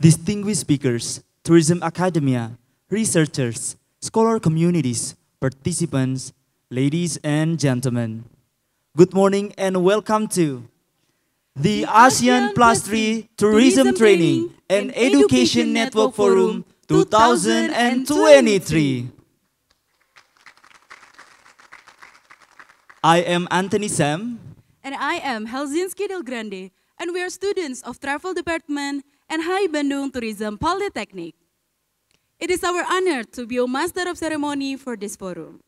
distinguished speakers, tourism academia, researchers, scholar communities, participants, ladies and gentlemen. Good morning and welcome to the ASEAN Plus 3 Tourism Training and Education Network Forum 2023. I am Anthony Sam. And I am Helsinki Del Grande, and we are students of Travel Department and High Bandung Tourism Politeknik. It is our honor to be a master of ceremony for this forum.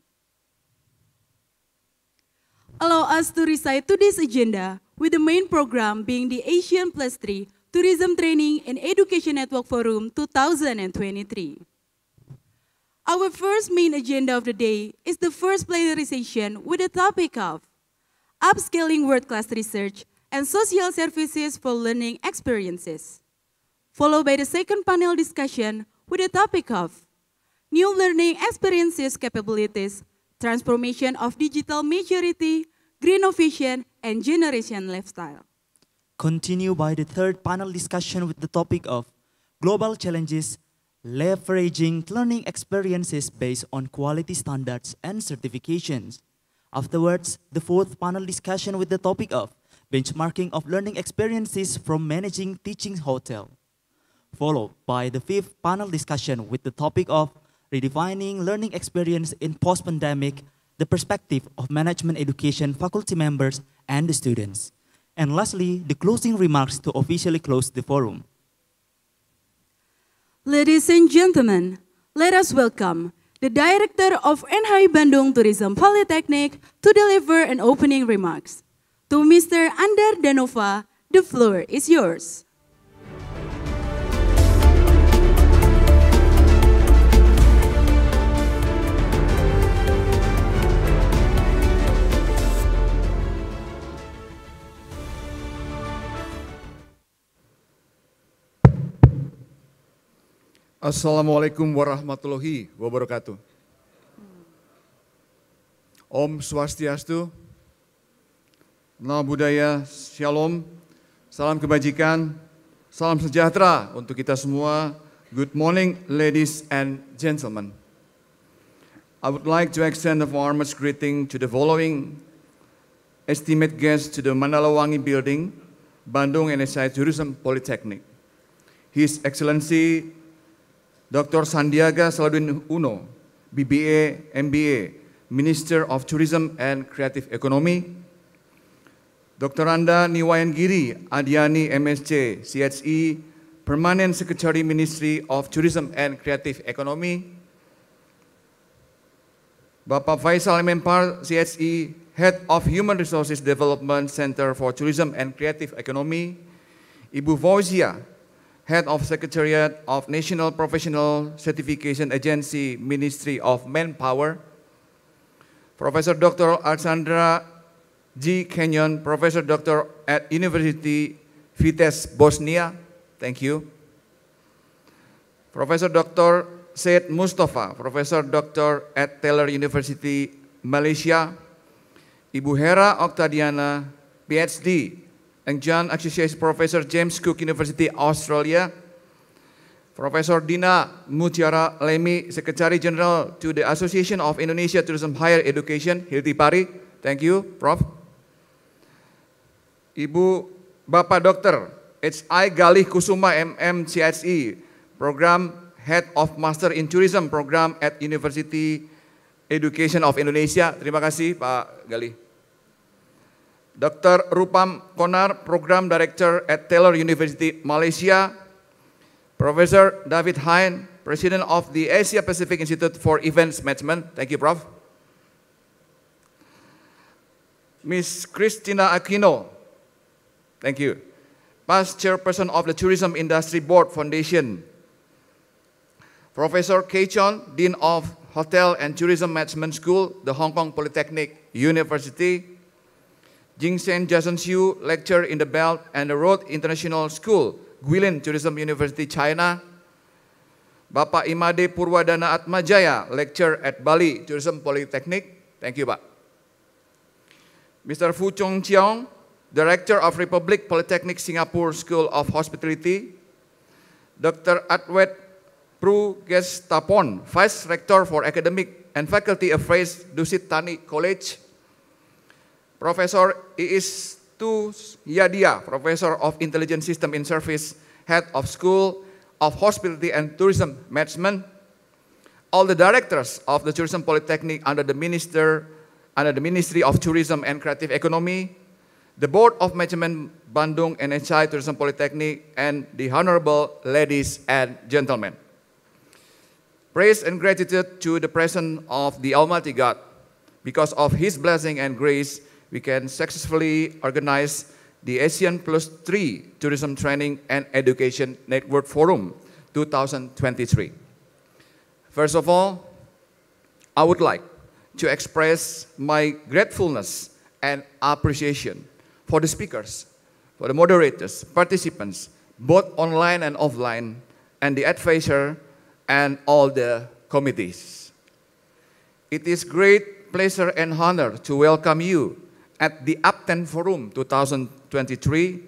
Allow us to recite today's agenda with the main program being the ASEAN Plus 3 Tourism Training and Education Network Forum 2023. Our first main agenda of the day is the first plenarization with the topic of upscaling world-class research and social services for learning experiences, followed by the second panel discussion with the topic of new learning experiences capabilities, transformation of digital maturity, green innovation, and generation lifestyle. Continue by the third panel discussion with the topic of global challenges, leveraging learning experiences based on quality standards and certifications. Afterwards, the fourth panel discussion with the topic of benchmarking of learning experiences from managing teaching hotel. Followed by the fifth panel discussion with the topic of redefining learning experience in post-pandemic, the perspective of management education faculty members and the students. And lastly, the closing remarks to officially close the forum. Ladies and gentlemen, let us welcome the Director of NHI Bandung Tourism Politeknik to deliver an opening remarks. To Mr. Andar Danova, the floor is yours. Assalamualaikum warahmatullahi wabarakatuh. Om Swastiastu, Namo Buddhaya, Shalom, salam kebajikan, salam sejahtera untuk kita semua. Good morning, ladies and gentlemen. I would like to extend a warmest greeting to the following esteemed guests to the Mandalawangi Building, Bandung NSI Tourism Politeknik. His Excellency Dr. Sandiaga Salahuddin Uno, BBA, MBA, Minister of Tourism and Creative Economy. Dr. Anda Niwayan Giri Adiani, MSc, CHE, Permanent Secretary, Ministry of Tourism and Creative Economy. Bapak Faisal Mempar, CHE, Head of Human Resources Development Center for Tourism and Creative Economy. Ibu Fauzia, Head of Secretariat of National Professional Certification Agency, Ministry of Manpower. Professor Dr. Alexandra G. Kenyon, Professor Dr. at University Vitesse, Bosnia. Thank you. Professor Dr. Syed Mustafa, Professor Dr. at Taylor University, Malaysia. Ibu Hera Oktadiana, PhD, Young Associate Professor, James Cook University, Australia. Professor Dina Mutiara Lemi, Secretary General to the Association of Indonesia Tourism Higher Education, Hiltipari. Thank you, Prof. Ibu Bapak Dr. H.I. Galih Kusuma, MM, CHE, Program Head of Master in Tourism Program at University Education of Indonesia. Terima kasih, Pak Galih. Dr. Rupam Konar, Program Director at Taylor University, Malaysia. Professor David Hein, President of the Asia Pacific Institute for Events Management. Thank you, Prof. Ms. Christina Aquino, thank you. Past Chairperson of the Tourism Industry Board Foundation. Professor Kei Chon, Dean of Hotel and Tourism Management School, the Hong Kong Polytechnic University. Jingsen Jason Xiu, lecturer in the Belt and the Road International School, Guilin Tourism University, China. Bapak Imade Purwadana Atmajaya, lecturer at Bali Tourism Polytechnic. Thank you, Pak. Mr. Fu Chong Chiong, Director of Republic Polytechnic Singapore School of Hospitality. Dr. Adwet Prugestapon, Vice Rector for Academic and Faculty Affairs, Dusit Tani College. Professor Iis Tu Yadia, Professor of Intelligent System in Service, Head of School of Hospitality and Tourism Management. All the directors of the Tourism Polytechnic under the Ministry of Tourism and Creative Economy, the Board of Management Bandung NHI Tourism Polytechnic, and the Honorable ladies and gentlemen. Praise and gratitude to the presence of the Almighty God. Because of His blessing and grace, we can successfully organize the ASEAN Plus 3 Tourism Training and Education Network Forum 2023. First of all, I would like to express my gratefulness and appreciation for the speakers, for the moderators, participants, both online and offline, and the advisor and all the committees. It is great pleasure and honor to welcome you at the APTTTEN Forum 2023,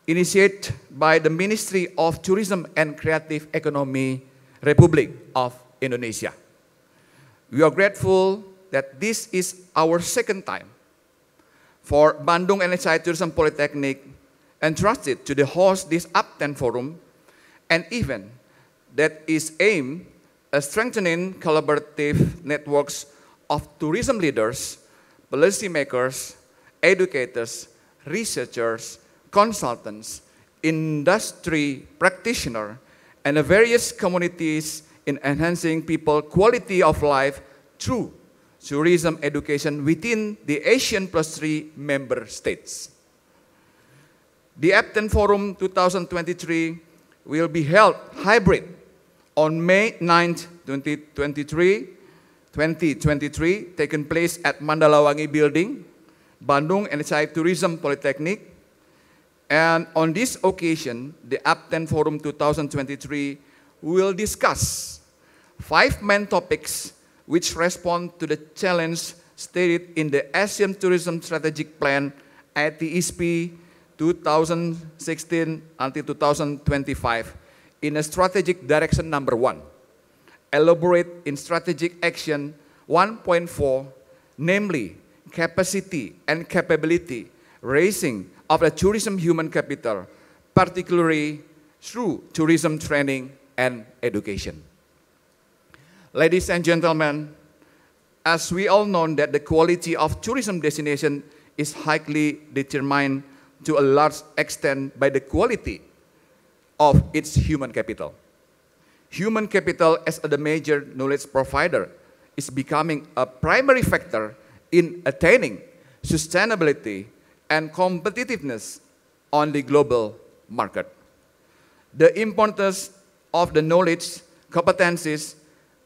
initiated by the Ministry of Tourism and Creative Economy, Republic of Indonesia. We are grateful that this is our second time for Bandung NHI Tourism Polytechnic entrusted to host this APTTTEN Forum, an event that is aimed at strengthening collaborative networks of tourism leaders, policymakers, educators, researchers, consultants, industry practitioners, and the various communities in enhancing people's quality of life through tourism education within the ASEAN Plus 3 member states. The APTTTEN Forum 2023 will be held hybrid on May 9th, 2023, taking place at Mandalawangi Building, Bandung NHI Tourism Polytechnic. And on this occasion, the APTTTEN Forum 2023 will discuss 5 main topics which respond to the challenge stated in the ASEAN Tourism Strategic Plan ATSP 2016 until 2025 in a strategic direction number 1, elaborate in strategic action 1.4, namely capacity and capability raising of the tourism human capital, particularly through tourism training and education. Ladies and gentlemen, as we all know that the quality of tourism destination is highly determined to a large extent by the quality of its human capital. Human capital as the major knowledge provider is becoming a primary factor in attaining sustainability and competitiveness on the global market. The importance of the knowledge, competencies,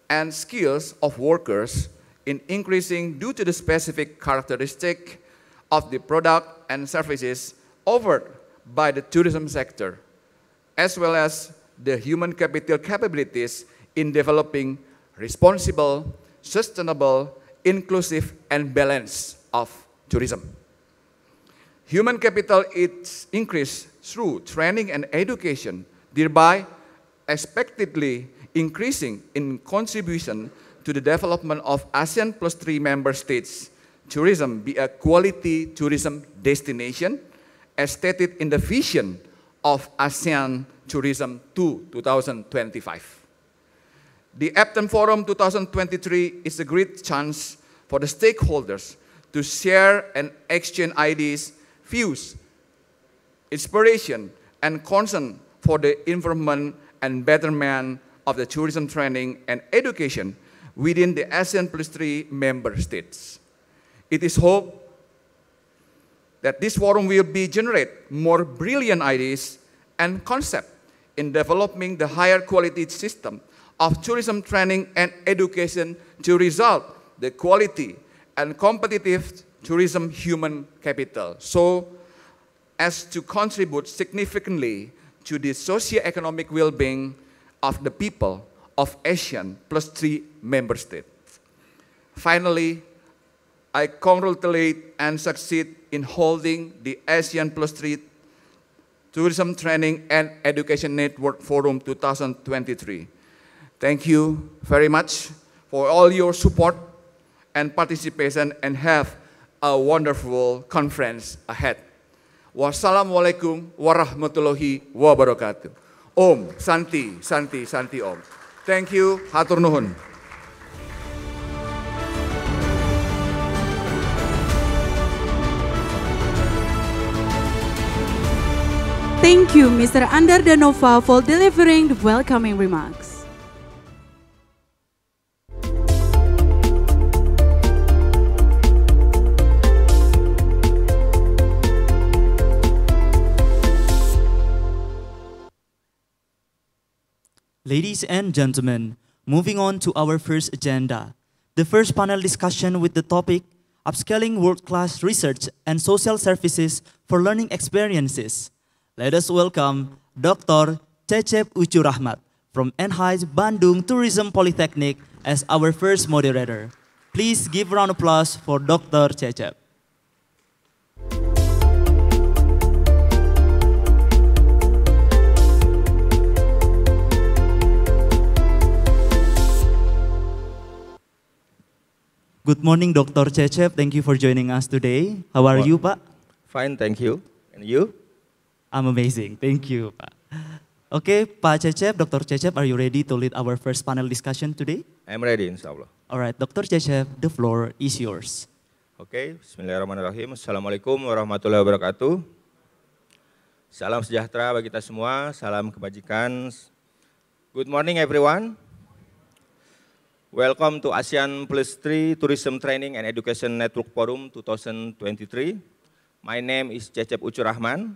and skills of workers in increasing due to the specific characteristic of the product and services offered by the tourism sector, as well as the human capital capabilities in developing responsible, sustainable, inclusive, and balanced of tourism. Human capital is increased through training and education, thereby expectedly increasing in contribution to the development of ASEAN Plus 3 member states. Tourism be a quality tourism destination as stated in the vision of ASEAN Tourism 2025. The APTTTEN Forum 2023 is a great chance for the stakeholders to share and exchange ideas, views, inspiration, and concern for the improvement and betterment of the tourism training and education within the ASEAN Plus 3 member states. It is hoped that this forum will generate more brilliant ideas and concepts in developing the higher quality system of tourism training and education to result the quality and competitive tourism human capital, so as to contribute significantly to the socio-economic well-being of the people of ASEAN Plus 3 member states. Finally, I congratulate and succeed in holding the ASEAN Plus 3 Tourism Training and Education Network Forum 2023. Thank you very much for all your support and participation, and have a wonderful conference ahead. Wassalamualaikum warahmatullahi wabarakatuh. Om Santi, Santi, Santi Om. Thank you, hatur nuhun. Thank you, Mr. Andar Danova, for delivering the welcoming remarks. Ladies and gentlemen, moving on to our first agenda, the first panel discussion with the topic, Upscaling World-Class Research and Social Services for Learning Experiences. Let us welcome Dr. Cecep Ucu Rahmat from NHI's Bandung Tourism Politeknik as our first moderator. Please give a round of applause for Dr. Cecep. Good morning, Dr. Cecep. Thank you for joining us today. How are you, Pak? Fine, thank you. And you? I'm amazing. Thank you, Pak. Okay, Pak Cecep, Dr. Cecep, are you ready to lead our first panel discussion today? I'm ready, insyaAllah. All right, Dr. Cecep, the floor is yours. Okay, bismillahirrahmanirrahim. Assalamualaikum warahmatullahi wabarakatuh. Salam sejahtera bagi kita semua, salam kebajikan. Good morning, everyone. Welcome to ASEAN Plus 3 Tourism Training and Education Network Forum 2023. My name is Cecep Ucu Rahman.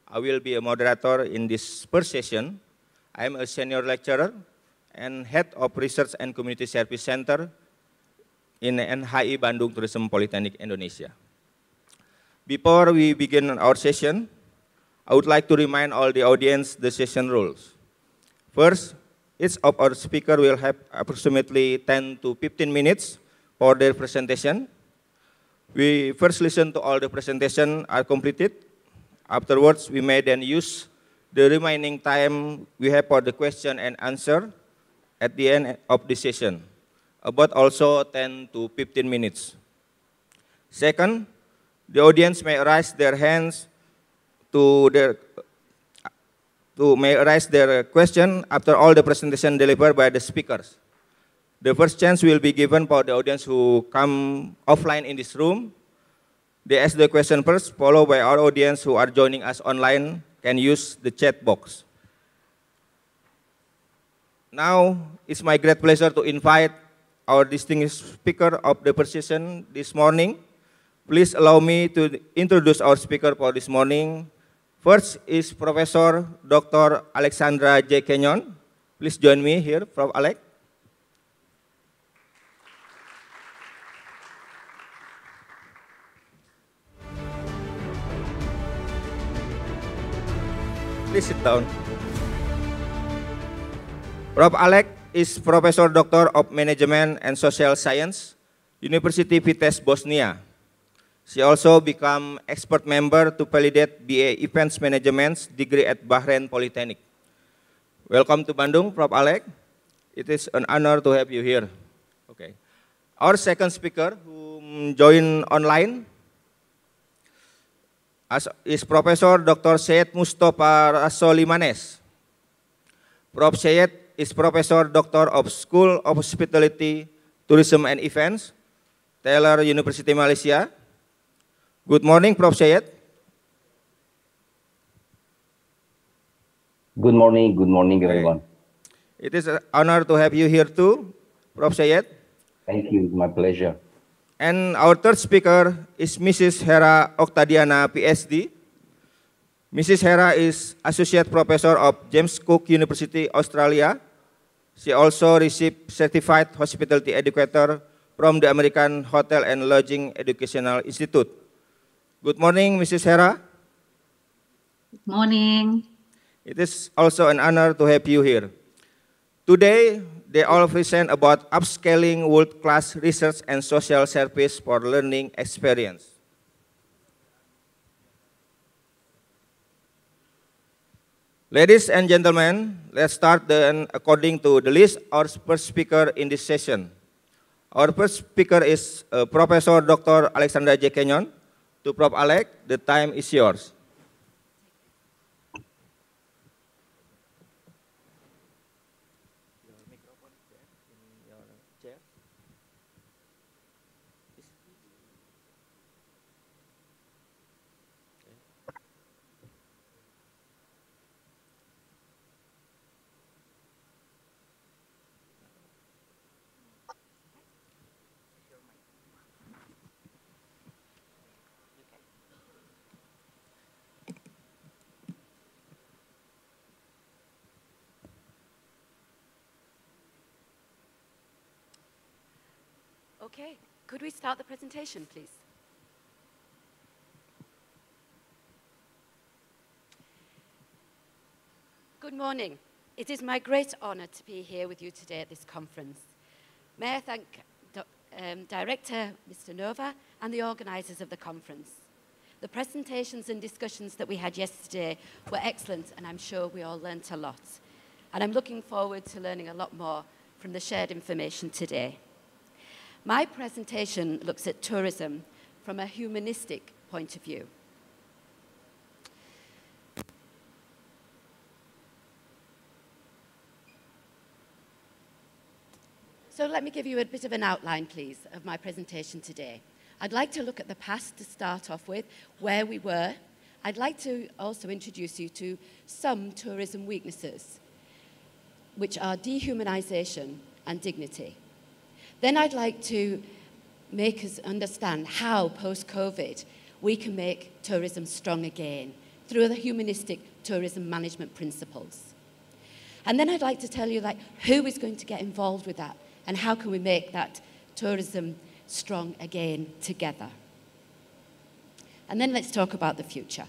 I will be a moderator in this first session. I am a senior lecturer and head of Research and Community Service Center in NHI Bandung Tourism Politeknik, Indonesia. Before we begin our session, I would like to remind all the audience the session rules. First, each of our speakers will have approximately 10 to 15 minutes for their presentation. We first listen to all the presentation are completed. Afterwards, we may then use the remaining time we have for the question and answer at the end of the session, about also 10 to 15 minutes. Second, the audience may raise their hands may raise their question after all the presentation delivered by the speakers. The first chance will be given for the audience who come offline in this room. They ask the question first, followed by our audience who are joining us online can use the chat box. Now, it's my great pleasure to invite our distinguished speaker of the first session this morning. Please allow me to introduce our speaker for this morning. First is Professor Dr. Alexandra J. Kenyon. Please join me here, Prof. Alex. Please sit down. Prof. Alex is Professor Doctor of Management and Social Science, University Vitesse, Bosnia. She also became expert member to validate BA Events Management degree at Bahrain Politeknik. Welcome to Bandung, Prof. Alex. It is an honor to have you here. Okay. Our second speaker who joined online is Professor Dr. Syed Mustafa Rasolimanes. Prof. Syed is Professor Doctor of School of Hospitality, Tourism and Events, Taylor University, Malaysia. Good morning, Prof. Syed. Good morning, everyone. It is an honor to have you here too, Prof. Syed. Thank you, my pleasure. And our third speaker is Mrs. Hera Oktadiana, PhD. Mrs. Hera is Associate Professor of James Cook University, Australia. She also received Certified Hospitality Educator from the American Hotel and Lodging Educational Institute. Good morning, Mrs. Hera. Good morning. It is also an honor to have you here. Today, they all present about upscaling world-class research and social service for learning experience. Ladies and gentlemen, let's start then according to the list. Our first speaker in this session. Our first speaker is Professor Dr. Alexander J. Kenyon. To Prof. Alex, the time is yours. Okay, could we start the presentation, please? Good morning. It is my great honor to be here with you today at this conference. May I thank Director Mr. Nova and the organizers of the conference. The presentations and discussions that we had yesterday were excellent, and I'm sure we all learnt a lot. And I'm looking forward to learning a lot more from the shared information today. My presentation looks at tourism from a humanistic point of view. So let me give you a bit of an outline, please, of my presentation today. I'd like to look at the past to start off with, where we were. I'd like to also introduce you to some tourism weaknesses, which are dehumanization and dignity. Then I'd like to make us understand how, post-COVID, we can make tourism strong again through the humanistic tourism management principles. And then I'd like to tell you who is going to get involved with that and how can we make that tourism strong again together. And then let's talk about the future.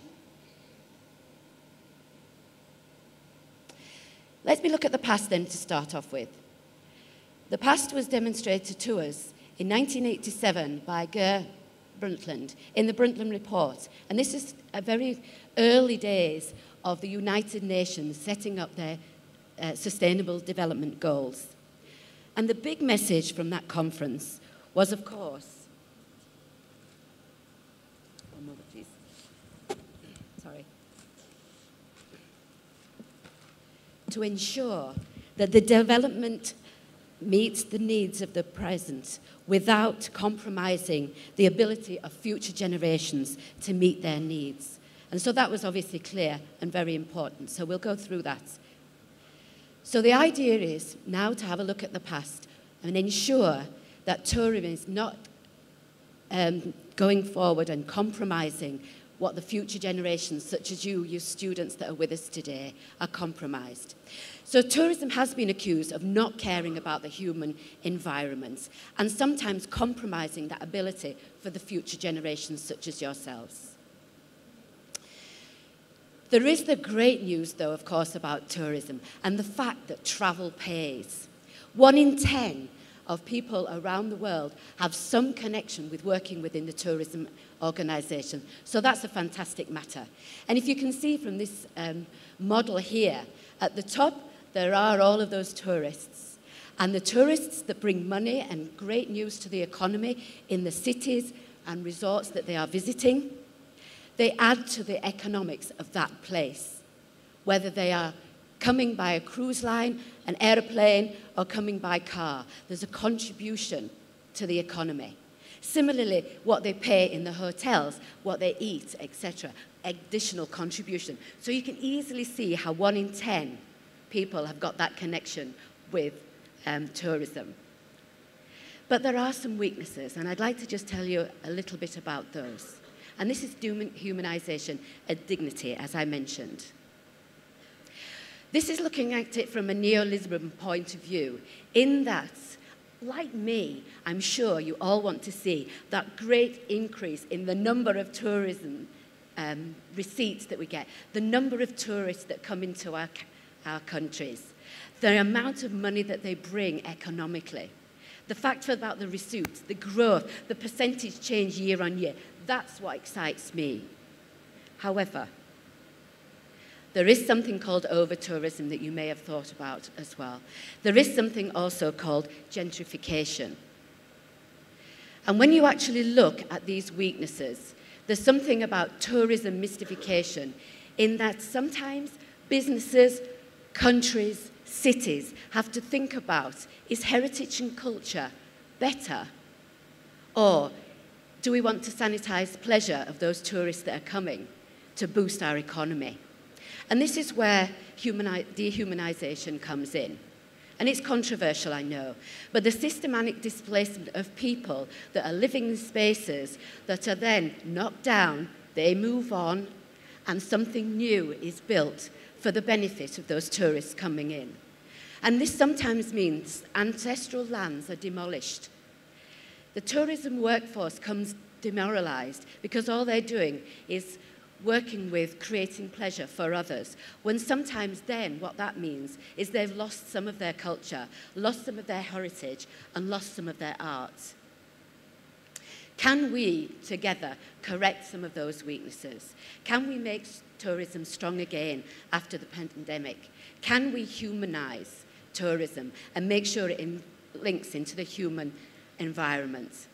Let me look at the past then to start off with. The past was demonstrated to us in 1987 by Ger Brundtland in the Brundtland Report. And this is a very early days of the United Nations setting up their Sustainable Development Goals. And the big message from that conference was, of course, one moment, please. Sorry. To ensure that the development meets the needs of the present without compromising the ability of future generations to meet their needs. And so that was obviously clear and very important. So we'll go through that. So the idea is now to have a look at the past and ensure that tourism is not going forward and compromising what the future generations, such as you students that are with us today, are compromised. So tourism has been accused of not caring about the human environment and sometimes compromising that ability for the future generations, such as yourselves. There is the great news, though, of course, about tourism and the fact that travel pays. 1 in 10 of people around the world have some connection with working within the tourism organization. So that's a fantastic matter. And if you can see from this model here, at the top, there are all of those tourists. And the tourists that bring money and great news to the economy in the cities and resorts that they are visiting, they add to the economics of that place, whether they are coming by a cruise line, an airplane, or coming by car. There's a contribution to the economy. Similarly, what they pay in the hotels, what they eat, etc., additional contribution. So you can easily see how 1 in 10 people have got that connection with tourism. But there are some weaknesses, and I'd like to just tell you a little bit about those. And this is humanization and dignity, as I mentioned. This is looking at it from a neoliberal point of view, in that, like me, I'm sure you all want to see that great increase in the number of tourism receipts that we get, the number of tourists that come into our countries, the amount of money that they bring economically, the fact about the receipts, the growth, the percentage change year on year. That's what excites me. However, There is something called over-tourism that you may have thought about as well. There is something also called gentrification. And when you actually look at these weaknesses, there's something about tourism mystification in that sometimes businesses, countries, cities have to think about, is heritage and culture better? Or do we want to sanitize pleasure of those tourists that are coming to boost our economy? And this is where dehumanization comes in. And it's controversial, I know, but the systematic displacement of people that are living in spaces that are then knocked down, they move on, and something new is built for the benefit of those tourists coming in. And this sometimes means ancestral lands are demolished. The tourism workforce comes demoralized because all they're doing is working with creating pleasure for others, when sometimes then what that means is they've lost some of their culture, lost some of their heritage, and lost some of their art. Can we together correct some of those weaknesses? Can we make tourism strong again after the pandemic? Can we humanize tourism and make sure it links into the human environment?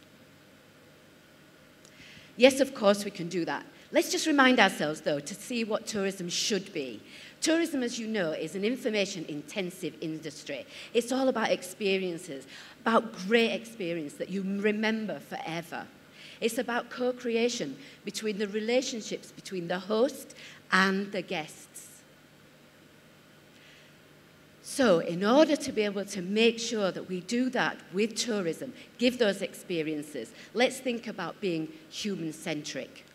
Yes, of course we can do that. Let's just remind ourselves, though, to see what tourism should be. Tourism, as you know, is an information-intensive industry. It's all about experiences, about great experience that you remember forever. It's about co-creation between the relationships between the host and the guests. So in order to be able to make sure that we do that with tourism, give those experiences, let's think about being human-centric.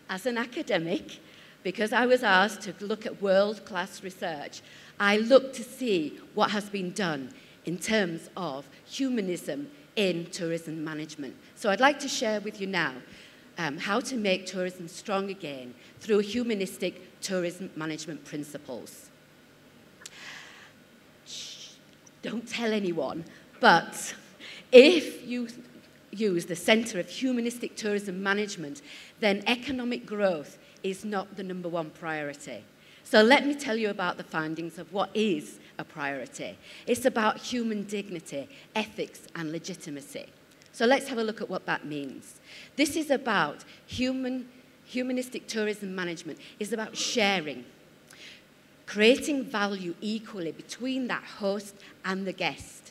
As an academic, because I was asked to look at world-class research, I looked to see what has been done in terms of humanism in tourism management. So I'd like to share with you now how to make tourism strong again through humanistic tourism management principles. Shh, don't tell anyone, but if you use the Centre of Humanistic Tourism Management, then economic growth is not the #1 priority. So let me tell you about the findings of what is a priority. It's about human dignity, ethics, and legitimacy. So let's have a look at what that means. This is about humanistic tourism management is about sharing, creating value equally between that host and the guest.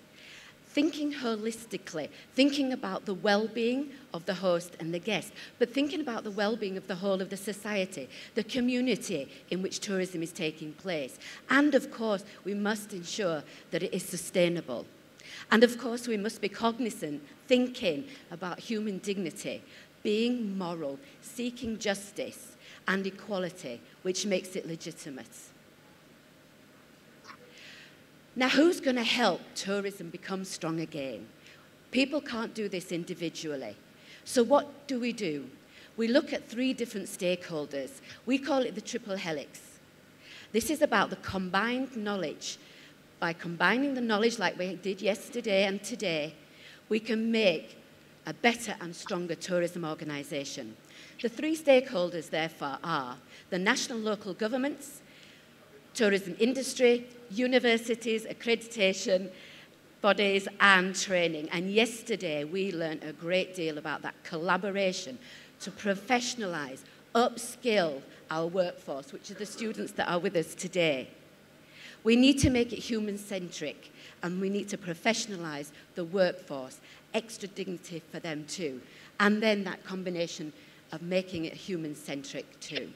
Thinking holistically, thinking about the well-being of the host and the guest, but thinking about the well-being of the whole of the society, the community in which tourism is taking place. And of course, we must ensure that it is sustainable. And of course, we must be cognizant, thinking about human dignity, being moral, seeking justice and equality, which makes it legitimate. Now, who's going to help tourism become strong again? People can't do this individually. So what do? We look at 3 different stakeholders. We call it the triple helix. This is about the combined knowledge. By combining the knowledge like we did yesterday and today, we can make a better and stronger tourism organisation. The 3 stakeholders, therefore, are the national local governments, tourism industry, universities, accreditation bodies, and training. And yesterday we learned a great deal about that collaboration to professionalise, upskill our workforce, which are the students that are with us today. We need to make it human-centric, and we need to professionalise the workforce, extra dignity for them too, and then that combination of making it human-centric too.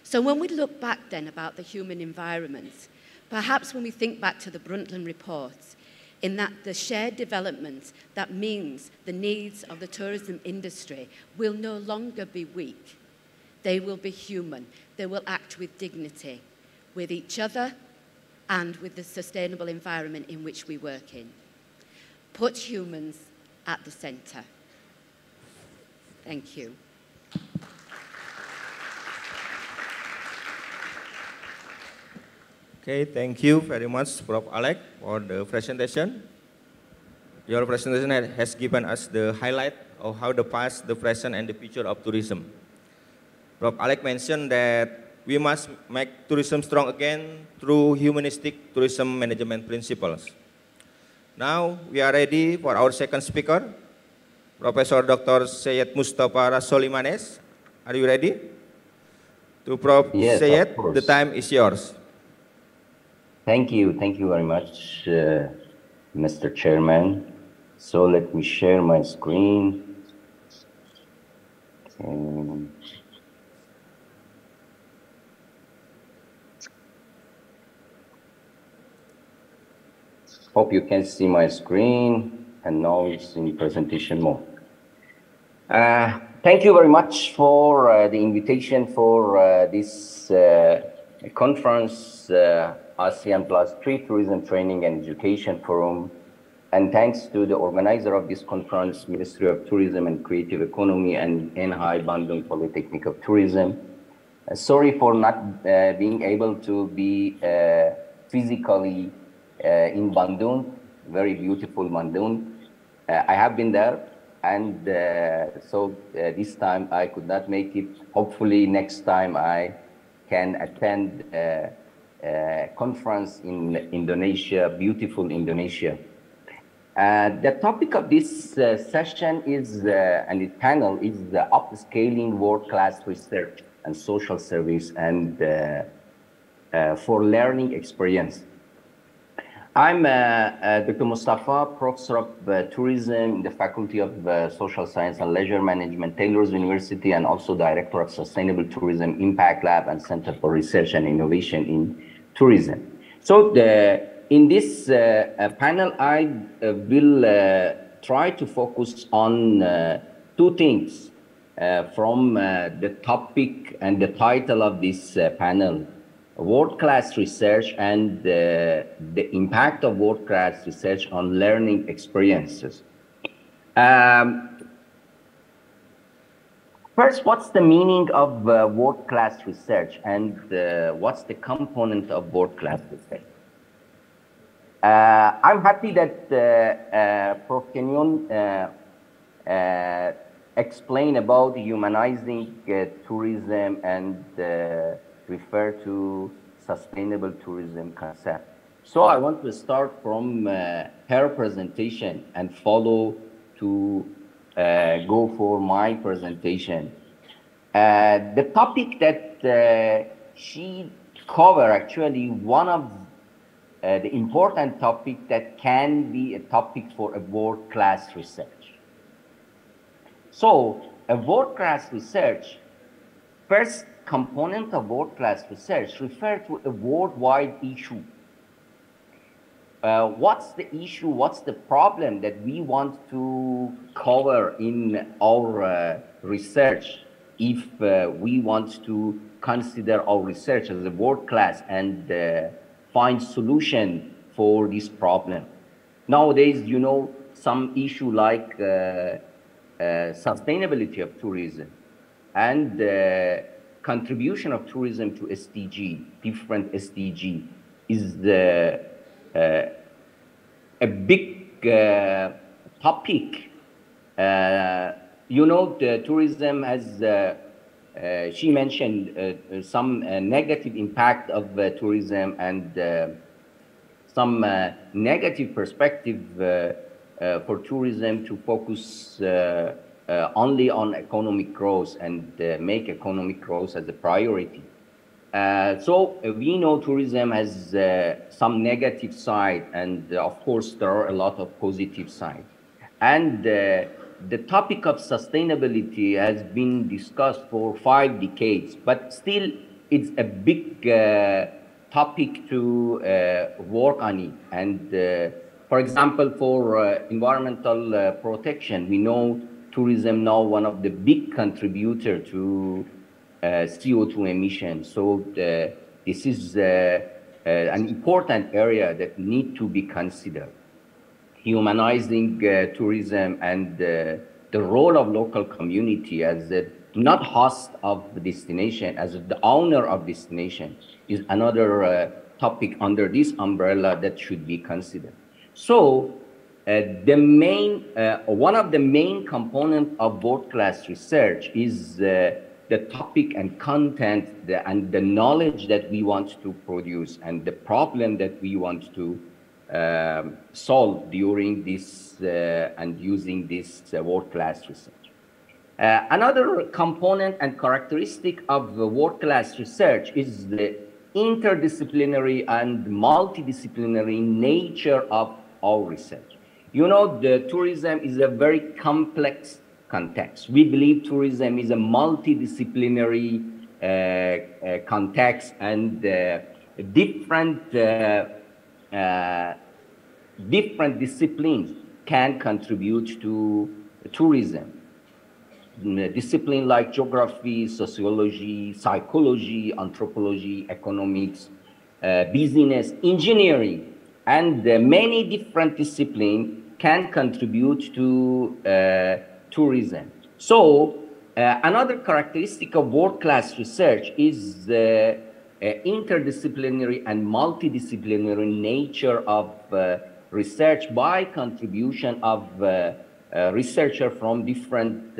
So when we look back then about the human environment, perhaps when we think back to the Brundtland reports, in that the shared development, that means the needs of the tourism industry will no longer be weak. They will be human. They will act with dignity, with each other and with the sustainable environment in which we work in. Put humans at the centre. Thank you. Okay, thank you very much, Prof. Alex, for the presentation. Your presentation has given us the highlight of how the past, the present, and the future of tourism. Prof. Alex mentioned that we must make tourism strong again through humanistic tourism management principles. Now we are ready for our second speaker, Professor Dr. Syed Mustafa Rasolimanes. Are you ready? To Prof. Yes, Syed, of course. the time is yours. Thank you very much, Mr. Chairman. So let me share my screen. Hope you can see my screen, and now it's in presentation mode. Thank you very much for the invitation for this conference, ASEAN Plus 3 Tourism Training and Education Forum. And thanks to the organizer of this conference, Ministry of Tourism and Creative Economy and NHI Bandung Politeknik of Tourism. Sorry for not being able to be physically in Bandung, very beautiful Bandung. I have been there, and so this time I could not make it. Hopefully next time I can attend a conference in Indonesia, beautiful Indonesia. The topic of this session is, and the panel is the upscaling world-class research and social service and for learning experience. I'm Dr. Mustafa, Professor of Tourism in the Faculty of Social Science and Leisure Management, Taylor's University, and also Director of Sustainable Tourism Impact Lab and Center for Research and Innovation in Tourism. So in this panel, I will try to focus on two things from the topic and the title of this panel: world-class research and the impact of world-class research on learning experiences. First, what's the meaning of world-class research, and what's the component of world-class research? I'm happy that Prof. Kenyon explained about humanizing tourism and refer to sustainable tourism concept. So I want to start from her presentation and follow to go for my presentation. The topic that she covered, actually one of the important topic that can be a topic for a world-class research. So a world-class research, first component of world-class research refer to a worldwide issue. What's the issue, what's the problem that we want to cover in our research if we want to consider our research as a world-class and find solution for this problem. Nowadays, you know, some issue like sustainability of tourism and contribution of tourism to SDG, different SDG, is a big topic. You know, the tourism has, she mentioned some negative impact of tourism and some negative perspective for tourism to focus only on economic growth and make economic growth as a priority. So we know tourism has some negative side, and of course there are a lot of positive side. And the topic of sustainability has been discussed for 5 decades, but still it's a big topic to work on it. And for example, for environmental protection, we know tourism now one of the big contributor to CO2 emissions. So this is an important area that need to be considered. Humanizing tourism and the role of local community as not host of the destination, as the owner of destination, is another topic under this umbrella that should be considered. So the main, one of the main components of world-class research is the topic and content and the knowledge that we want to produce and the problem that we want to solve during this and using this world-class research. Another component and characteristic of world-class research is the interdisciplinary and multidisciplinary nature of our research. You know, the tourism is a very complex context. We believe tourism is a multidisciplinary context, and different disciplines can contribute to tourism. Discipline like geography, sociology, psychology, anthropology, economics, business, engineering, and many different disciplines can contribute to tourism. So another characteristic of world-class research is the interdisciplinary and multidisciplinary nature of research by contribution of researchers from different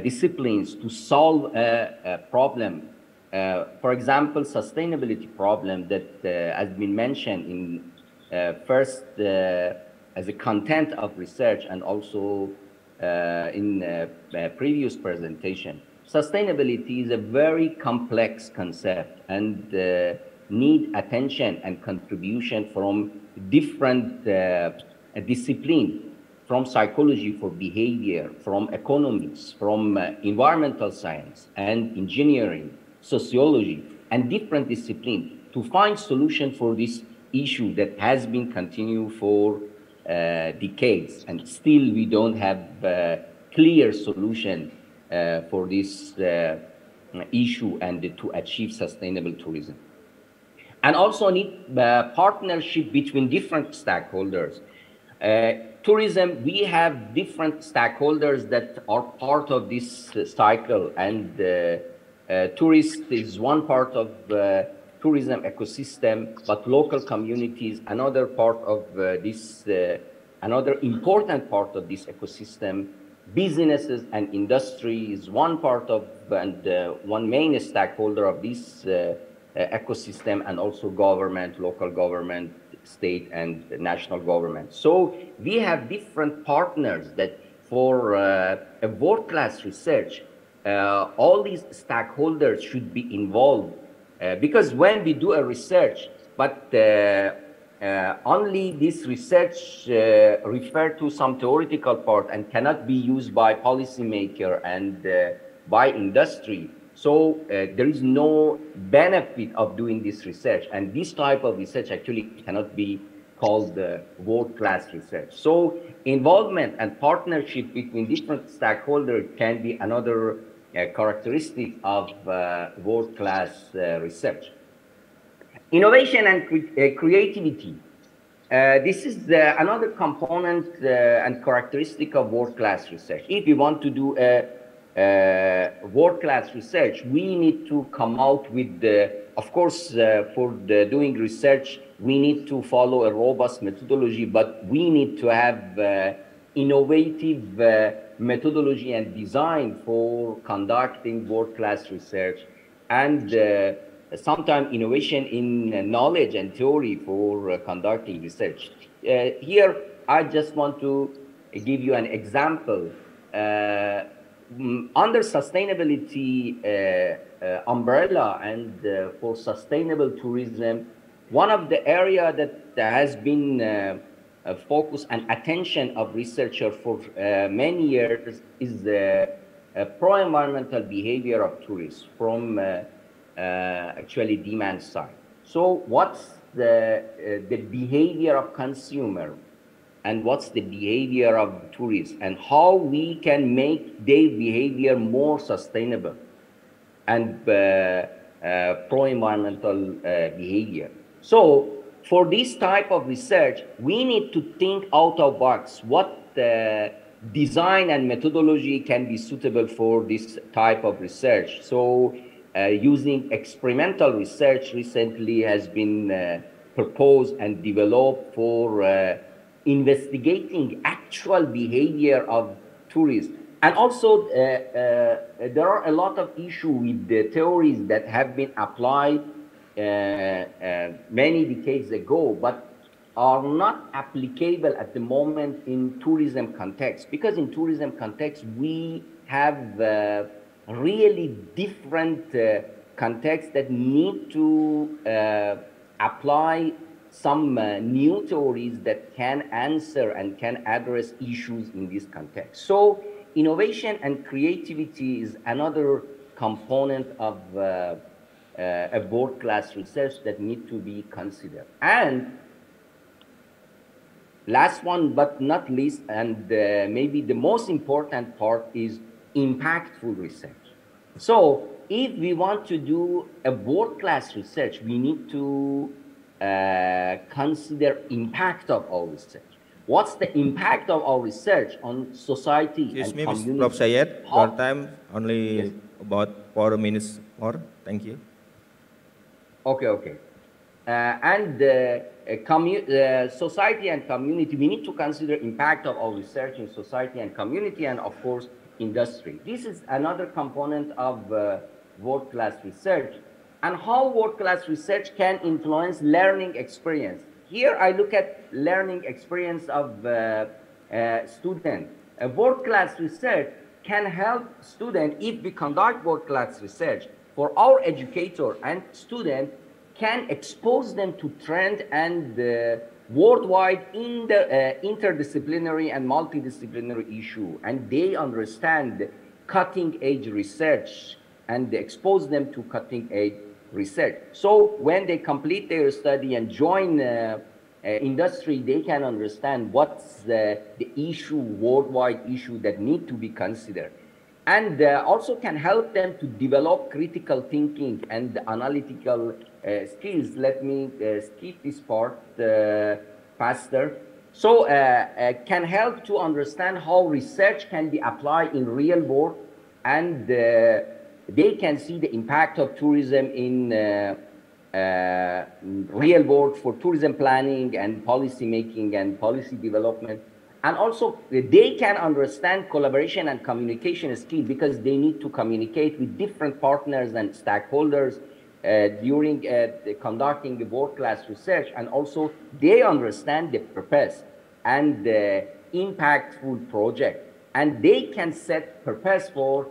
disciplines to solve a problem. For example, sustainability problem that has been mentioned in first as a content of research and also in previous presentation. Sustainability is a very complex concept and need attention and contribution from different disciplines, from psychology for behavior, from economics, from environmental science and engineering, sociology, and different disciplines to find solution for this issue that has been continued for decades, and still we don't have clear solution for this issue and to achieve sustainable tourism. And also need partnership between different stakeholders. Tourism, we have different stakeholders that are part of this cycle, and tourist is one part of tourism ecosystem, but local communities, another part of another important part of this ecosystem. Businesses and industry is one part of, and one main stakeholder of this ecosystem, and also government, local government, state and national government. So we have different partners that for a world-class research, all these stakeholders should be involved, because when we do a research, but only this research refer to some theoretical part and cannot be used by policymaker and by industry. So there is no benefit of doing this research, and this type of research actually cannot be called world-class research. So involvement and partnership between different stakeholders can be another characteristic of world-class research. Innovation and creativity. This is another component and characteristic of world-class research. If you want to do a world-class research, we need to come out with of course, for doing research, we need to follow a robust methodology, but we need to have innovative methodology and design for conducting world-class research, and sometimes innovation in knowledge and theory for conducting research. Here, I just want to give you an example. Under sustainability umbrella and for sustainable tourism, one of the area that has been focus and attention of researchers for many years is the pro-environmental behavior of tourists from actually demand side. So what's the behavior of consumer, and what's the behavior of tourists, and how we can make their behavior more sustainable and pro-environmental behavior. So for this type of research, we need to think out of box what design and methodology can be suitable for this type of research. So using experimental research recently has been proposed and developed for investigating actual behavior of tourists And also, there are a lot of issues with the theories that have been applied many decades ago, but are not applicable at the moment in tourism context. Because in tourism context, we have really different contexts that need to apply some new theories that can answer and can address issues in this context. So innovation and creativity is another component of a world-class research that need to be considered. And last one but not least, and maybe the most important part, is impactful research. So if we want to do a world-class research, we need to consider impact of our research. What's the impact of our research on society and community? Prof. Syed, your time only about 4 minutes more. Thank you. Okay. Society and community, we need to consider impact of our research in society and community, and of course, industry. This is another component of world-class research, and how world-class research can influence learning experience. Here I look at learning experience of students. A world-class research can help students, if we conduct world-class research, for our educator and student, can expose them to trend and worldwide in the interdisciplinary and multidisciplinary issue, and they understand cutting-edge research and expose them to cutting-edge research. So when they complete their study and join industry, they can understand what's the issue, worldwide issue that need to be considered. And also can help them to develop critical thinking and analytical skills. Let me skip this part faster. So can help to understand how research can be applied in real world, and they can see the impact of tourism in real world for tourism planning and policy making and policy development. And also, they can understand collaboration and communication skills, because they need to communicate with different partners and stakeholders during conducting the world-class research. And also, they understand the purpose and the impactful project, and they can set purpose for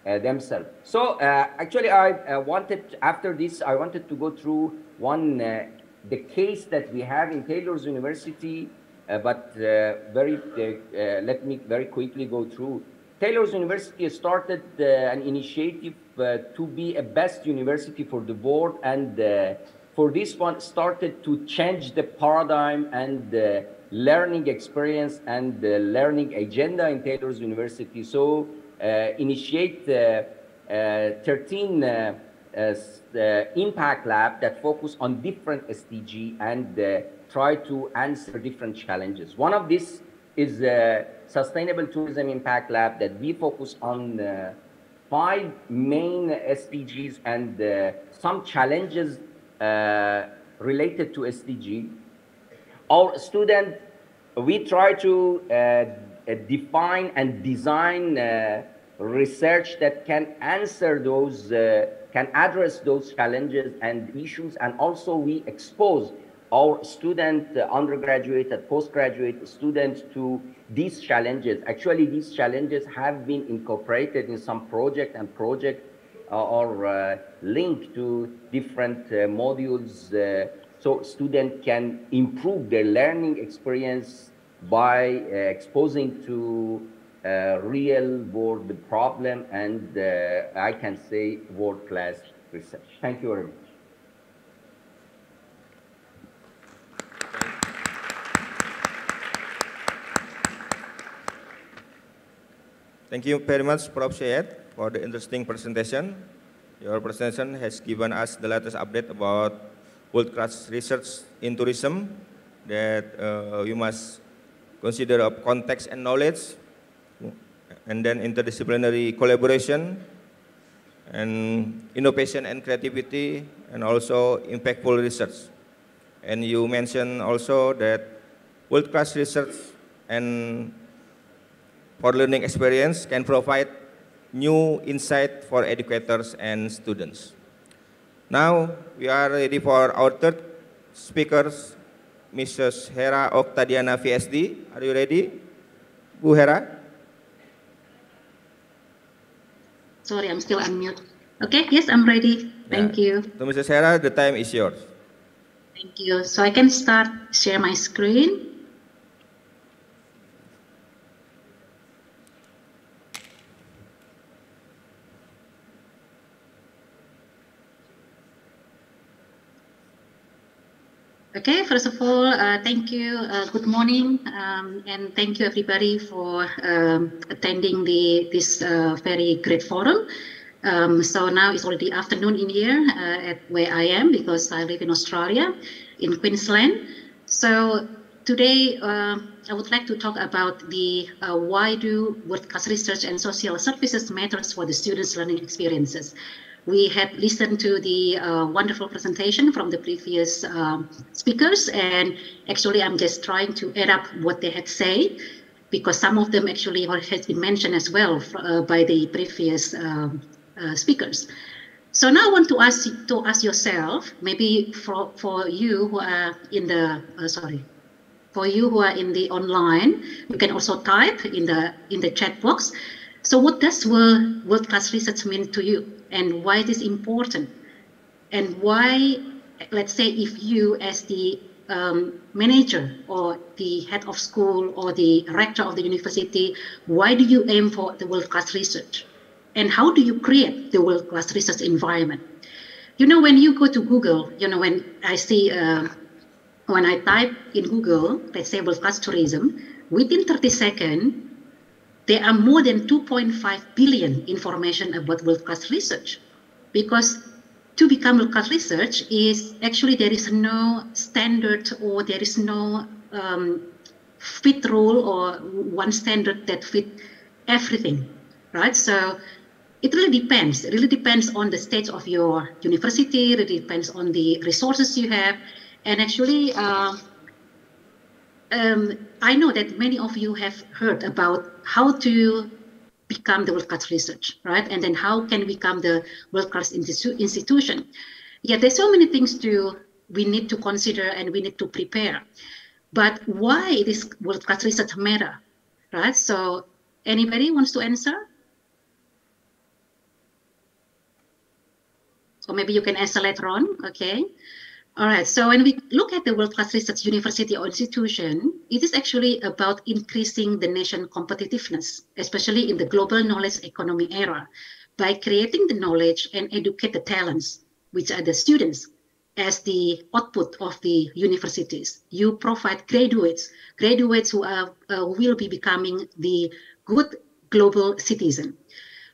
themselves. So actually, I wanted, after this, I wanted to go through the case that we have in Taylor's University. Let me very quickly go through. Taylor's University started an initiative to be a best university for the world, and for this one started to change the paradigm and the learning experience and the learning agenda in Taylor's University. So initiate 13 impact lab that focus on different SDG and try to answer different challenges. One of these is Sustainable Tourism Impact Lab that we focus on 5 main SDGs and some challenges related to SDG. Our students, we try to define and design research that can answer those, can address those challenges and issues, and also we expose our student, undergraduate and postgraduate students to these challenges. Actually, these challenges have been incorporated in some project, and project are linked to different modules, so students can improve their learning experience by exposing to real world problem and I can say world-class research. Thank you very much. Thank you very much, Prof. Syed, for the interesting presentation. Your presentation has given us the latest update about world-class research in tourism that we must consider of context and knowledge, and then interdisciplinary collaboration, and innovation and creativity, and also impactful research. And you mentioned also that world-class research and for learning experience can provide new insight for educators and students. Now, we are ready for our third speakers, Mrs. Hera Oktadiana, VSD. Are you ready, Bu Hera? Sorry, I'm still unmute. Okay, yes, I'm ready. Thank you. So, Mrs. Hera, the time is yours. Thank you. So I can start share my screen. Okay, first of all, thank you, good morning, and thank you everybody for attending this very great forum. So now it's already afternoon in here at where I am, because I live in Australia, in Queensland. So today I would like to talk about the why do world-class research and social services matters for the students' learning experiences. We had listened to the wonderful presentation from the previous speakers, and actually I'm just trying to add up what they had said, because some of them actually has been mentioned as well by the previous speakers. So now I want to ask yourself, maybe for you who are in the for you who are in the online, you can also type in the chat box. So what does world-class research mean to you, and why it is important, and why, let's say, if you as the manager or the head of school or the rector of the university, why do you aim for the world-class research, and how do you create the world-class research environment? You know, when you go to Google, you know, when I see when I type in Google, let's say world-class tourism, within 30 seconds. There are more than 2.5 billion information about world-class research, because to become world-class research is actually there is no standard, or there is no fit rule or one standard that fit everything, right? So it really depends. It really depends on the stage of your university. It really depends on the resources you have, and actually. I know that many of you have heard about how to become the world-class research, right? And then how can we become the world-class institution? Yeah, there's so many things we need to consider and we need to prepare. But why this world-class research matter, right? So anybody wants to answer? Or maybe you can answer later on, okay? All right, so when we look at the world-class research university or institution, it is actually about increasing the nation's competitiveness, especially in the global knowledge economy era, by creating the knowledge and educate the talents, which are the students, as the output of the universities. You provide graduates who will be becoming the good global citizen.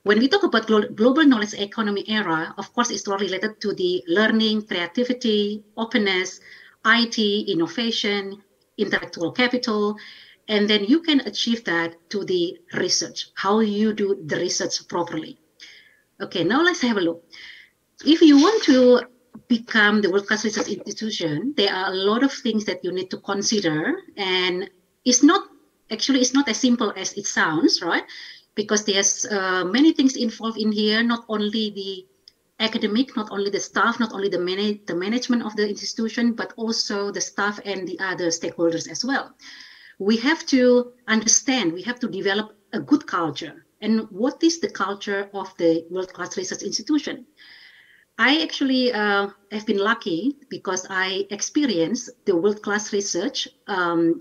When we talk about global knowledge economy era, of course, it's all related to the learning, creativity, openness, IT, innovation, intellectual capital, and then you can achieve that to the research, how you do the research properly. Okay, now let's have a look. If you want to become the world-class research institution, there are a lot of things that you need to consider, and it's not as simple as it sounds, right? Because there's many things involved in here, not only the academic, not only the staff, not only the management of the institution, but also the staff and the other stakeholders as well. We have to understand, we have to develop a good culture. And what is the culture of the world-class research institution? I actually have been lucky because I experienced the world-class research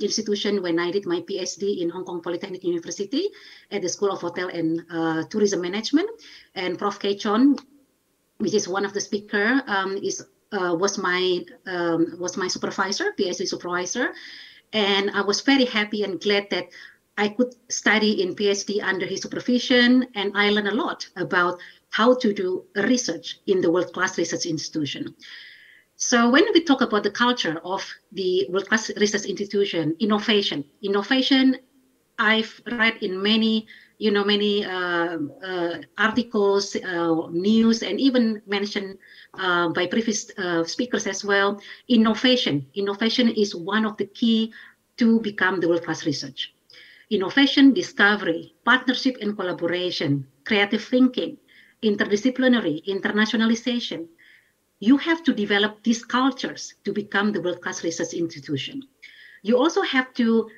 institution when I did my PhD in Hong Kong Politeknik University at the School of Hotel and Tourism Management. And Prof. Kay Chon, which is one of the speaker, was my supervisor, PhD supervisor. And I was very happy and glad that I could study in PhD under his supervision, and I learned a lot about how to do research in the world-class research institution. So when we talk about the culture of the world-class research institution, innovation, I've read in many articles, news, and even mentioned by previous speakers as well. Innovation is one of the key to become the world-class research. innovation, discovery, partnership and collaboration, creative thinking, interdisciplinary, internationalization. You have to develop these cultures to become the world-class research institution. You also have to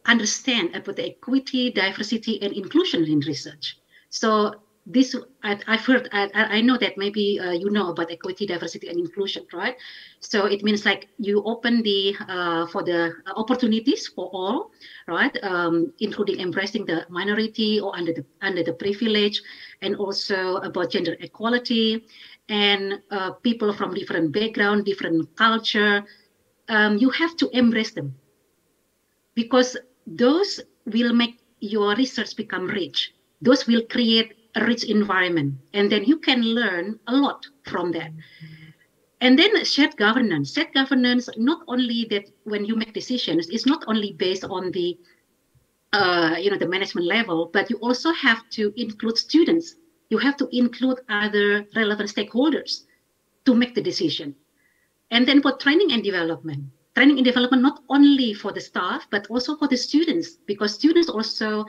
understand about the equity, diversity, and inclusion in research. So this, I've heard, I know that maybe you know about equity, diversity, and inclusion, right? So it means like you open the for the opportunities for all, right? Including embracing the minority or under the privilege, and also about gender equality and people from different background, different culture. You have to embrace them, because those will make your research become rich. Those will create a rich environment, and then you can learn a lot from that. And then shared governance. Shared governance, not only that when you make decisions, it's not only based on the the management level, but you also have to include students. You have to include other relevant stakeholders to make the decision. And then for training and development not only for the staff, but also for the students, because students also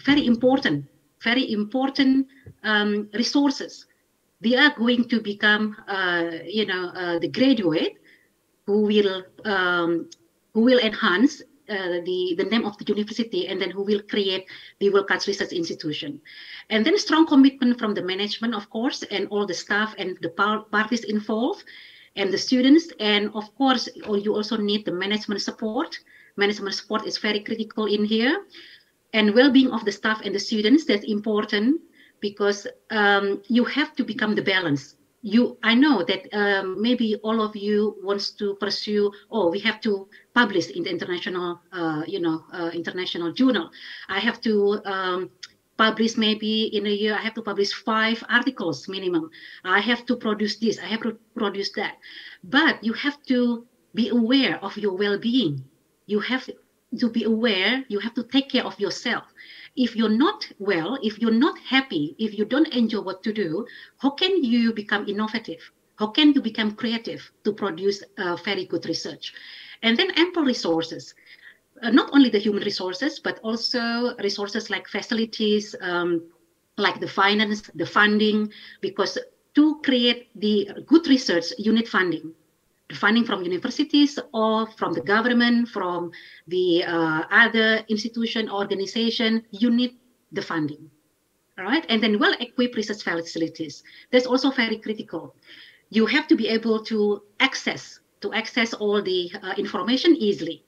very important resources. They are going to become, the graduate who will enhance the name of the university, and then who will create the world-class research institution. And then strong commitment from the management, of course, and all the staff and the parties involved, and the students. And of course, you also need the management support. Management support is very critical in here. And well-being of the staff and the students, that's important, because you have to become the balance. I know that maybe all of you wants to pursue, we have to publish in the international, international journal. I have to publish maybe in a year, I have to publish 5 articles minimum. I have to produce this, I have to produce that. But you have to be aware of your well-being. You have to be aware, you have to take care of yourself. If you're not well, if you're not happy, if you don't enjoy what to do, how can you become innovative? How can you become creative to produce very good research? And then ample resources. Not only the human resources, but also resources like facilities, like the finance, the funding, because to create the good research, you need funding. The funding from universities or from the government, from the other institution, organization, you need the funding, all right? And then well-equipped research facilities. That's also very critical. You have to be able to access all the information easily.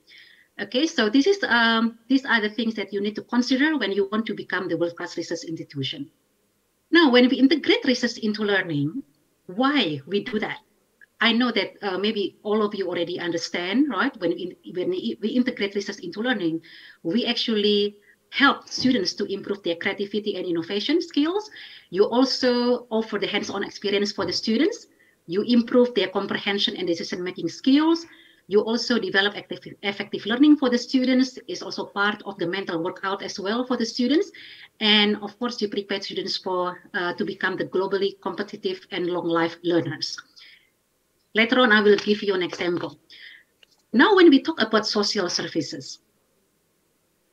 Okay, so these are the things that you need to consider when you want to become the world-class research institution. Now, when we integrate research into learning, why we do that? I know that maybe all of you already understand, right? When we integrate research into learning, we actually help students to improve their creativity and innovation skills. You also offer the hands-on experience for the students. You improve their comprehension and decision-making skills. You also develop effective learning for the students. It's also part of the mental workout as well for the students. And of course, you prepare students to become the globally competitive and long life learners. Later on, I will give you an example. Now, when we talk about social services,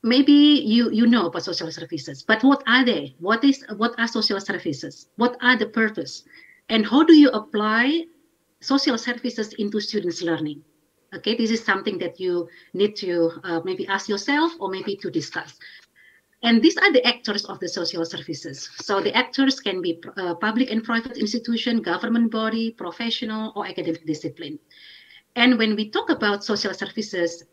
maybe you know about social services, but what are they? What are social services? What are the purpose? And how do you apply social services into students' learning? Okay, this is something that you need to maybe ask yourself or maybe to discuss. And these are the actors of the social services. So the actors can be public and private institution, government body, professional, or academic discipline. And when we talk about social services,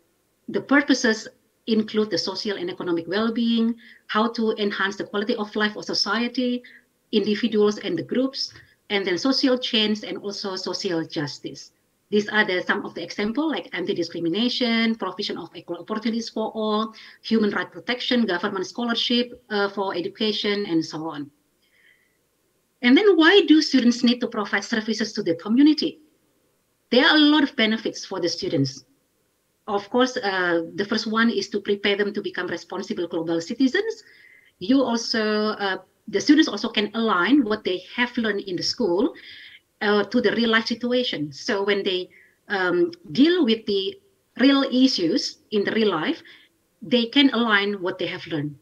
the purposes include the social and economic well-being, how to enhance the quality of life of society, individuals and the groups, and then social change and also social justice. These are some of the examples like anti-discrimination, provision of equal opportunities for all, human rights protection, government scholarship for education, and so on. And then why do students need to provide services to the community? There are a lot of benefits for the students. Of course, the first one is to prepare them to become responsible global citizens. The students also can align what they have learned in the school to the real life situation. So when they deal with the real issues in the real life, they can align what they have learned.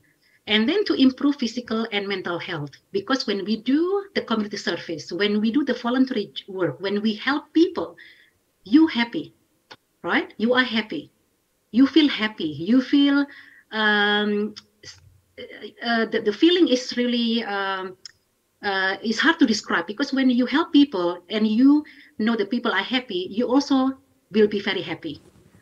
And then to improve physical and mental health, because when we do the community service, when we do the voluntary work, when we help people, you happy, right? You are happy. You feel happy. You feel the feeling is really is hard to describe, because when you help people and you know the people are happy, you also will be very happy,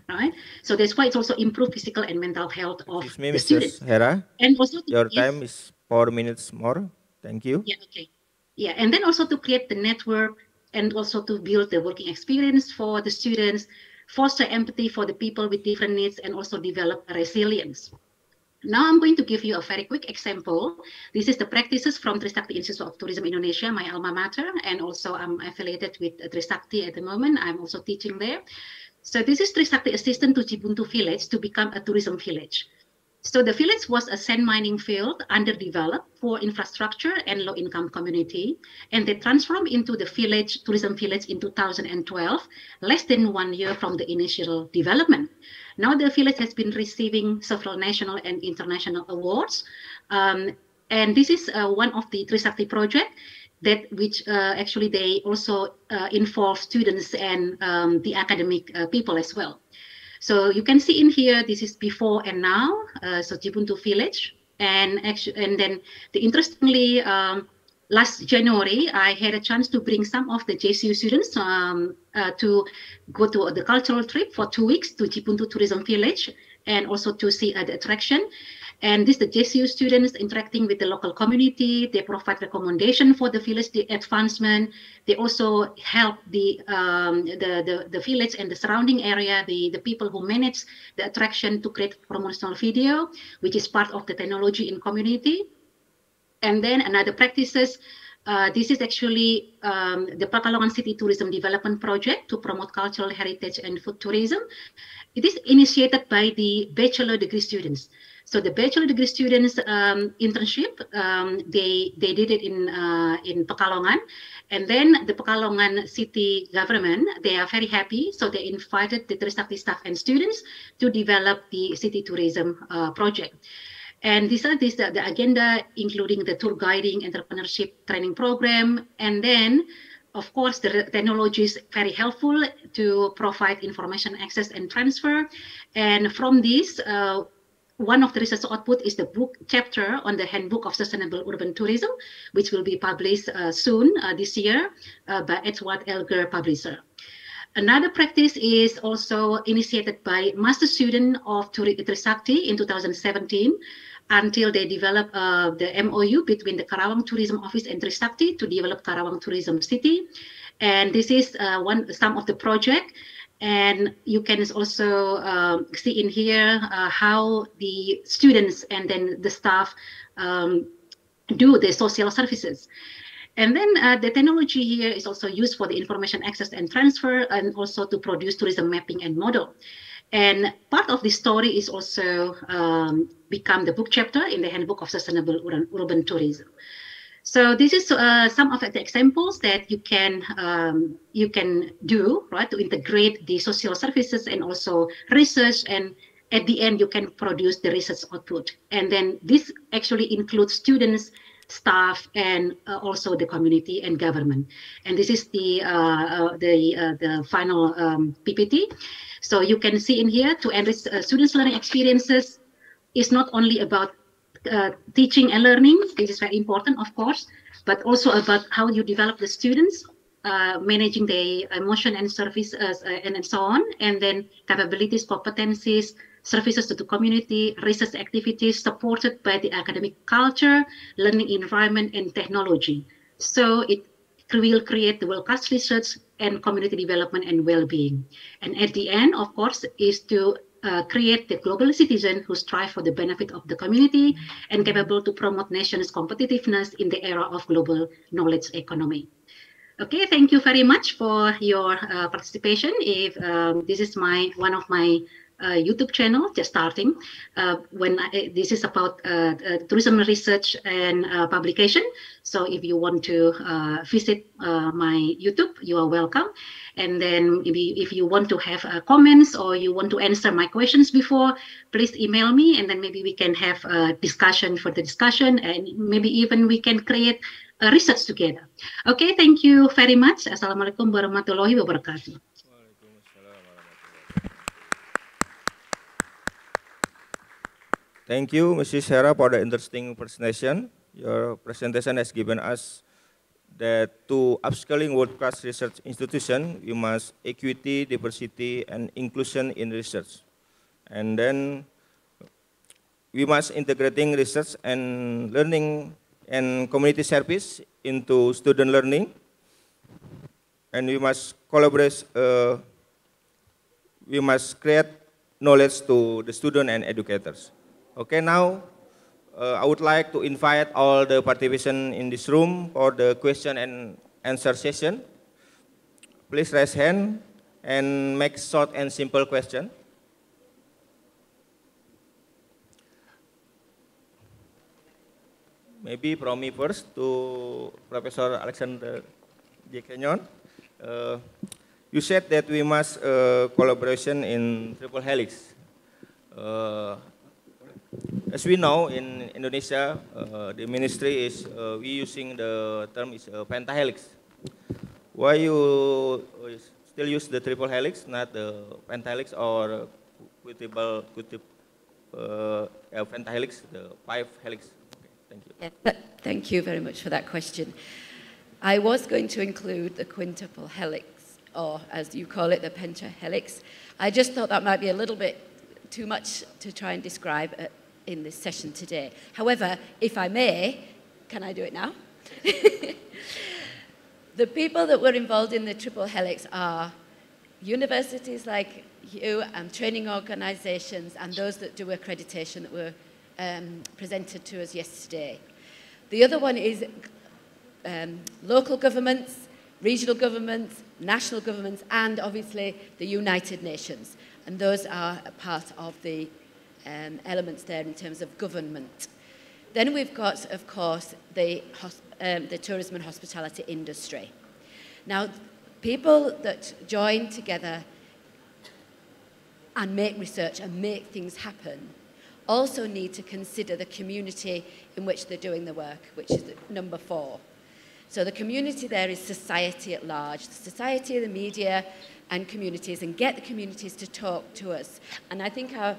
right? So that's why it's also improve physical and mental health of Excuse me, the Mrs. students. Hera. And also Your yes, time is 4 minutes more. Thank you. yeah, okay. Yeah, and then also to create the network and also to build the working experience for the students, foster empathy for the people with different needs, and also develop resilience. Now I'm going to give you a very quick example. This is the practices from Trisakti Institute of Tourism Indonesia, my alma mater, and also I'm affiliated with Trisakti at the moment. I'm also teaching there. So this is Trisakti assistant to Cibuntu village to become a tourism village. So the village was a sand mining field underdeveloped for infrastructure and low-income community, and they transformed into the village, tourism village in 2012, less than 1 year from the initial development. Now the village has been receiving several national and international awards, and this is one of the Trisakti project that which actually they also involve students and the academic people as well. So you can see in here, this is before and now, so Cibuntu village. And then interestingly, last January, I had a chance to bring some of the JCU students to go to the cultural trip for 2 weeks to Cibuntu Tourism Village, and also to see the attraction. And this the JCU students interacting with the local community. They provide recommendation for the village the advancement. They also help the village and the surrounding area, the people who manage the attraction, to create promotional video, which is part of the technology in community. And then another practices, this is actually the Pekalongan City Tourism Development Project to promote cultural heritage and food tourism. It is initiated by the bachelor degree students. So the bachelor degree students internship, they did it in Pekalongan, and then the Pekalongan city government, they are very happy. So they invited the Trisakti staff and students to develop the city tourism project. And these are the agenda, including the tour guiding, entrepreneurship training program, and then of course, the technology is very helpful to provide information access and transfer. And from this, one of the research output is the book chapter on the Handbook of Sustainable Urban Tourism, which will be published soon this year by Edward Elgar Publisher. Another practice is also initiated by master student of Trisakti in 2017, until they develop the MOU between the Karawang Tourism Office and Trisakti to develop Karawang Tourism City. And this is some of the project. And you can also see in here how the students and then the staff do the social services. And then the technology here is also used for the information access and transfer, and also to produce tourism mapping and model. And part of the story is also become the book chapter in the Handbook of Sustainable Urban Tourism. So this is some of the examples that you can do, right, to integrate the social services and also research, and at the end you can produce the research output. And then this actually includes students, staff, and also the community and government. And this is the final PPT. So you can see in here, to enrich students' learning experiences is not only about teaching and learning. This is very important, of course, but also about how you develop the students, managing the emotion and service, and so on, and then capabilities, competencies, services to the community, research activities supported by the academic culture, learning environment, and technology. So it will create the world-class research and community development and well-being. And at the end, of course, is to create the global citizen who strive for the benefit of the community and capable to promote nation's competitiveness in the era of global knowledge economy. Okay, thank you very much for your participation. If this is one of my YouTube channel, just starting. This is about tourism research and publication. So if you want to visit my YouTube, you are welcome. And then maybe if you want to have comments or you want to answer my questions before, please email me, and then maybe we can have a discussion for the discussion, and maybe even we can create a research together. Okay, thank you very much. Assalamualaikum warahmatullahi wabarakatuh. Thank you, Mrs. Hera, for the interesting presentation. Your presentation has given us that to upscaling world-class research institution, we must equity, diversity, and inclusion in research. And then we must integrating research and learning and community service into student learning. And we must collaborate, we must create knowledge to the student and educators. Okay, now I would like to invite all the participants in this room for the question and answer session. Please raise hand and make short and simple question. Maybe from me first to Professor Alexander J. Kenyon. You said that we must collaboration in triple helix. As we know, in Indonesia, the ministry is we using the term is pentahelix. Why you still use the triple helix, not the pentahelix or pentahelix, the 5 helix? Okay, thank you. Yeah, thank you very much for that question. I was going to include the quintuple helix, or as you call it, the pentahelix. I just thought that might be a little bit too much to try and describe in this session today. However, if I may, can I do it now? The people that were involved in the triple helix are universities like you and training organisations and those that do accreditation that were presented to us yesterday. The other one is local governments, regional governments, national governments, and obviously the United Nations. And those are a part of the elements there in terms of government. Then we've got, of course, the tourism and hospitality industry. Now, people that join together and make research and make things happen also need to consider the community in which they're doing the work, which is number 4. So the community there is society at large, the society, the media, and communities, and get the communities to talk to us. And I think our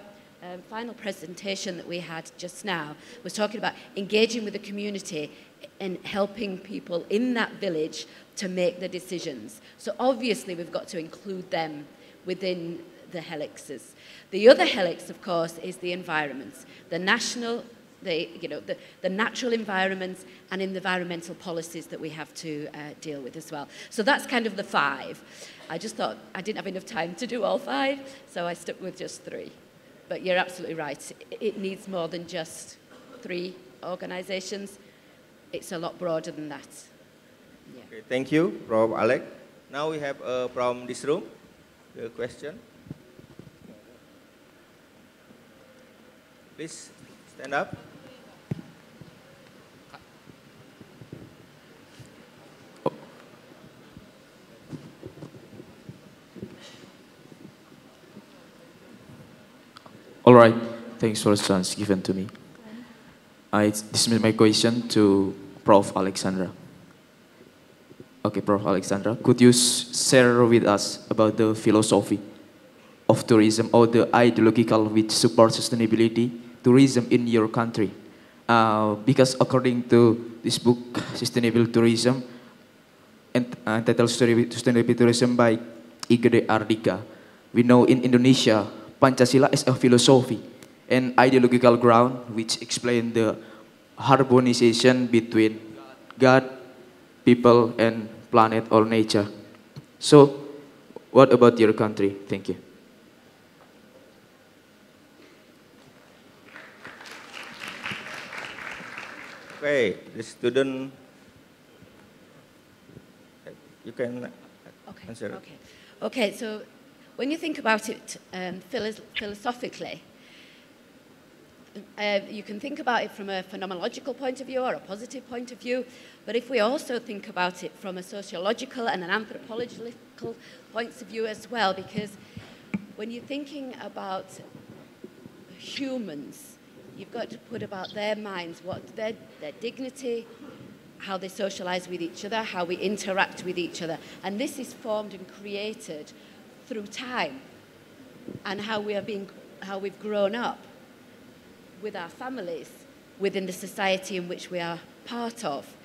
final presentation that we had just now was talking about engaging with the community and helping people in that village to make the decisions. So obviously we've got to include them within the helixes. The other helix, of course, is the environments, the national, the natural environments and environmental policies that we have to deal with as well. So that's kind of the 5. I just thought I didn't have enough time to do all 5, so I stuck with just 3. But you're absolutely right. It needs more than just 3 organisations. It's a lot broader than that. Yeah. Okay, thank you, Prof. Alex. Now we have from this room the question. Please stand up. All right, thanks for the chance given to me. This is my question to Prof. Alexandra. Okay, Prof. Alexandra, could you share with us about the philosophy of tourism or the ideological which support sustainability tourism in your country? Because according to this book, Sustainable Tourism, entitled Sustainable Tourism by Igede Ardika, we know in Indonesia, Pancasila is a philosophy and ideological ground which explain the harmonization between God, people, and planet or nature. So, what about your country? Thank you. Okay, the student, you can answer. Okay, so when you think about it philosophically, you can think about it from a phenomenological point of view or a positive point of view, but if we also think about it from a sociological and an anthropological points of view as well, because when you're thinking about humans, you've got to put about their minds, what their dignity, how they socialize with each other, how we interact with each other. And this is formed and created through time and how we've grown up with our families within the society in which we are part of.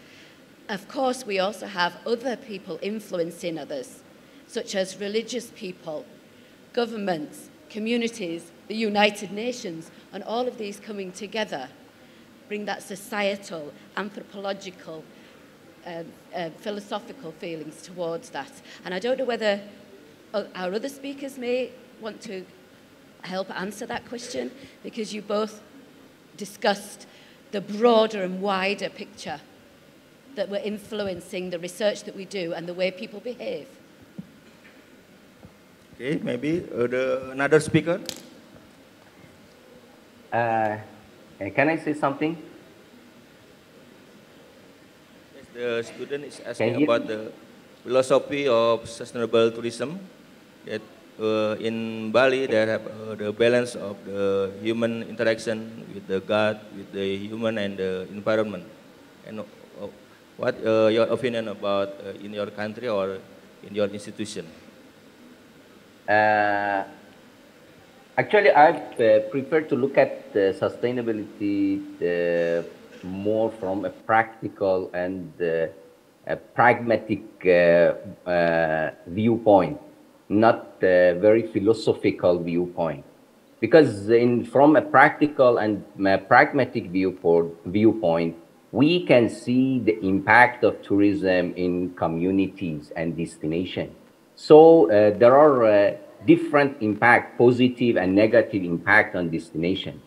Of course, we also have other people influencing others, such as religious people, governments, communities, the United Nations, and all of these coming together bring that societal, anthropological, philosophical feelings towards that. And I don't know whether our other speakers may want to help answer that question, because you both discussed the broader and wider picture that we're influencing the research that we do and the way people behave. Okay, maybe another speaker. Can I say something? Yes, the student is asking about the philosophy of sustainable tourism. That in Bali, they have the balance of the human interaction with the God, with the human and the environment. And what your opinion about in your country or in your institution? Actually, I prefer to look at sustainability more from a practical and a pragmatic viewpoint, not a very philosophical viewpoint. Because from a practical and pragmatic viewpoint, we can see the impact of tourism in communities and destinations. So there are different impact, positive and negative impact on destination.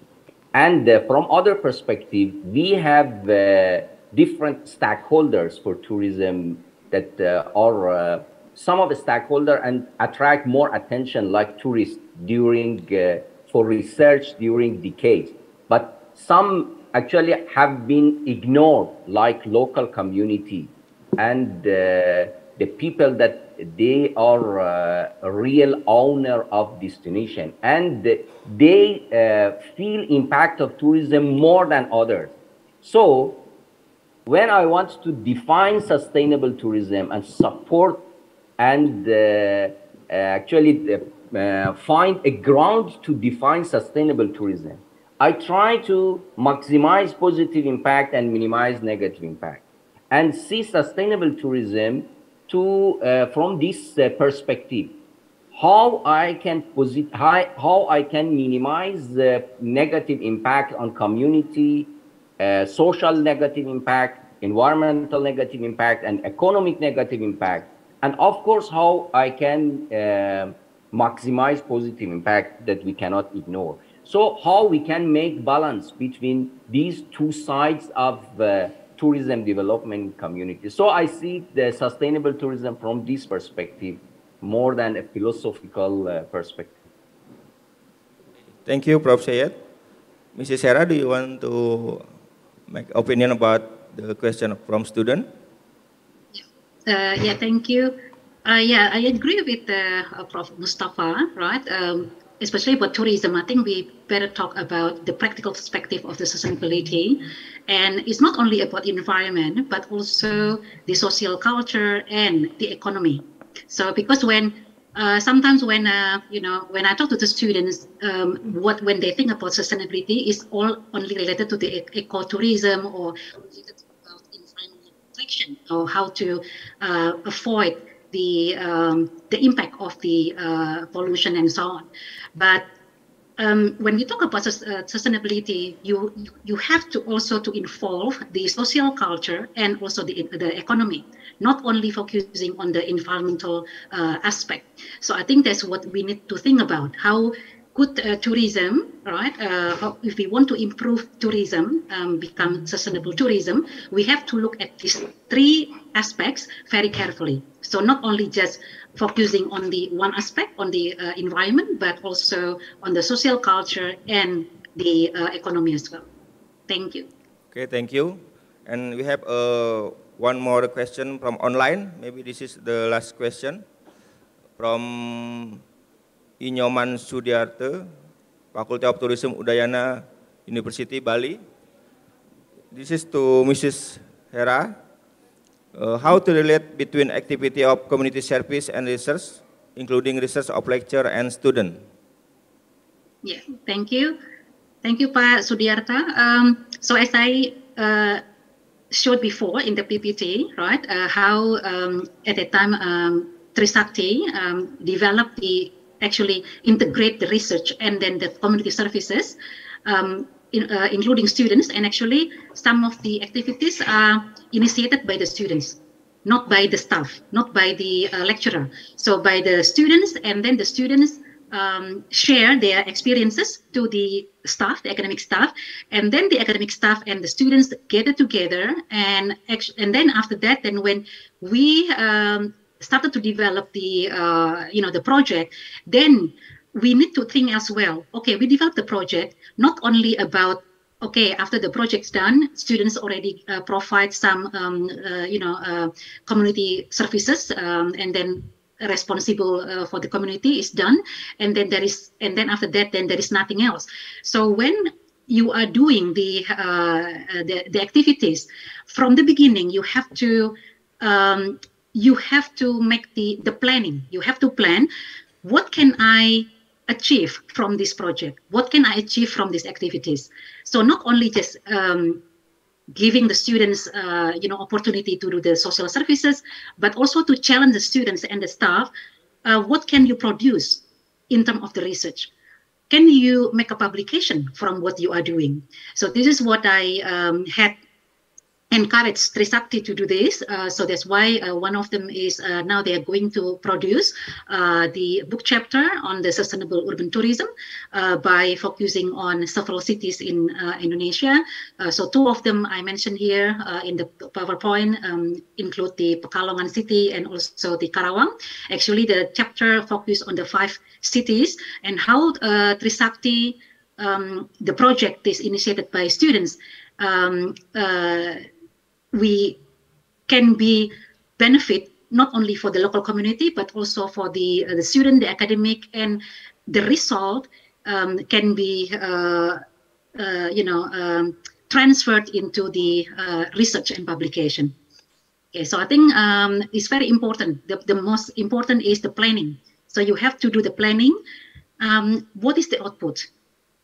And from other perspective, we have different stakeholders for tourism that are some of the stakeholders and attract more attention, like tourists during for research during decades. But some actually have been ignored, like local community and the people that they are a real owner of destination, and they feel impact of tourism more than others. So when I want to define sustainable tourism and support and actually find a ground to define sustainable tourism, I try to maximize positive impact and minimize negative impact, and see sustainable tourism from this perspective, how I can minimize the negative impact on community, social negative impact, environmental negative impact, and economic negative impact, and of course how I can maximize positive impact that we cannot ignore. So how we can make balance between these two sides of tourism development community. So I see the sustainable tourism from this perspective more than a philosophical perspective. Thank you, Prof. Syed. Mrs. Sarah, do you want to make opinion about the question from student? Yeah, thank you. Yeah, I agree with Prof. Mustafa, right? Especially about tourism, I think we better talk about the practical perspective of the sustainability. And it's not only about environment, but also the social culture and the economy. So because sometimes when when I talk to the students, when they think about sustainability is all only related to the ecotourism or related to environmental protection, or how to avoid the impact of the pollution and so on. But when we talk about sustainability, you have to also to involve the social culture and also the economy, not only focusing on the environmental aspect. So I think that's what we need to think about, how good tourism, right? If we want to improve tourism, become sustainable tourism, we have to look at these three aspects very carefully. So not only just focusing on the one aspect, on the environment, but also on the social culture and the economy as well. Thank you. Okay, thank you. And we have one more question from online. Maybe this is the last question from Inyoman Sudiarte, Faculty of Tourism Udayana University, Bali. This is to Mrs. Hera. How to relate between activity of community service and research, including research of lecturer and student? Yeah, thank you. Thank you, Pak Sudiarta. So as I showed before in the PPT, right, how at that time Trisakti developed actually integrate the research and then the community services, including students, and actually some of the activities are initiated by the students, not by the staff, not by the lecturer. So by the students, and then the students share their experiences to the staff, the academic staff, and then the academic staff and the students gather together, and then after that, then when we started to develop the the project, then we need to think as well. Okay, we developed the project not only about, okay, after the project's done, students already provide some community services, and then responsible for the community is done, and then after that, then there is nothing else. So when you are doing the activities from the beginning, you have to make the planning. You have to plan, what can I achieve from this project? What can I achieve from these activities? So not only just giving the students opportunity to do the social services, but also to challenge the students and the staff. What can you produce in terms of the research? Can you make a publication from what you are doing? So this is what I had encouraged Trisakti to do this. So that's why one of them is now they are going to produce the book chapter on the sustainable urban tourism by focusing on several cities in Indonesia. So two of them I mentioned here in the PowerPoint include the Pekalongan city and also the Karawang. Actually, the chapter focused on the 5 cities and how Trisakti, the project is initiated by students. We can be benefit not only for the local community, but also for the student, the academic, and the result can be transferred into the research and publication. Okay, so I think it's very important. The most important is the planning. So you have to do the planning. What is the output?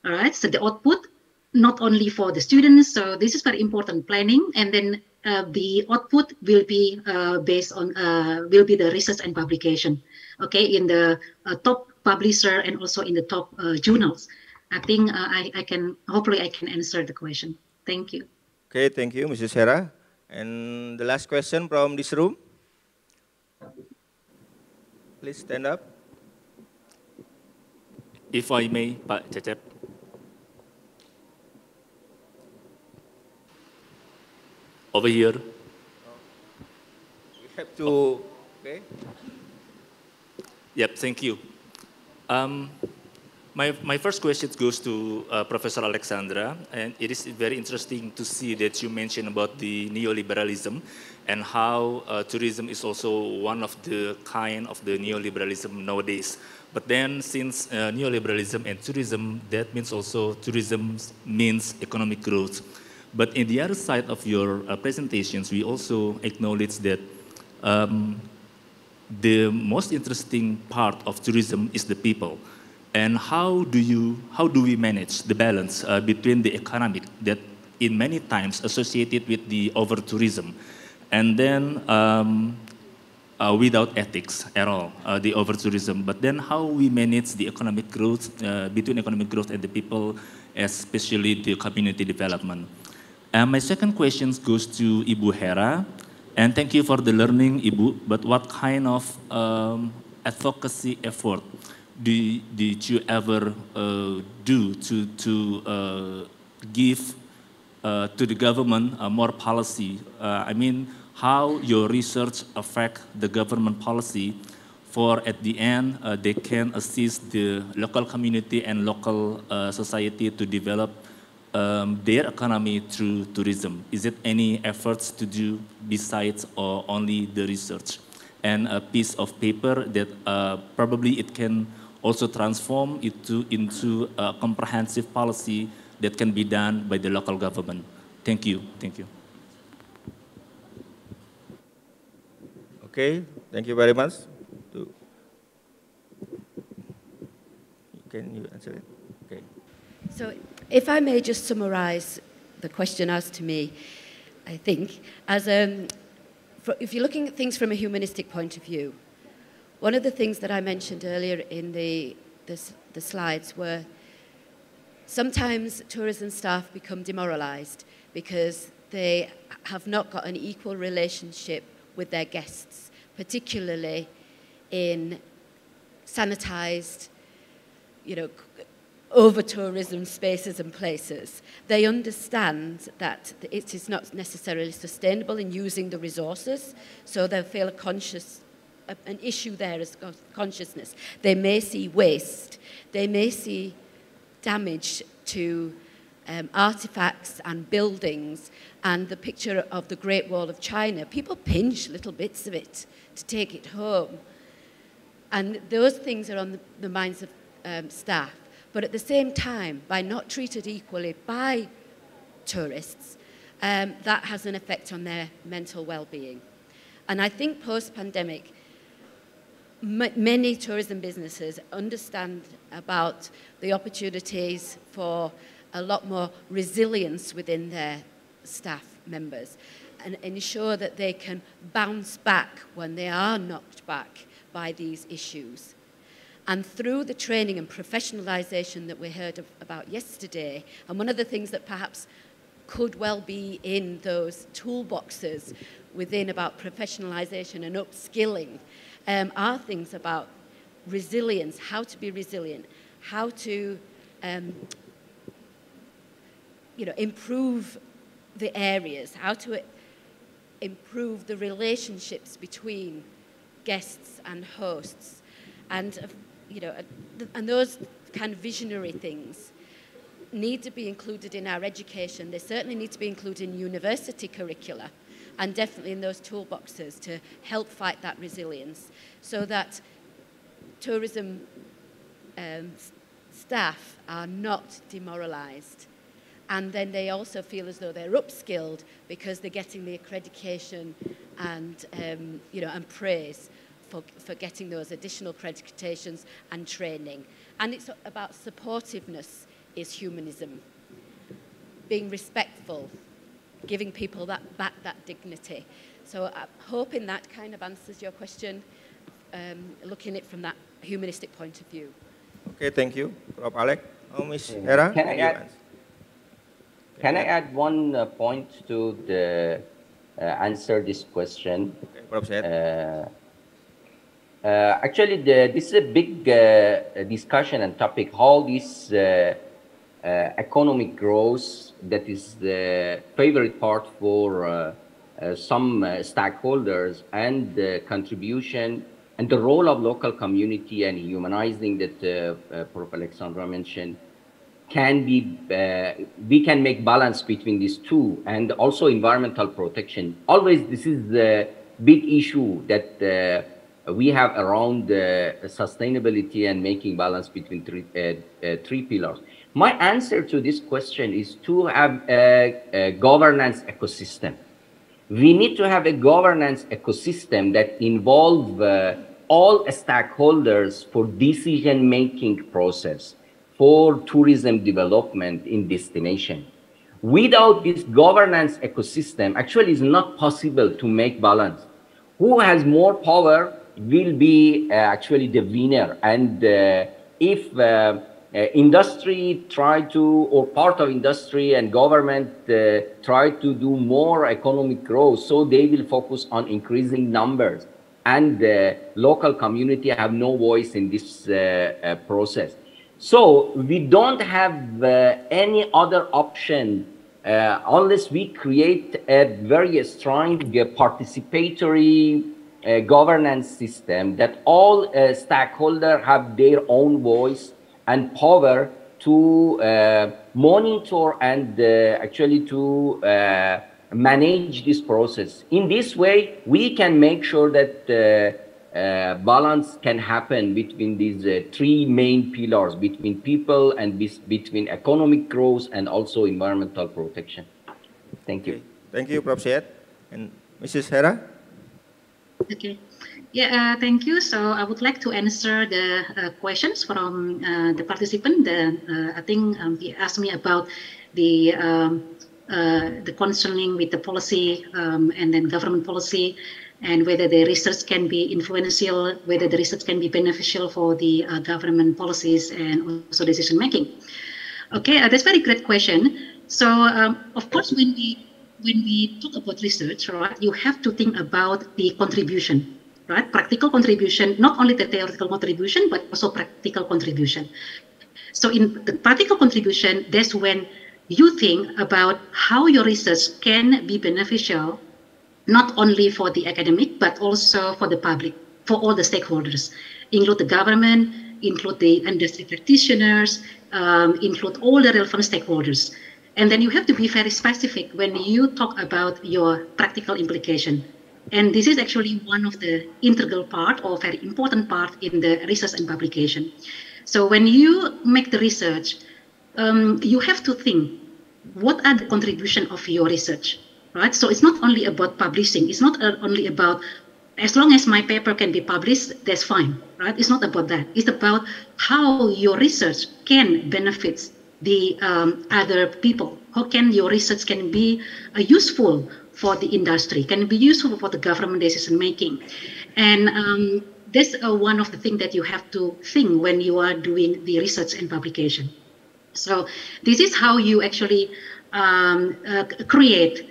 All right, so the output not only for the students. So this is very important, planning, and then the output will be based on will be the research and publication. Okay, in the top publisher and also in the top journals. I think hopefully I can answer the question. Thank you. Okay, thank you, Mrs. Hera. And the last question from this room. Please stand up. If I may, Pak Cecep. Over here. We have to, okay. Yep, thank you. My first question goes to Professor Alexandra, and it is very interesting to see that you mentioned about the neoliberalism and how tourism is also one of the kind of the neoliberalism nowadays. But then since neoliberalism and tourism, that means also tourism means economic growth. But in the other side of your presentations, we also acknowledge that the most interesting part of tourism is the people. And how do we manage the balance between the economic that in many times associated with the over-tourism, and then without ethics at all, the over-tourism, but then how we manage the economic growth, between economic growth and the people, especially the community development. And my second question goes to Ibu Hera, and thank you for the learning, Ibu, but what kind of advocacy effort did you ever do to give to the government more policy? I mean, how your research affect the government policy for at the end they can assist the local community and local society to develop their economy through tourism. Is it any efforts to do besides or only the research? And a piece of paper that probably it can also transform into a comprehensive policy that can be done by the local government. Thank you. Thank you. Okay, thank you very much. Can you answer it? Okay. So if I may just summarize the question asked to me, I think, as if you're looking at things from a humanistic point of view, one of the things that I mentioned earlier in the slides were sometimes tourism staff become demoralized because they have not got an equal relationship with their guests, particularly in sanitized, over-tourism spaces and places. They understand that it is not necessarily sustainable in using the resources, so they feel an issue there is consciousness. They may see waste, they may see damage to artifacts and buildings, and the picture of the Great Wall of China. People pinch little bits of it to take it home. And those things are on the minds of staff. But at the same time, by not treated equally by tourists, that has an effect on their mental well-being. And I think post-pandemic, many tourism businesses understand about the opportunities for a lot more resilience within their staff members and ensure that they can bounce back when they are knocked back by these issues. And through the training and professionalisation that we heard about yesterday, and one of the things that perhaps could well be in those toolboxes within about professionalisation and upskilling, are things about resilience, how to be resilient, how to improve the areas, how to improve the relationships between guests and hosts, and those kind of visionary things need to be included in our education. They certainly need to be included in university curricula, and definitely in those toolboxes to help fight that resilience, so that tourism staff are not demoralised. And then they also feel as though they're upskilled because they're getting the accreditation and, and praise for getting those additional accreditations and training. And it's about supportiveness is humanism. Being respectful, giving people back that dignity. So I'm hoping that kind of answers your question, looking at it from that humanistic point of view. Okay, thank you, Prof. Alex. Ms. Hera, can I add one point to the answer this question? Okay, Prof. Said. Actually, this is a big discussion and topic, how this economic growth, that is the favorite part for some stakeholders, and the contribution and the role of local community and humanizing that Prof. Alexandra mentioned, can be, we can make balance between these two, and also environmental protection. Always this is the big issue that we have around sustainability and making balance between three pillars. My answer to this question is to have a governance ecosystem. We need to have a governance ecosystem that involves all stakeholders for decision-making process for tourism development in destination. Without this governance ecosystem, actually it's not possible to make balance. Who has more power will be actually the winner. And if industry try to, or part of industry and government try to do more economic growth, so they will focus on increasing numbers. and the local community have no voice in this process. So we don't have any other option unless we create a very strong participatory governance system that all stakeholders have their own voice and power to monitor and actually to manage this process. In this way, we can make sure that balance can happen between these three main pillars, between people and between economic growth and also environmental protection. Thank you. Thank you, Prof. Syed. And Mrs. Hera? Okay. Yeah, thank you. So I would like to answer the questions from the participant. I think he asked me about the concerning with the policy and then government policy, and whether the research can be influential, whether the research can be beneficial for the government policies and also decision making. Okay, that's a very great question. So of course, when we talk about research, right, you have to think about the contribution, right? Practical contribution, not only the theoretical contribution, but also practical contribution. So in the practical contribution, that's when you think about how your research can be beneficial, not only for the academic, but also for the public, for all the stakeholders, include the government, include the industry practitioners, include all the relevant stakeholders. And then you have to be very specific when you talk about your practical implication. And this is actually one of the integral part or very important part in the research and publication. So when you make the research, you have to think, what are the contribution of your research, right? So it's not only about publishing. It's not only about, as long as my paper can be published, that's fine, right? It's not about that. It's about how your research can benefit the other people. How can your research can be useful for the industry, can be useful for the government decision making. And that's one of the things that you have to think when you are doing the research and publication. So this is how you actually create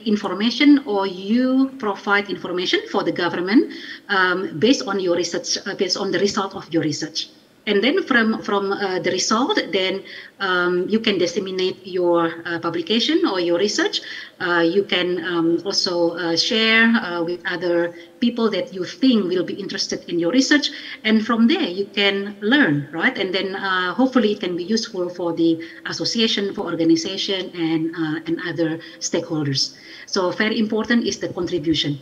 information, or you provide information for the government based on your research, based on the result of your research. And then from the result, then you can disseminate your publication or your research. You can also share with other people that you think will be interested in your research. And from there, you can learn, right? And then hopefully it can be useful for the association, for organization, and other stakeholders. So very important is the contribution.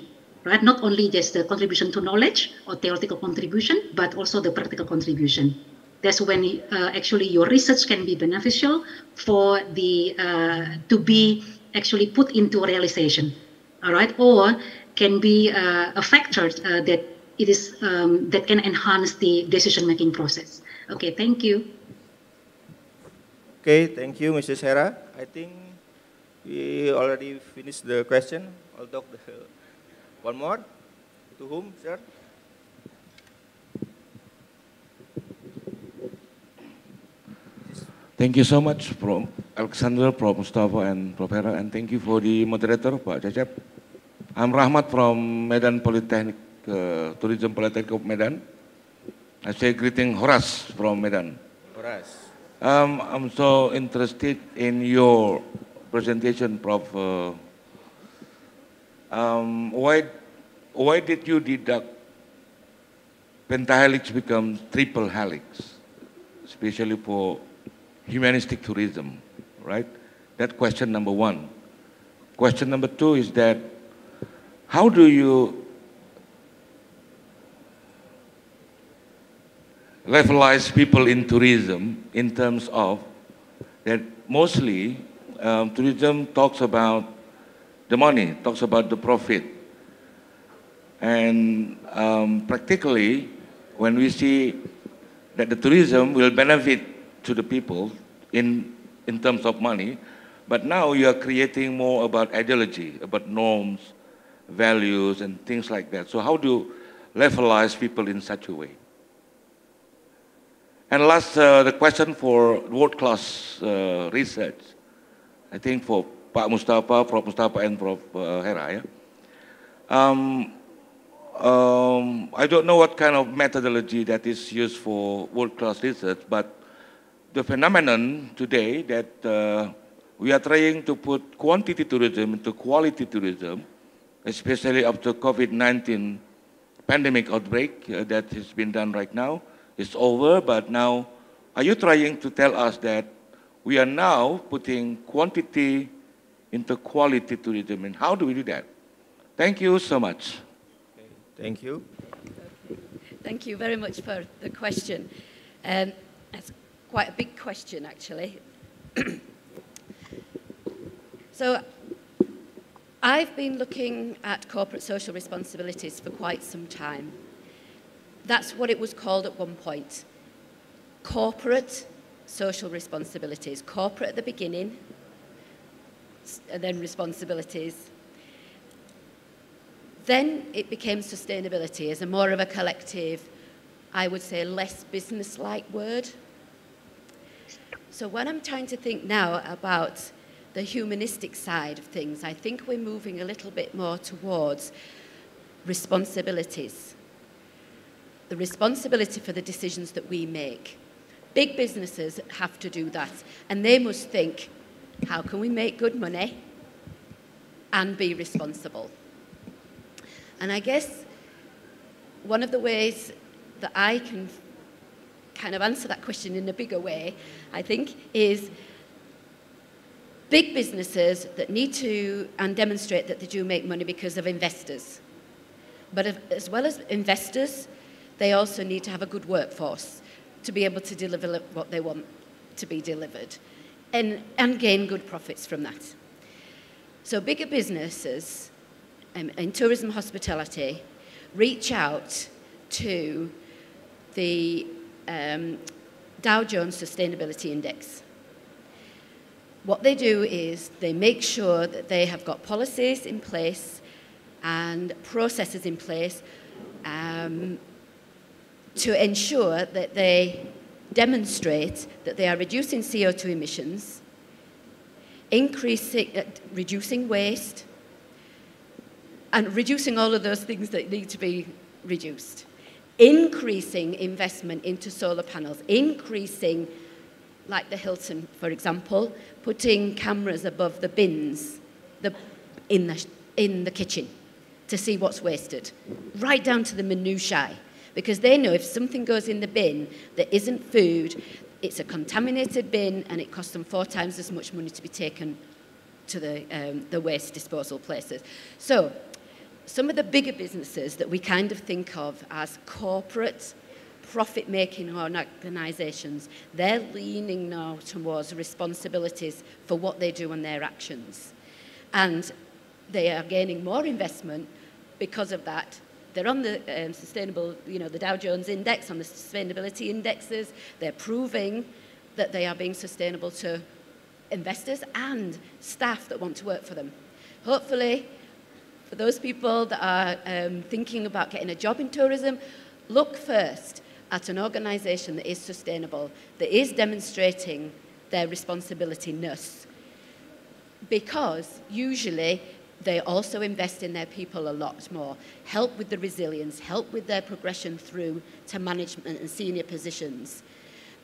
Right? Not only just the contribution to knowledge or theoretical contribution, but also the practical contribution. That's when actually your research can be beneficial for the to be actually put into realization, all right, or can be a factor that it is that can enhance the decision-making process. Okay, thank you. Okay, thank you, Mrs. Hera. I think we already finished the question. Although one more, to whom, sir? Thank you so much, Prof. Alexander, Prof. Mustafa, and Prof. Hera, and thank you for the moderator, Pak Cecep. I'm Rahmat from Medan Politeknik, Tourism Politeknik of Medan. I say greeting Horas from Medan. Horas. I'm so interested in your presentation, Prof. Why did you deduct pentahelix become triple helix, especially for humanistic tourism, right? That question number one. Question number two is that, how do you levelize people in tourism in terms of that mostly tourism talks about the money, talks about the profit. And practically, when we see that the tourism will benefit to the people in terms of money, but now you are creating more about ideology, about norms, values, and things like that. So how do you levelize people in such a way? And last, the question for world-class research, I think for Pak Mustafa, Prof. Mustafa, and Prof. Hera. Yeah? I don't know what kind of methodology that is used for world-class research, but the phenomenon today that we are trying to put quantity tourism into quality tourism, especially after COVID-19 pandemic outbreak that has been done right now, is over, but now are you trying to tell us that we are now putting quantity into quality tourism, and how do we do that? Thank you so much. Thank you. Thank you very much for the question. That's quite a big question, actually. So I've been looking at corporate social responsibilities for quite some time. That's what it was called at one point. Corporate social responsibilities. Corporate at the beginning, and then responsibilities. Then it became sustainability as a more of a collective, I would say less business-like word. So when I'm trying to think now about the humanistic side of things, I think we're moving a little bit more towards responsibilities. The responsibility for the decisions that we make. Big businesses have to do that, and they must think, how can we make good money and be responsible? And I guess one of the ways that I can kind of answer that question in a bigger way, I think, is big businesses that need to and demonstrate that they do make money because of investors. But as well as investors, they also need to have a good workforce to be able to deliver what they want to be delivered and gain good profits from that. So bigger businesses in tourism hospitality reach out to the Dow Jones Sustainability Index. What they do is they make sure that they have got policies in place and processes in place to ensure that they demonstrate that they are reducing CO2 emissions, reducing waste, and reducing all of those things that need to be reduced. Increasing investment into solar panels, increasing, like the Hilton, for example, putting cameras above the bins in the kitchen to see what's wasted, right down to the minutiae, because they know if something goes in the bin that isn't food, it's a contaminated bin and it costs them 4 times as much money to be taken to the waste disposal places. So some of the bigger businesses that we kind of think of as corporate profit-making organisations, they're leaning now towards responsibilities for what they do and their actions. And they are gaining more investment because of that. They're on the sustainable, the Dow Jones Index, on the sustainability indexes. They're proving that they are being sustainable to investors and staff that want to work for them. Hopefully, for those people that are thinking about getting a job in tourism, look first at an organisation that is sustainable, that is demonstrating their responsibility-ness, because usually they also invest in their people a lot more, help with the resilience, help with their progression through to management and senior positions.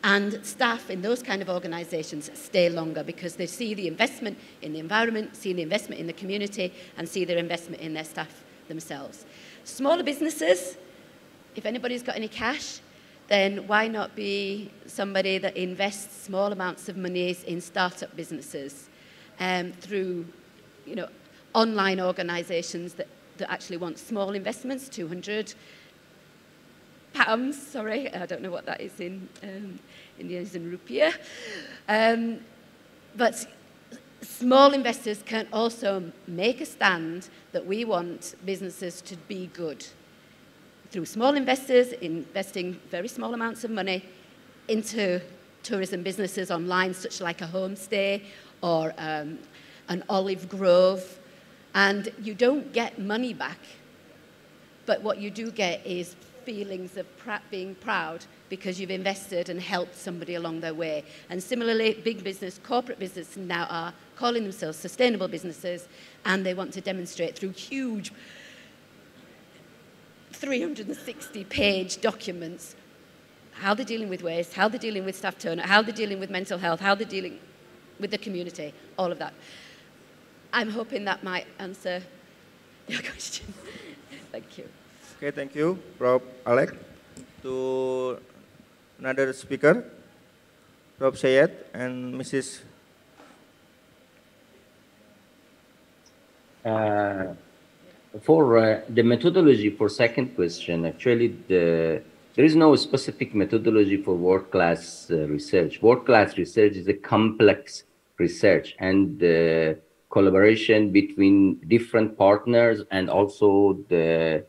And staff in those kind of organisations stay longer because they see the investment in the environment, see the investment in the community, and see their investment in their staff themselves. Smaller businesses, if anybody's got any cash, then why not be somebody that invests small amounts of money in startup businesses through, online organisations that actually want small investments, £200, sorry, I don't know what that is in Indonesian rupiah. But small investors can also make a stand that we want businesses to be good. Through small investors investing very small amounts of money into tourism businesses online, such like a homestay or an olive grove. And you don't get money back, but what you do get is feelings of being proud because you've invested and helped somebody along their way. And similarly, big business, corporate business now are calling themselves sustainable businesses, and they want to demonstrate through huge 360-page documents, how they're dealing with waste, how they're dealing with staff turnover, how they're dealing with mental health, how they're dealing with the community, all of that. I'm hoping that might answer your question. Thank you. Okay, thank you, Prof. Alex. To another speaker, Prof. Syed and Mrs. For the methodology for second question, actually there is no specific methodology for world-class research. World-class research is a complex research and collaboration between different partners, and also the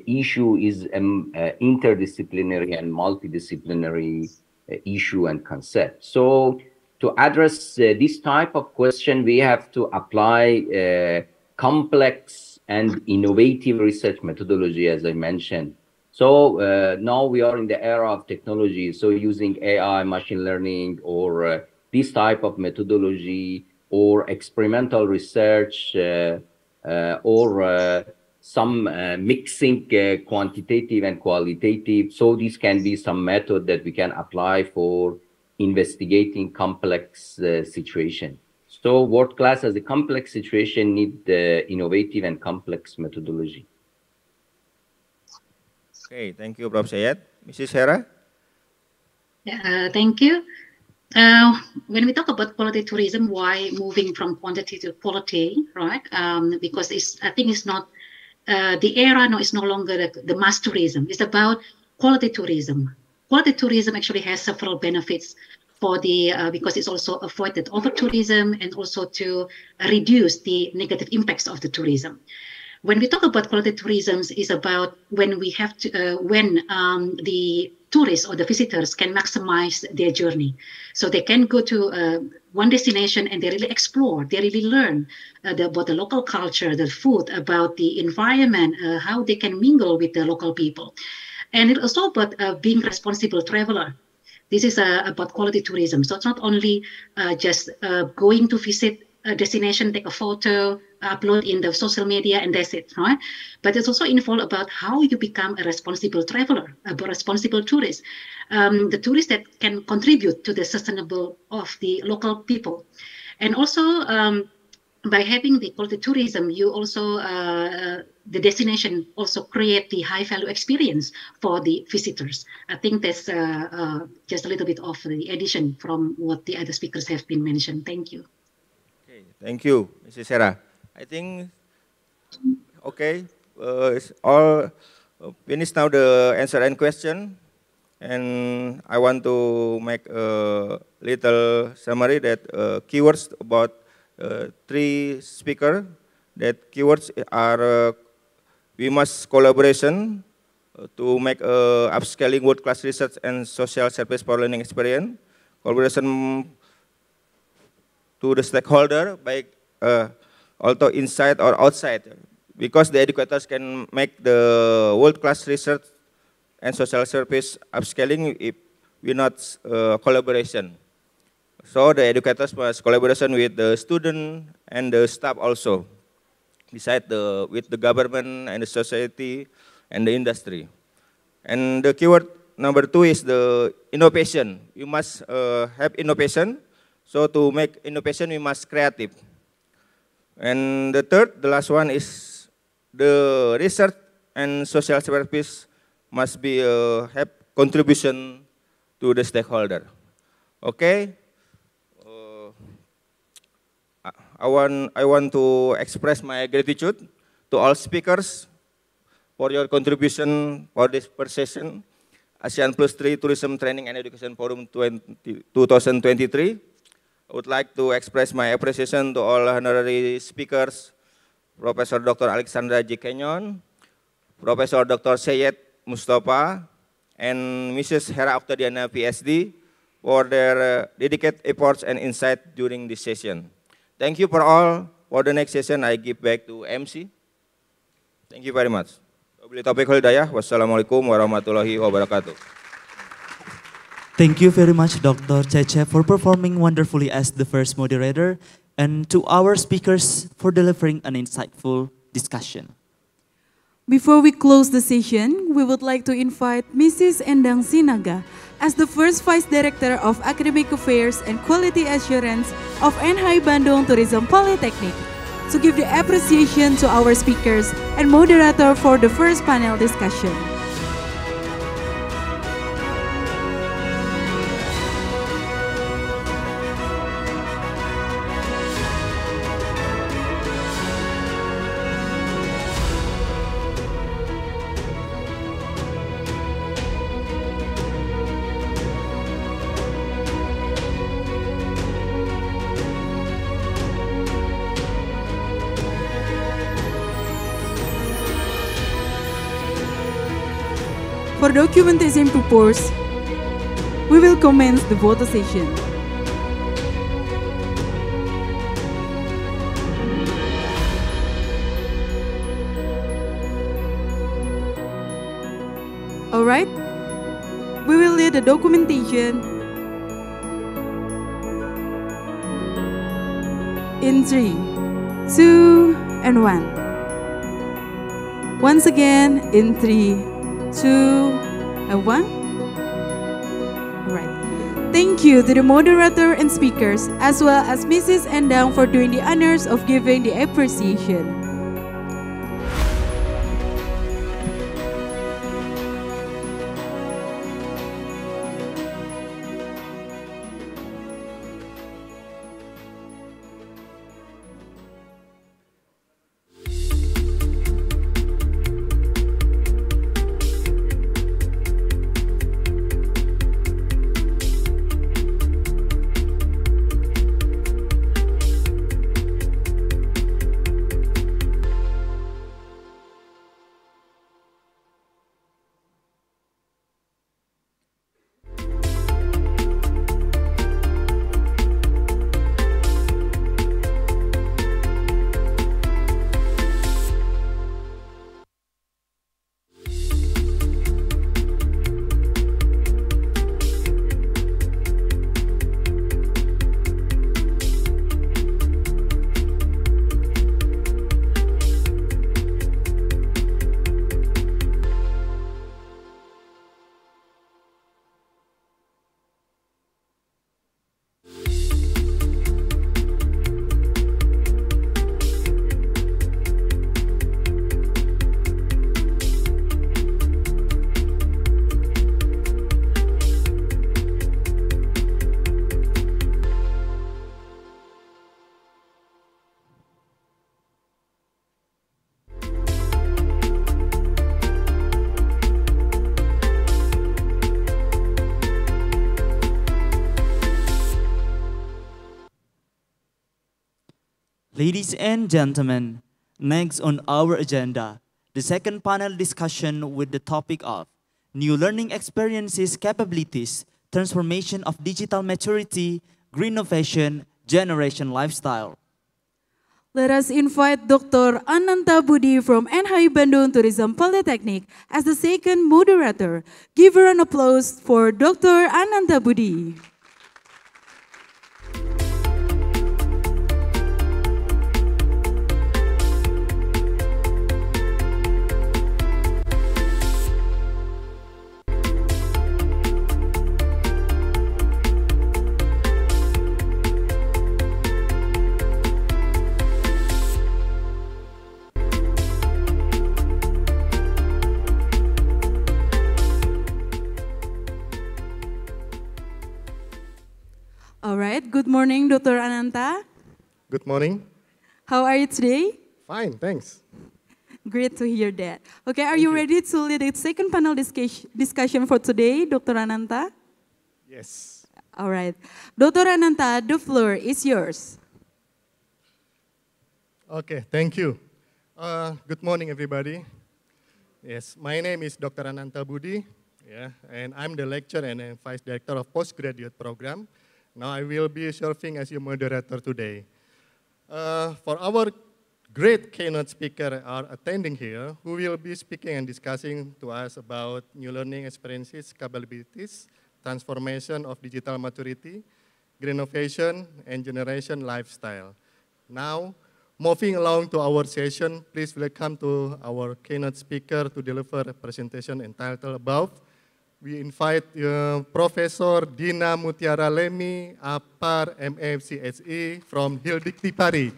issue is interdisciplinary and multidisciplinary issue and concept. So to address this type of question, we have to apply complex and innovative research methodology, as I mentioned. So now we are in the era of technology, so using AI, machine learning, or this type of methodology, or experimental research, or some mixing quantitative and qualitative. So this can be some method that we can apply for investigating complex situation. So world class as a complex situation need innovative and complex methodology. Okay, thank you, Prof. Syed. Mrs. Hera? Yeah, thank you. When we talk about quality tourism, why moving from quantity to quality, right? Because I think it's not, the era no, is no longer the mass tourism. It's about quality tourism. Quality tourism actually has several benefits for the, because it's also avoided over tourism and also to reduce the negative impacts of the tourism. When we talk about quality tourism, is about when we have to, when the tourists or the visitors can maximize their journey. So they can go to one destination and they really explore, they really learn about the local culture, the food, about the environment, how they can mingle with the local people. And it's also about being responsible traveler. This is about quality tourism. So it's not only just going to visit a destination, take a photo, upload in the social media, and that's it, right? But it's also involved about how you become a responsible traveler, a responsible tourist, the tourist that can contribute to the sustainable of the local people. And also by having the quality tourism, you also, the destination also create the high value experience for the visitors. I think that's just a little bit of the addition from what the other speakers have been mentioned. Thank you. Okay, thank you, Mrs. Hera. I think, okay, it's all finished now the answer and question. And I want to make a little summary that keywords about three speakers. That keywords are we must collaboration to make upscaling world-class research and social service for learning experience. Collaboration to the stakeholder by also inside or outside, because the educators can make the world-class research and social service upscaling if we not collaboration. So the educators must collaboration with the student and the staff also, beside with the government and the society and the industry. And the keyword number 2 is the innovation. You must have innovation. So to make innovation, we must creative. And the third, the last one is the research and social service must be have contribution to the stakeholder. Okay. I want to express my gratitude to all speakers for your contribution for this first session, ASEAN Plus 3 Tourism Training and Education Forum 2023. I would like to express my appreciation to all honorary speakers, Professor Dr. Alexandra J. Kenyon, Professor Dr. Syed Mustafa, and Mrs. Hera Oktadiana, PhD, for their dedicated efforts and insight during this session. Thank you for all. For the next session, I give back to MC. Thank you very much. Wassalamualaikum warahmatullahi wabarakatuh. Thank you very much, Dr. Cece, for performing wonderfully as the first moderator, and to our speakers for delivering an insightful discussion. Before we close the session, we would like to invite Mrs. Endang Sinaga as the first Vice Director of Academic Affairs and Quality Assurance of NHI Bandung Tourism Politeknik to give the appreciation to our speakers and moderator for the first panel discussion. For documentation purpose, we will commence the photo session. Alright, we will lead the documentation in 3, 2, and 1. Once again, in 3, 2, and 1. All right. Thank you to the moderator and speakers, as well as Mrs. Endang for doing the honors of giving the appreciation. Ladies and gentlemen, next on our agenda, the second panel discussion with the topic of New Learning Experiences Capabilities, Transformation of Digital Maturity, Green Innovation, Generation Lifestyle. Let us invite Dr. Ananta Budi from NHI Bandung Tourism Politeknik as the second moderator. Give her an applause for Dr. Ananta Budi. All right, good morning, Dr. Ananta. Good morning. How are you today? Fine, thanks. Great to hear that. Okay, are you ready to lead the second panel discussion for today, Dr. Ananta? Yes. All right. Dr. Ananta, the floor is yours. Okay, thank you. Good morning, everybody. Yes, my name is Dr. Ananta Budi, and I'm the lecturer and Vice Director of Postgraduate Program. Now I will be serving as your moderator today. For our great keynote speaker are attending here, who will be speaking and discussing to us about new learning experiences, capabilities, transformation of digital maturity, green innovation, and generation lifestyle. Now, Moving along to our session, please welcome to our keynote speaker to deliver a presentation entitled above. We invite Professor Dina Mutiara Lemi, APAR MMCSE from Hildikti Pari.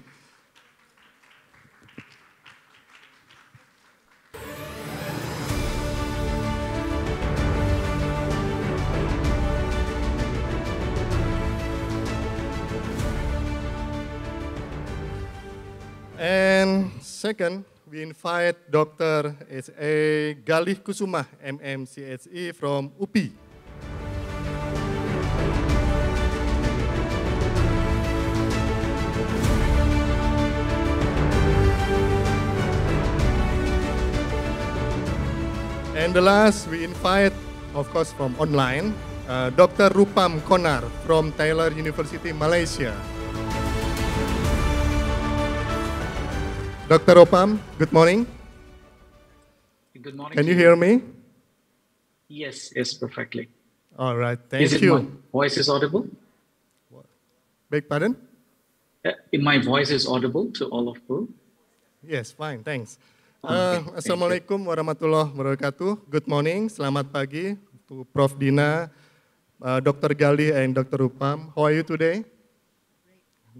And second, we invite Dr. S.A. Galih Kusuma, MMCSE from UPI. And the last, we invite, of course, from online, Dr. Rupam Konar from Taylor University, Malaysia. Dr. Rupam, good morning. Good morning. Can you hear me? Yes, yes, perfectly. All right, thank is it you. My voice is audible? Beg pardon? My voice is audible to all of you? Yes, fine, thanks. Okay, Assalamualaikum warahmatullahi wabarakatuh. Good morning, selamat pagi to Prof. Dina, Dr. Galih, and Dr. Rupam. How are you today?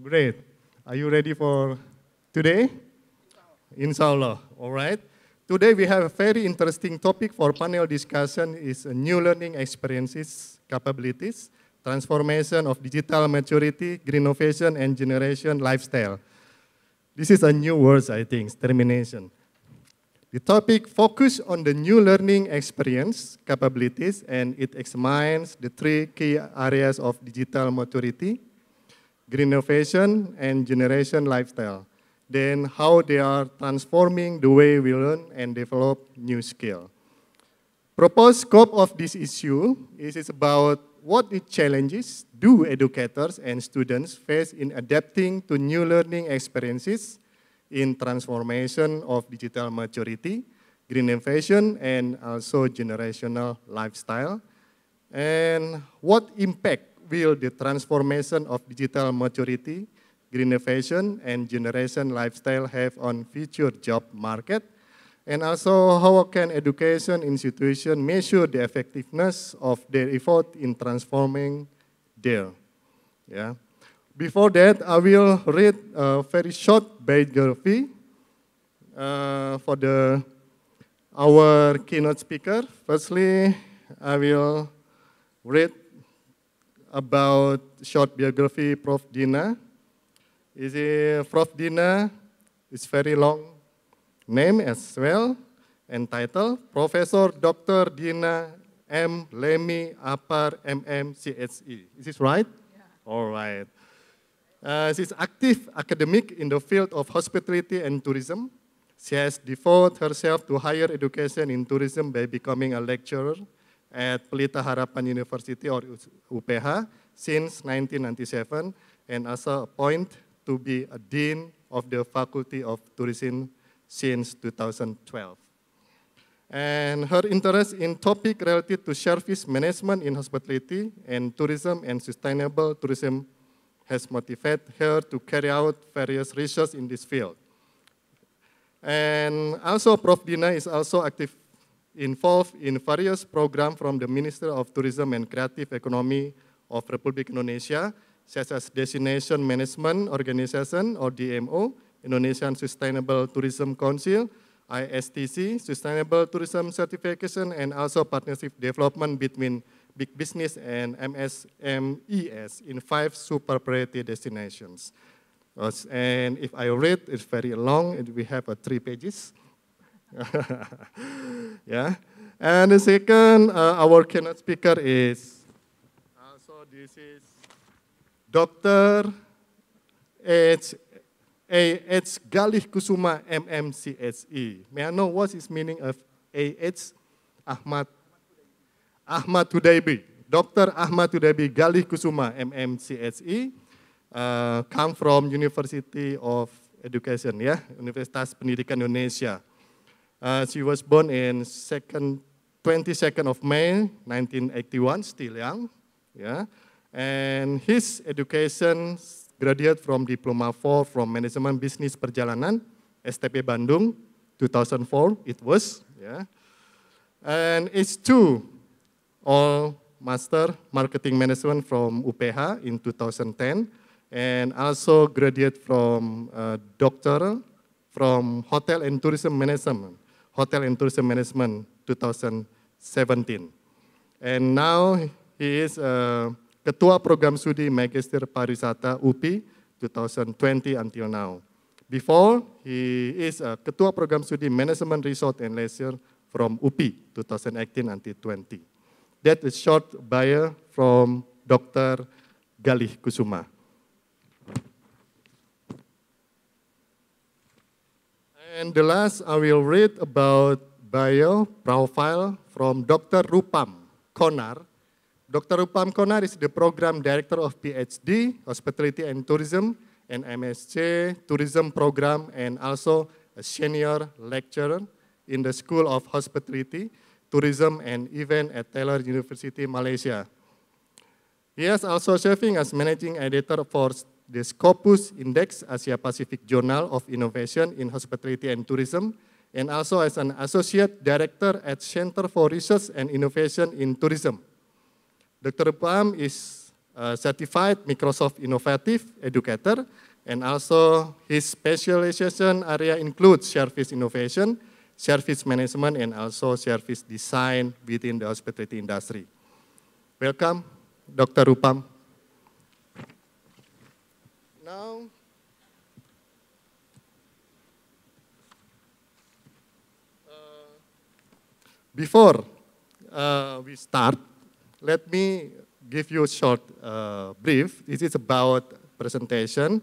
Great. Are you ready for today? Inshallah, all right. Today we have a very interesting topic for panel discussion is new learning experiences, capabilities, transformation of digital maturity, green innovation, and generation lifestyle. This is a new word, I think, termination. The topic focuses on the new learning experience, capabilities, and it examines the three key areas of digital maturity, green innovation, and generation lifestyle. Then how they are transforming the way we learn and develop new skills. Proposed scope of this issue is about what the challenges do educators and students face in adapting to new learning experiences in transformation of digital maturity, green innovation, and also generational lifestyle. And what impact will the transformation of digital maturity, green innovation, and generation lifestyle have on future job market? And also, how can education institutions measure the effectiveness of their effort in transforming there? Yeah. Before that, I will read a very short biography for our keynote speaker. Firstly, I will read about short biography Prof. Dina. Prof. Dina is very long name as well, and title, Professor Dr. Dina M. Lemi, APAR MMCSE. Is this right? Yeah. All right. She's active academic in the field of hospitality and tourism. She has devoted herself to higher education in tourism by becoming a lecturer at Pelita Harapan University or UPH since 1997, and also appointed to be a dean of the Faculty of Tourism since 2012. And her interest in topic related to service management in hospitality and tourism and sustainable tourism has motivated her to carry out various research in this field. And also Prof. Dina is also involved in various programs from the Ministry of Tourism and Creative Economy of Republic Indonesia, such as Destination Management Organization or DMO, Indonesian Sustainable Tourism Council, ISTC, Sustainable Tourism Certification, and also partnership development between big business and MSMEs in 5 super priority destinations. And if I read, it's very long, we have 3 pages. Yeah. And the second, our keynote speaker is, so this is Dr. A.H. Galih Kusuma, MMCSE. May I know what is meaning of A.H. Ahmad Hudaybi. Dr. Ahmad Hudaybi Galih Kusuma, MMCSE, come from University of Education, yeah, Universitas Pendidikan Indonesia. She was born in 22nd of May, 1981, still young, yeah. And his education graduate from Diploma 4 from Management Business Perjalanan, STP Bandung, 2004 it was, yeah. And H2, all Master Marketing Management from UPH in 2010, and also graduate from Doctoral from Hotel and Tourism Management, 2017. And now he is Ketua Program Studi Magister Pariwisata UPI 2020 until now. Before, he is Ketua Program Studi Management Resort and Leisure from UPI 2018 until 20. That is short bio from Dr. Galih Kusuma. And the last, I will read about bio profile from Dr. Rupam Konar. Dr. Rupam Konar is the Program Director of PhD, Hospitality and Tourism, and MSc Tourism Program, and also a Senior Lecturer in the School of Hospitality, Tourism and Event at Taylor University, Malaysia. He is also serving as Managing Editor for the Scopus Index Asia Pacific Journal of Innovation in Hospitality and Tourism, and also as an Associate Director at Center for Research and Innovation in Tourism. Dr. Rupam is a certified Microsoft Innovative Educator, and also his specialization area includes service innovation, service management, and also service design within the hospitality industry. Welcome, Dr. Rupam. Now, before we start, let me give you a short brief. This is about presentation.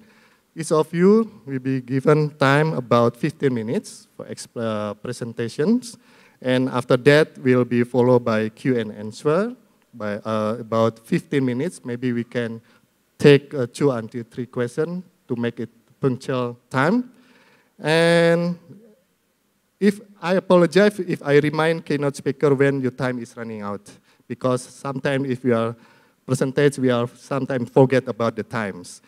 Each of you will be given time about 15 minutes for presentations. And after that, will be followed by Q and answer by about 15 minutes. Maybe we can take 2 until 3 questions to make it punctual time. And if I apologize if I remind keynote speaker when your time is running out, because sometimes if we are presenting, we are sometimes forget about the times.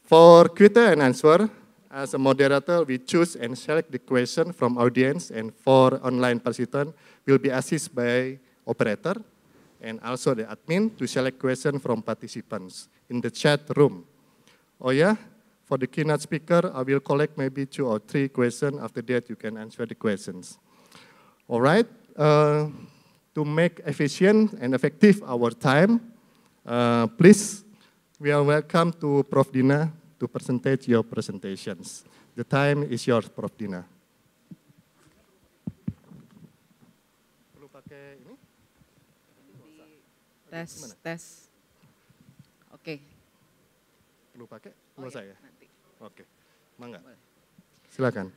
For question and answer, as a moderator, we choose and select the question from audience, and for online participant, will be assisted by operator and also the admin to select question from participants in the chat room. Oh yeah, for the keynote speaker, I will collect maybe 2 or 3 questions. After that, you can answer the questions. All right, to make efficient and effective our time, please, we are welcome to Prof. Dina to present your presentations. The time is yours, Prof. Dina. Perlu pakai ini? Tes. Oke. Perlu pakai? Perlu saya? Oke, mangga. Silakan.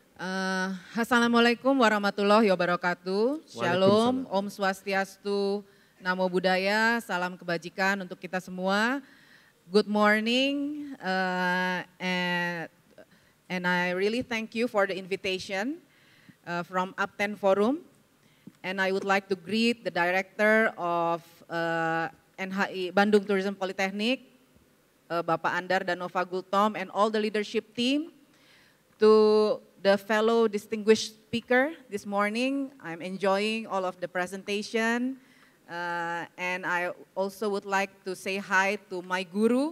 Assalamualaikum warahmatullahi wabarakatuh. Shalom, Om Swastiastu, Namo Buddhaya, salam kebajikan untuk kita semua. Good morning, and I really thank you for the invitation from APTTTEN Forum. And I would like to greet the director of NHI Bandung Tourism Politeknik, Bapak Andar dan Nova Gultom, and all the leadership team. To the fellow distinguished speaker this morning, I'm enjoying all of the presentation. And I also would like to say hi to my guru,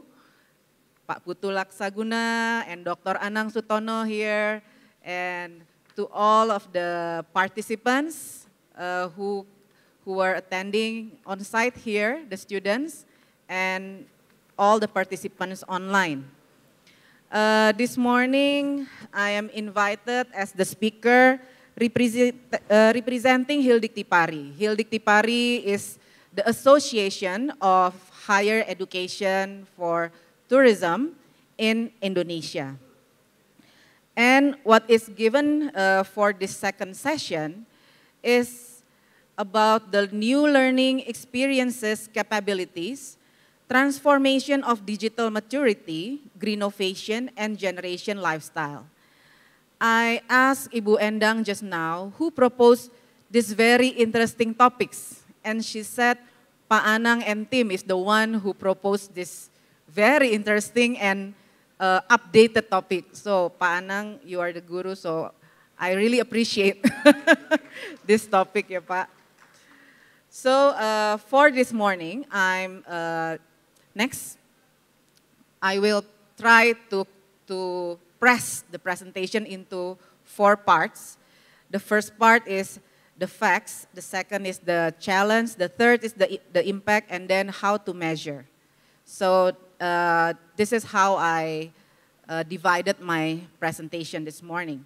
Pak Putu Laksaguna, and Dr. Anang Sutono here, and to all of the participants who are attending on site here, the students, and all the participants online. This morning, I am invited as the speaker representing Hildikti-Pari. Hildikti-Pari is the Association of Higher Education for Tourism in Indonesia. And what is given for this second session is about the new learning experiences capabilities, transformation of digital maturity, greenovation, and generation lifestyle. I asked Ibu Endang just now who proposed these very interesting topics, and she said Pak Anang and team is the one who proposed this very interesting and updated topic. So Pak Anang, you are the guru, so I really appreciate this topic, ya Pak. So for this morning, next, I will try to press the presentation into 4 parts. The first part is the facts, the second is the challenge, the third is the impact, and then how to measure. So this is how I divided my presentation this morning.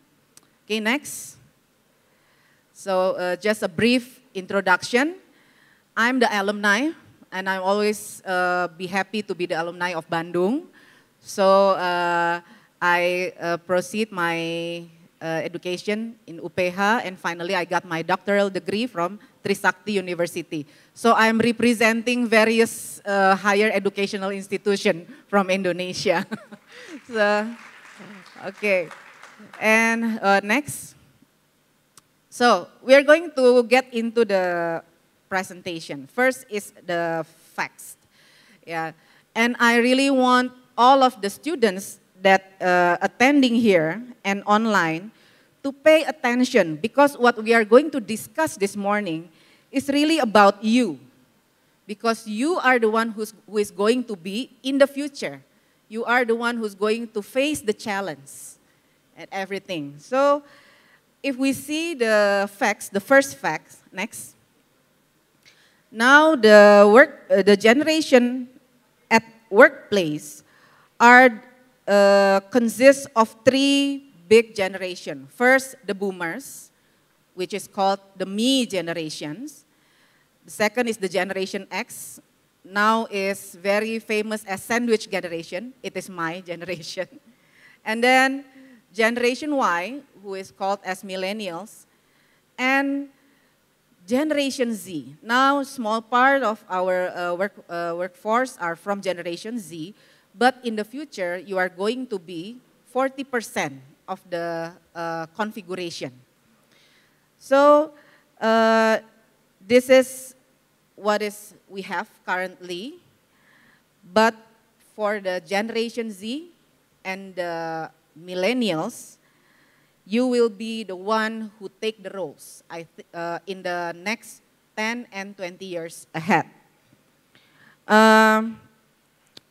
Okay, next. So just a brief introduction. I'm the alumni, and I'm always be happy to be the alumni of Bandung. So I proceed my education in UPH, and finally I got my doctoral degree from Trisakti University. So I'm representing various higher educational institutions from Indonesia. So, okay, and next. So we are going to get into the presentation. First is the facts. Yeah, and I really want all of the students that attending here and online to pay attention, because what we are going to discuss this morning is really about you, because you are the one who is going to be in the future. You are the one who's going to face the challenge and everything. So if we see the facts, the first facts, next. Now the generation at workplace consists of 3 big generations. First, the boomers, which is called the me generations. The second is the generation X, now is very famous as sandwich generation. It is my generation. And then generation Y, who is called as millennials, and generation Z. Now, small part of our workforce are from generation Z, but in the future, you are going to be 40% of the configuration. So this is what we have currently, but for the generation Z and the millennials, you will be the one who take the roles in the next 10 and 20 years ahead.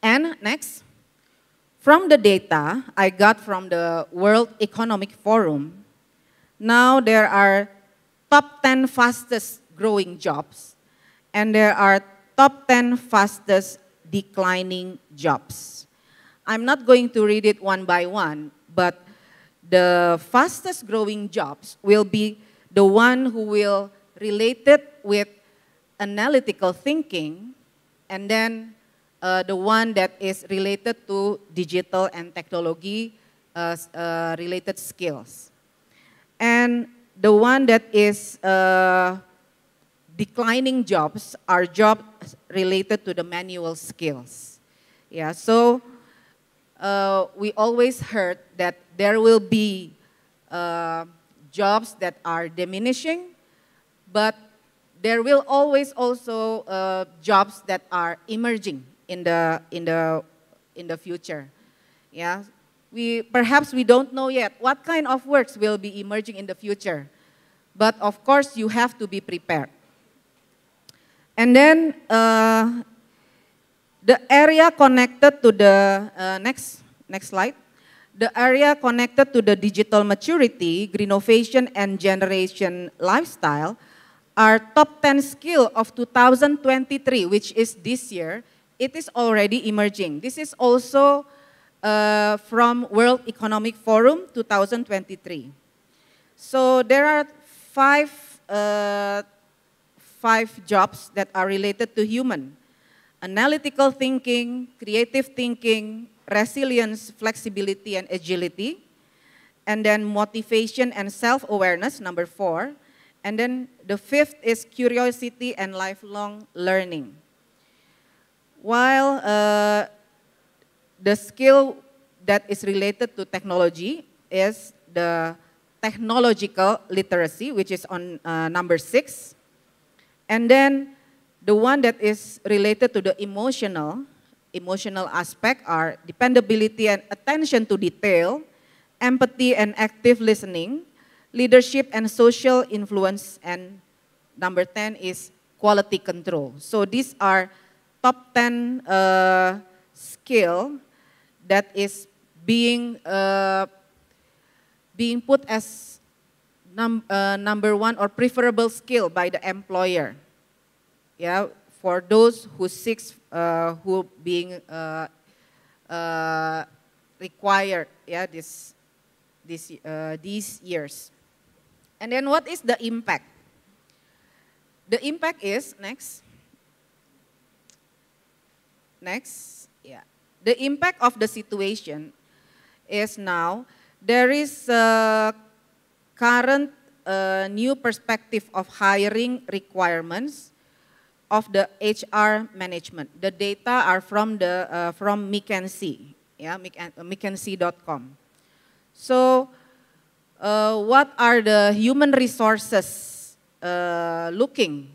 And next, from the data I got from the World Economic Forum, now there are top 10 fastest growing jobs, and there are top 10 fastest declining jobs. I'm not going to read it one by one, but the fastest growing jobs will be the one who will relate it with analytical thinking, and then the one that is related to digital and technology related skills. And the one that is declining jobs are jobs related to the manual skills. Yeah, so we always heard that there will be jobs that are diminishing, but there will always also jobs that are emerging in the future. Yeah, perhaps we don't know yet what kind of works will be emerging in the future, but of course you have to be prepared. And then the area connected to the next slide. The area connected to the digital maturity, greenovation, and generation lifestyle are top 10 skill of 2023, which is this year. It is already emerging. This is also from World Economic Forum 2023. So there are five jobs that are related to human: analytical thinking, creative thinking, resilience, flexibility, and agility, and then motivation and self-awareness, number 4, and then the 5th is curiosity and lifelong learning. While the skill that is related to technology is the technological literacy, which is on number 6, and then the one that is related to the emotional emotional aspect are dependability and attention to detail, empathy and active listening, leadership and social influence, and number 10 is quality control. So these are top 10 skill that is being put as number 1 or preferable skill by the employer. Yeah, for those who seeks, who being required, yeah, these years. And then what is the impact? The impact is, next, yeah. The impact of the situation is now, there is a current new perspective of hiring requirements of the HR management. The data are from McKinsey, yeah, McKinsey.com. So, what are the human resources looking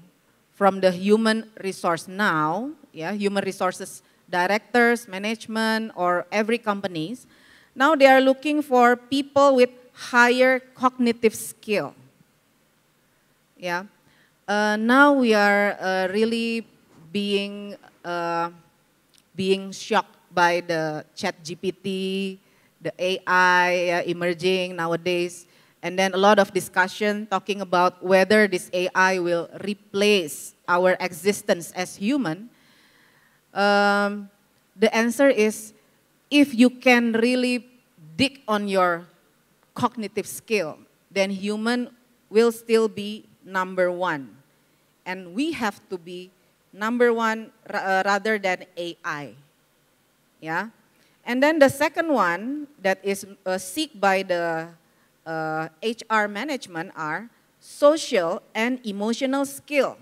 from the human resource now? Yeah, human resources directors, management, or every companies. Now they are looking for people with higher cognitive skill. Yeah. Now we are really being shocked by the ChatGPT, the AI emerging nowadays, and then a lot of discussion talking about whether this AI will replace our existence as human. The answer is, if you can really dig on your cognitive skill, then human will still be number 1. And we have to be number 1 rather than AI. Yeah? And then the second one that is sought by the HR management are social and emotional skill.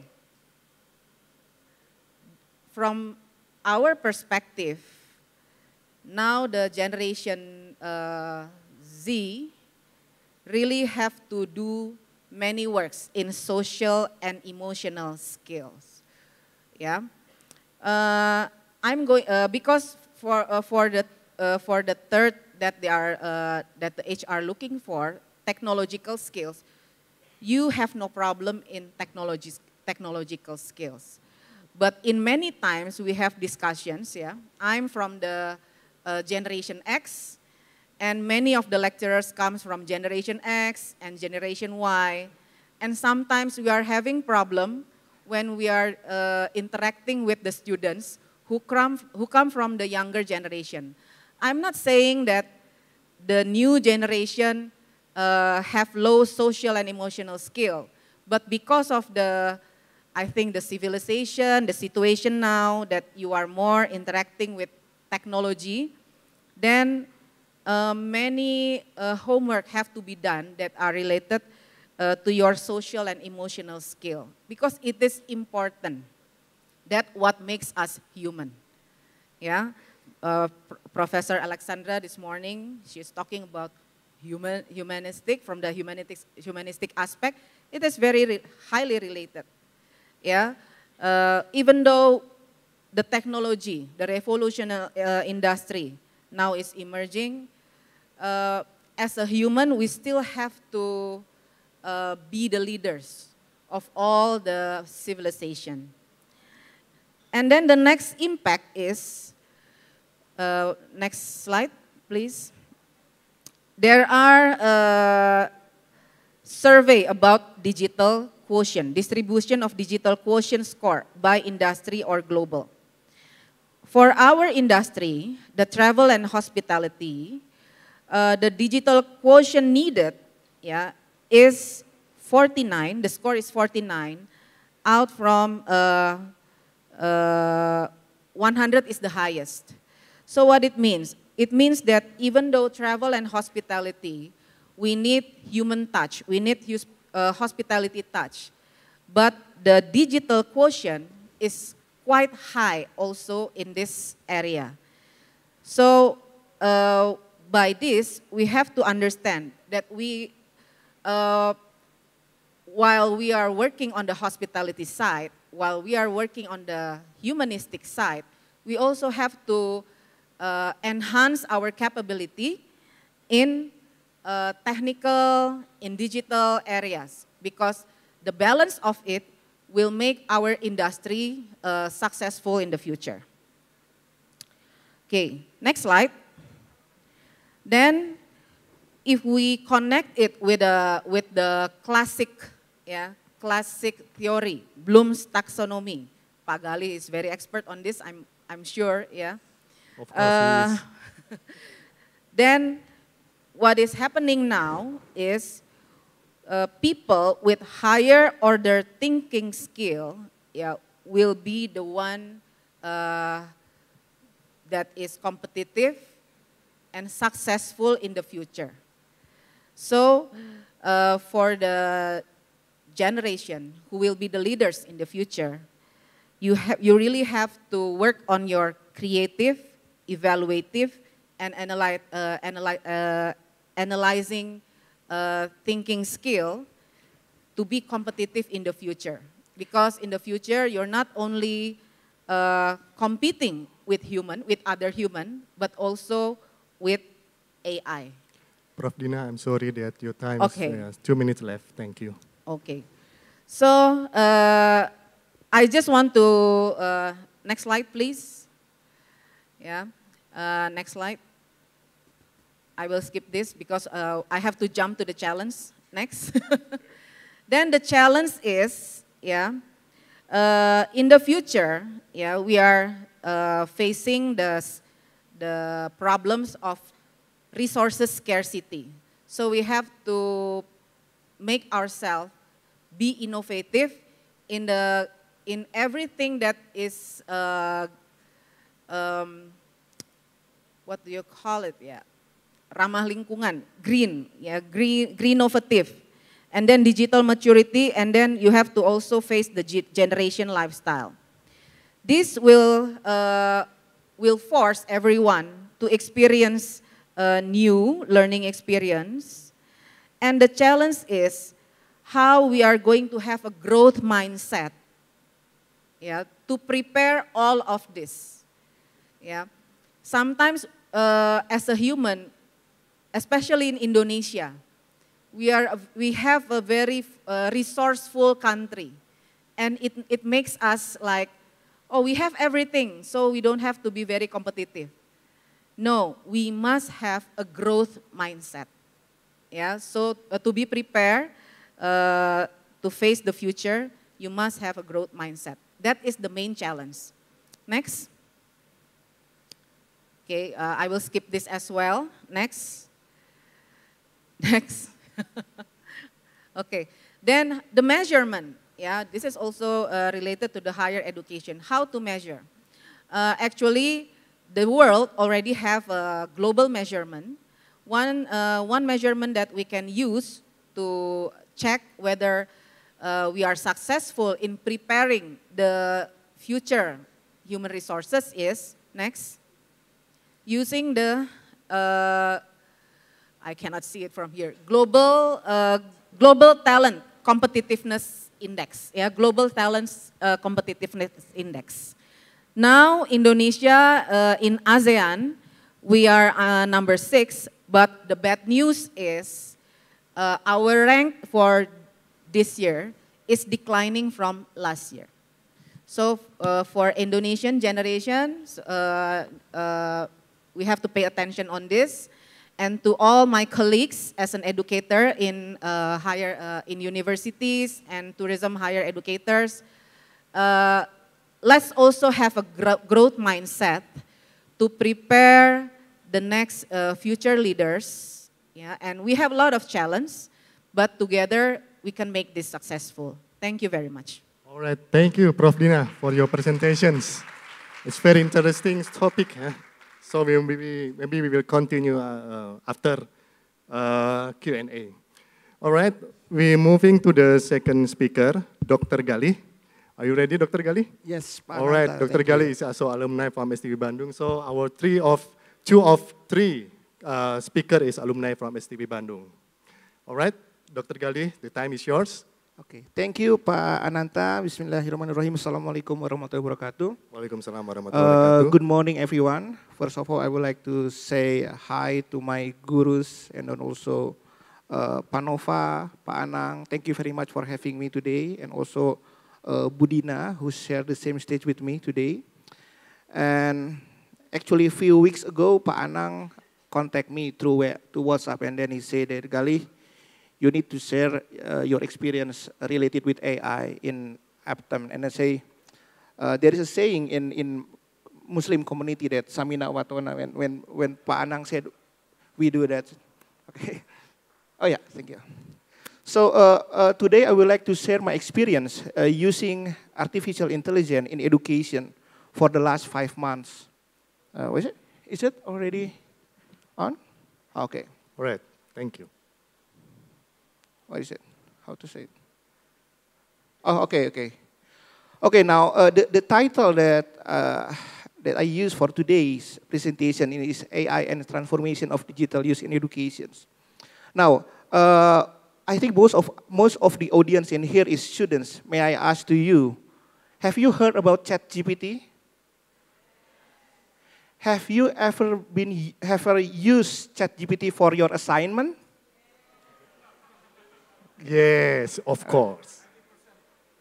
From our perspective, now the generation Z really have to do many works in social and emotional skills. Yeah, I'm going because for the third that they are that the HR looking for, technological skills, you have no problem in technological skills. But in many times we have discussions, yeah. I'm from the Generation X, and many of the lecturers comes from Generation X and Generation Y. And sometimes we are having problem when we are interacting with the students who come from the younger generation. I'm not saying that the new generation have low social and emotional skill, but because of the, I think the civilization, the situation now that you are more interacting with technology, then many homework have to be done that are related to your social and emotional skill, because it is important. That what makes us human. Yeah, Professor Alexandra this morning, she's talking about humanistic, from the humanistic aspect. It is very highly related. Yeah, even though the technology, the revolutionary industry now is emerging, as a human, we still have to be the leaders of all the civilization. And then the next impact is, next slide, please. There are survey about digital quotient, distribution of digital quotient score by industry or global. For our industry, the travel and hospitality, the digital quotient needed, yeah, is 49. The score is 49 out from 100 is the highest. So what it means? It means that even though travel and hospitality, we need human touch, we need hospitality touch, but the digital quotient is quite high also in this area. So by this, we have to understand that we, while we are working on the hospitality side, while we are working on the humanistic side, we also have to enhance our capability in technical, in digital areas, because the balance of it will make our industry successful in the future. Okay, next slide. Then, if we connect it with the classic, classic theory, Bloom's taxonomy. Pak Gali is very expert on this, I'm sure, yeah. Of course he is. Then, what is happening now is people with higher order thinking skill, will be the one that is competitive and successful in the future. So, for the generation who will be the leaders in the future, you really have to work on your creative, evaluative, and analyzing thinking skill to be competitive in the future. Because in the future, you're not only competing with other human, but also with AI. Prof. Dina, I'm sorry that your time is 2 minutes left. Thank you. Okay. So, I just want to, next slide, please. Yeah, next slide. I will skip this because I have to jump to the challenge next. Then the challenge is, in the future, we are facing the problems of resources scarcity. So we have to make ourselves be innovative in everything that is, what do you call it? Ramah lingkungan, green, green innovative. And then digital maturity, and then you have to also face the generation lifestyle. This will force everyone to experience a new learning experience. And the challenge is how we are going to have a growth mindset, to prepare all of this. Sometimes as a human, especially in Indonesia, we have a very resourceful country, and it makes us like, oh, we have everything, so we don't have to be very competitive. No, we must have a growth mindset. So to be prepared to face the future, you must have a growth mindset. That is the main challenge. Next. Okay, I will skip this as well. Next. Next. Okay, then the measurement. This is also related to the higher education. How to measure? Actually, the world already have a global measurement. One measurement that we can use to check whether we are successful in preparing the future human resources is, next, using the, I cannot see it from here, global talent competitiveness index, global talents competitiveness index. Now Indonesia in ASEAN, we are number 6, but the bad news is our rank for this year is declining from last year. So for Indonesian generations, we have to pay attention on this. And to all my colleagues as an educator in in universities and tourism higher educators, let's also have a growth mindset to prepare the next future leaders. And we have a lot of challenges, but together we can make this successful. Thank you very much. All right, thank you, Prof. Dina, for your presentations. It's very interesting topic. So maybe we will continue after Q&A. All right, we're moving to the second speaker, Dr. Gali. Are you ready, Dr. Gali? Yes, Pak. All right, Dr. Gali is also alumni from STB Bandung. So our two of three speaker is alumni from STB Bandung. All right, Dr. Gali, the time is yours. Oke, thank you Pak Ananta. Bismillahirrahmanirrahim. Assalamualaikum warahmatullahi wabarakatuh. Waalaikumsalam warahmatullahi wabarakatuh. Good morning everyone. First of all, I would like to say hi to my gurus and then also Pak Nova, Pak Anang. Thank you very much for having me today, and also Budina, who shared the same stage with me today. And actually a few weeks ago, Pak Anang contact me through WhatsApp, and then he said that, Gali, you need to share your experience related with AI in APTTTEN. And I say, there is a saying in Muslim community that Samina Watona, when Pak Anang said, we do that. Okay. Oh yeah, thank you. So today I would like to share my experience using artificial intelligence in education for the last 5 months. Was it? Is it already on? Okay. All right, thank you. What is it? How to say it? Oh, okay, okay. Okay, now the title that I use for today's presentation is AI and Transformation of Digital Use in Education. Now, I think most of the audience in here is students. May I ask to you, have you heard about ChatGPT? Have you ever used ChatGPT for your assignment? Yes, of course.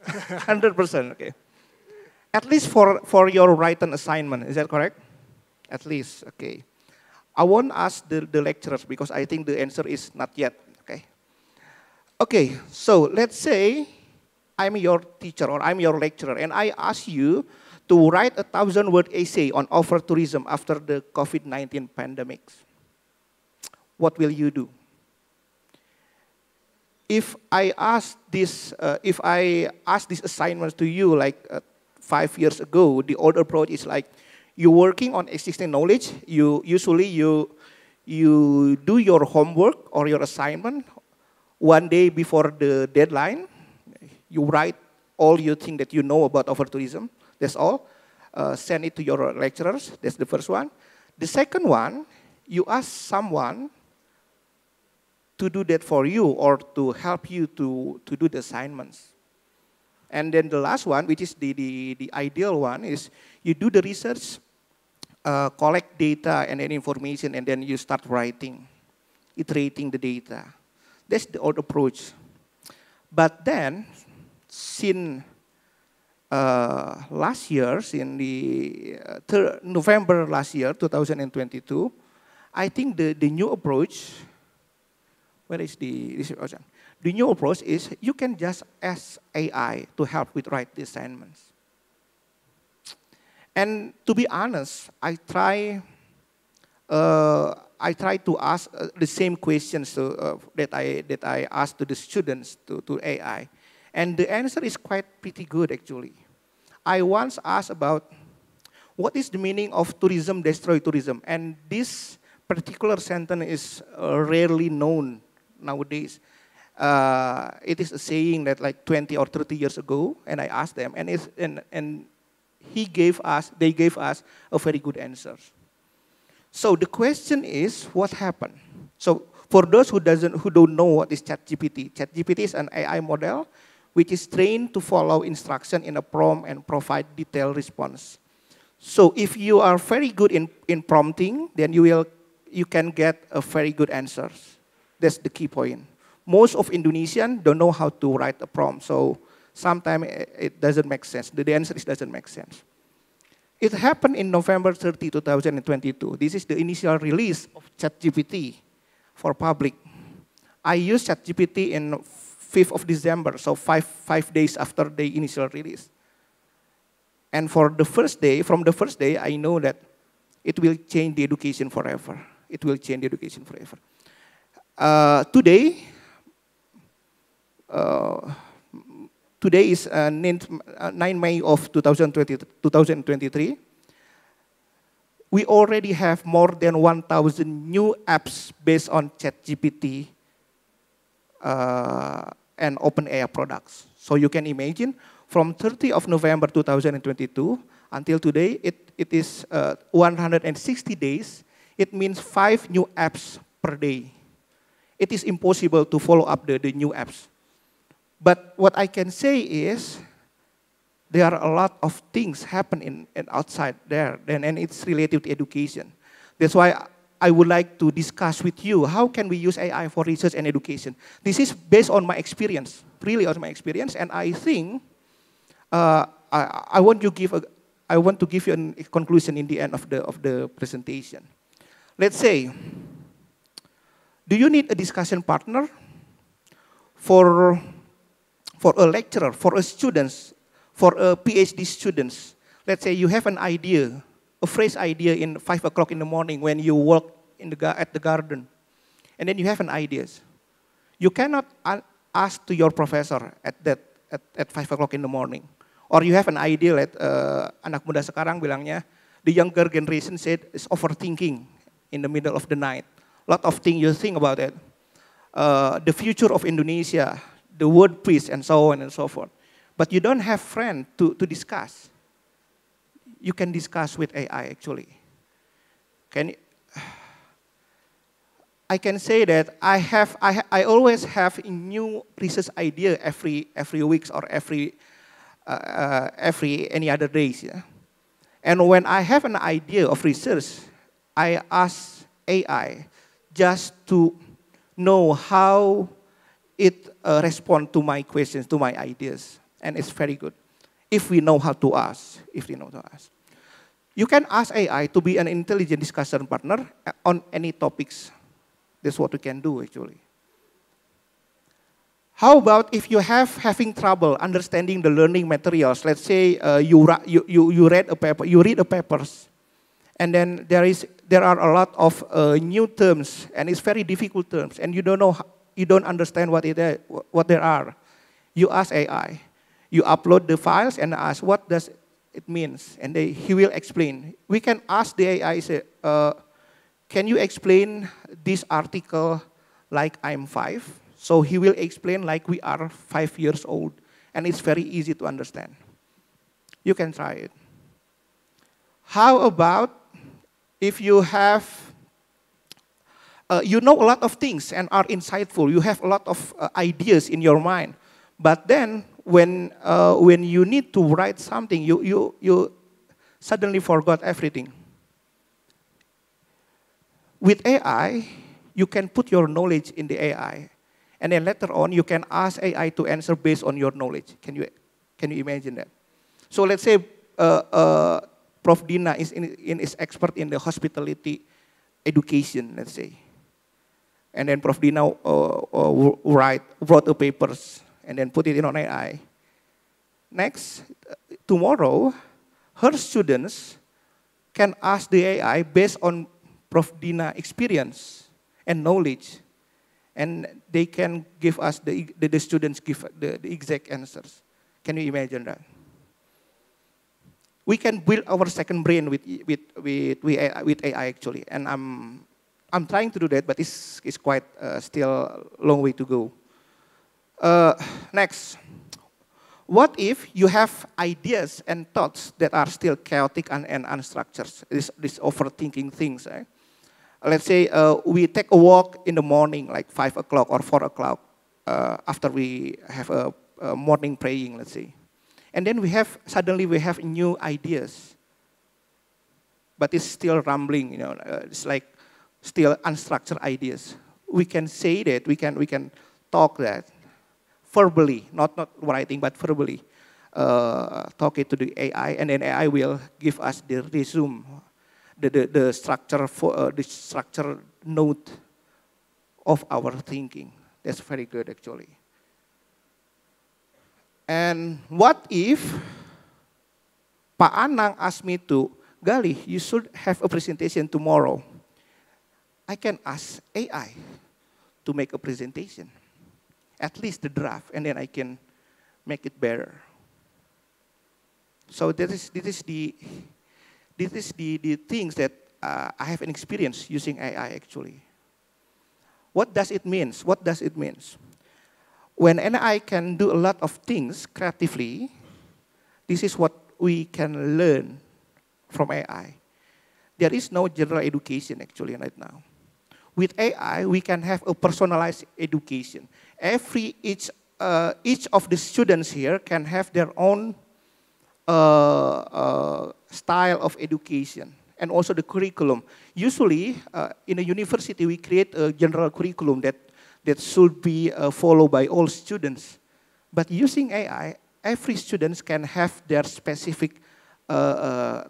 100%, okay. At least for your written assignment, is that correct? At least, okay. I won't ask the lecturers because I think the answer is not yet, okay. Okay, so let's say I'm your teacher or I'm your lecturer and I ask you to write a 1,000-word essay on over-tourism after the COVID-19 pandemic. What will you do? If I ask this assignment to you like 5 years ago, the old approach is like you're working on existing knowledge. You do your homework or your assignment 1 day before the deadline. You write all you think that you know about over-tourism. That's all. Send it to your lecturers. That's the first one. The second one, you ask someone to do that for you or to help you to do the assignments. And then the last one, which is the ideal one, is you do the research, collect data and then information, and then you start writing, iterating the data. That's the old approach. But then, since last year, in the November last year, 2022, I think the new approach, where is the new approach is you can just ask AI to help with write the assignments. And to be honest, I try to ask the same questions that I asked to the students to AI, and the answer is quite pretty good actually. I once asked about what is the meaning of tourism destroy tourism, and this particular sentence is rarely known nowadays. It is a saying that like 20 or 30 years ago, and I asked them, and they gave us a very good answer. So the question is, what happened? So for those who don't know what is ChatGPT is an AI model which is trained to follow instruction in a prompt and provide detailed response. So if you are very good in prompting, then you can get a very good answers. That's the key point. Most of Indonesians don't know how to write a prompt, so sometimes it doesn't make sense. The answer doesn't make sense. It happened in November 30, 2022. This is the initial release of ChatGPT for public. I used ChatGPT in 5th of December, so five days after the initial release. And from the first day, I know that it will change the education forever. It will change the education forever. Today is 9 May of 2023. We already have more than 1,000 new apps based on ChatGPT and OpenAI products. So you can imagine, from 30 of November 2022 until today, it is 160 days. It means 5 new apps per day. It is impossible to follow up the new apps. But what I can say is, there are a lot of things happen in outside there, and it's related to education. That's why I would like to discuss with you, how can we use AI for research and education? This is based on my experience, really on my experience, and I think I want to give you a conclusion in the end of the presentation. Let's say, do you need a discussion partner for a lecturer, for a students, for a PhD students? Let's say you have an idea, a fresh idea in 5 o'clock in the morning when you walk at the garden, and then you have an idea. You cannot ask to your professor at 5 o'clock in the morning. Or you have an idea, like anak muda sekarang bilangnya, the younger generation said it's overthinking in the middle of the night. Lot of things you think about it. The future of Indonesia, the world peace, and so on and so forth. But you don't have friends to discuss. You can discuss with AI actually. I can say that I always have a new research idea every week or every any other days. Yeah? And when I have an idea of research, I ask AI just to know how it responds to my questions, to my ideas. And it's very good. If we know how to ask, You can ask AI to be an intelligent discussion partner on any topics. That's what we can do actually. How about if you having trouble understanding the learning materials? Let's say you read a paper, you read the papers, and then there are a lot of new terms, and it's very difficult terms, and you don't understand what there are. You ask AI, you upload the files and ask what does it means, and he will explain. We can ask the AI, say, can you explain this article like I'm 5? So he will explain like we are 5 years old, and it's very easy to understand. You can try it. How about if you have, you know a lot of things and are insightful, you have a lot of ideas in your mind, but then when you need to write something, you suddenly forgot everything. With AI, you can put your knowledge in the AI. And then later on, you can ask AI to answer based on your knowledge. Can you imagine that? So let's say Prof. Dina is expert in the hospitality education, let's say. And then Prof. Dina wrote the papers and then put it in on AI. Next, tomorrow, her students can ask the AI based on Prof. Dina experience and knowledge. And they can give us, the students give the exact answers. Can you imagine that? We can build our second brain with AI actually. And I'm trying to do that, but it's quite still a long way to go. Next, what if you have ideas and thoughts that are still chaotic and unstructured? This overthinking things, eh? Let's say we take a walk in the morning, like 5 o'clock or 4 o'clock, after we have a morning praying, let's say. And then suddenly we have new ideas. But it's still rambling, it's like still unstructured ideas. We can say that, we can talk that verbally, not writing, but verbally. Talk it to the AI, and then AI will give us the resume. The structure the structure note of our thinking. That's very good actually. And what if Pak Anang asked me to, Gali, you should have a presentation tomorrow. I can ask AI to make a presentation, at least the draft, and then I can make it better. So this is the things that I have an experience using AI actually. What does it mean? What does it mean? When an AI can do a lot of things creatively, this is what we can learn from AI. There is no general education actually right now. With AI, we can have a personalized education. Each each of the students here can have their own style of education and also the curriculum. Usually, in a university, we create a general curriculum that should be followed by all students. But using AI, every student can have their specific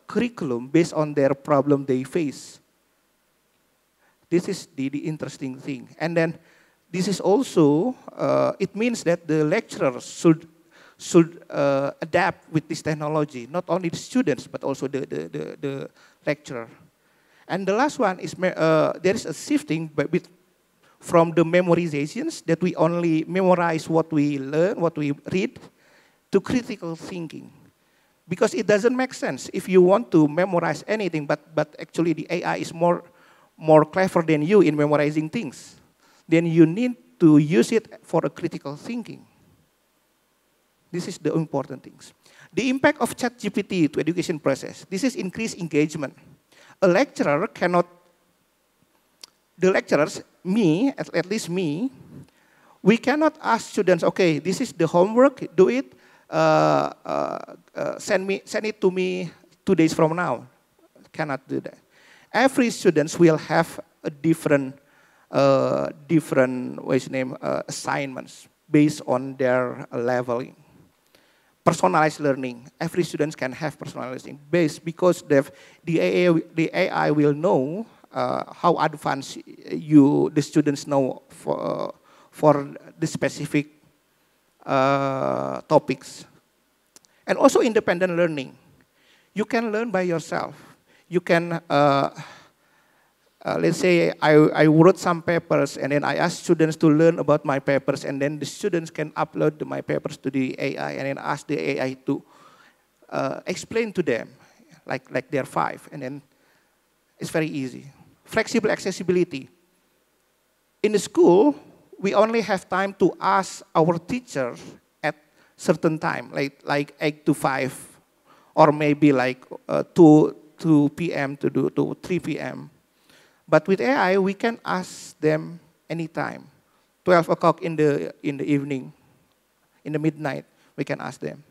curriculum based on their problem they face. This is the interesting thing. And then this is also, it means that the lecturers should adapt with this technology, not only the students, but also the lecturer. And the last one is, there is a shifting from the memorizations, that we only memorize what we learn, what we read, to critical thinking. Because it doesn't make sense if you want to memorize anything, but actually the AI is more clever than you in memorizing things. Then you need to use it for a critical thinking. This is the important things. The impact of ChatGPT to education process. This is increased engagement. A lecturer cannot, the lecturers, me, at least me, we cannot ask students, okay, this is the homework, do it, send it to me 2 days from now. Cannot do that. Every student will have a different assignments based on their leveling. Personalized learning. Every student can have personalized learning because the AI will know how advanced the students know for the specific topics. And also independent learning. You can learn by yourself. You can, let's say I wrote some papers and then I asked students to learn about my papers, and then the students can upload my papers to the AI and then ask the AI to explain to them like they're 5, and then it's very easy. Flexible accessibility. In the school, we only have time to ask our teacher at certain time, like 8 to 5, or maybe like 2 p.m. to 3 p.m. But with AI, we can ask them anytime. 12 o'clock in the evening, in the midnight, we can ask them.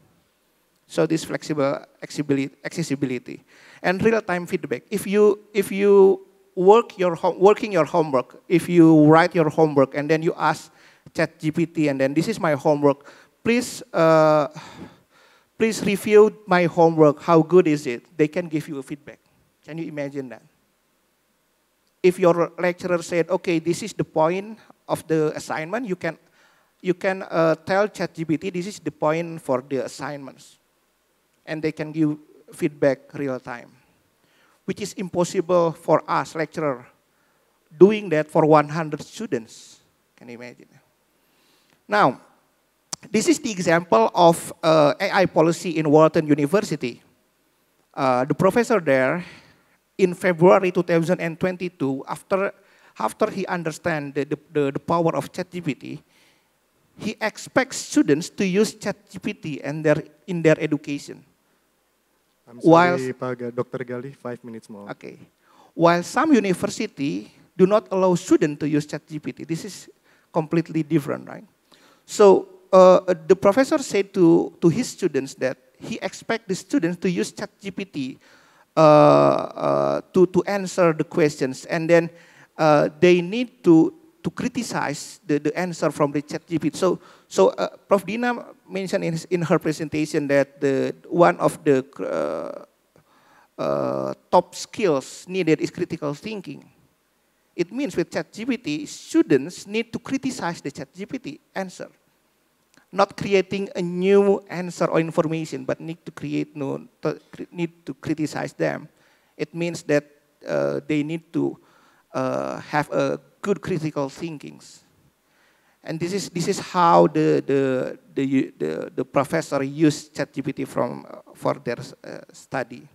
So this flexible accessibility and real-time feedback. If you working your homework, if you write your homework and then you ask ChatGPT and then this is my homework, please review my homework. How good is it? They can give you a feedback. Can you imagine that? If your lecturer said, okay, this is the point of the assignment, you can tell ChatGPT this is the point for the assignments, and they can give feedback real time, which is impossible for us lecturer doing that for 100 students. Can you imagine? Now, this is the example of AI policy in Walton University. The professor there, in February 2022, after he understands the power of ChatGPT, he expects students to use ChatGPT in their education. I'm sorry, Dr. Gali, 5 minutes more. Okay. While some universities do not allow students to use ChatGPT, this is completely different, right? So the professor said to his students that he expects the students to use ChatGPT to answer the questions, and then they need to criticize the answer from the ChatGPT. So Prof. Dina mentioned in her presentation that one of the top skills needed is critical thinking. It means with ChatGPT, students need to criticize the ChatGPT answer, not creating a new answer or information, but need to criticize them. It means that they need to have a good critical thinkings, and this is how the professor used ChatGPT for their study.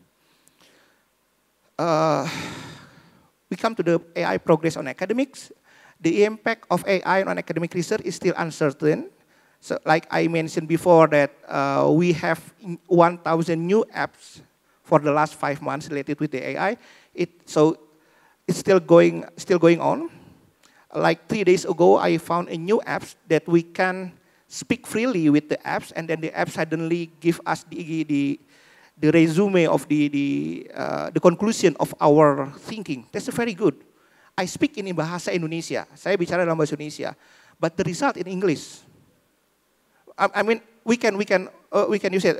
We come to the AI progress on academics. The impact of AI on academic research is still uncertain. So like I mentioned before that we have 1,000 new apps for the last 5 months related with the AI. So it's still going on. Like 3 days ago, I found a new app that we can speak freely with the apps, and then the app suddenly give us the resume of the conclusion of our thinking. That's very good. I speak in bahasa Indonesia. Saya bicara dalam bahasa Indonesia, but the result in English. I mean, we can use it.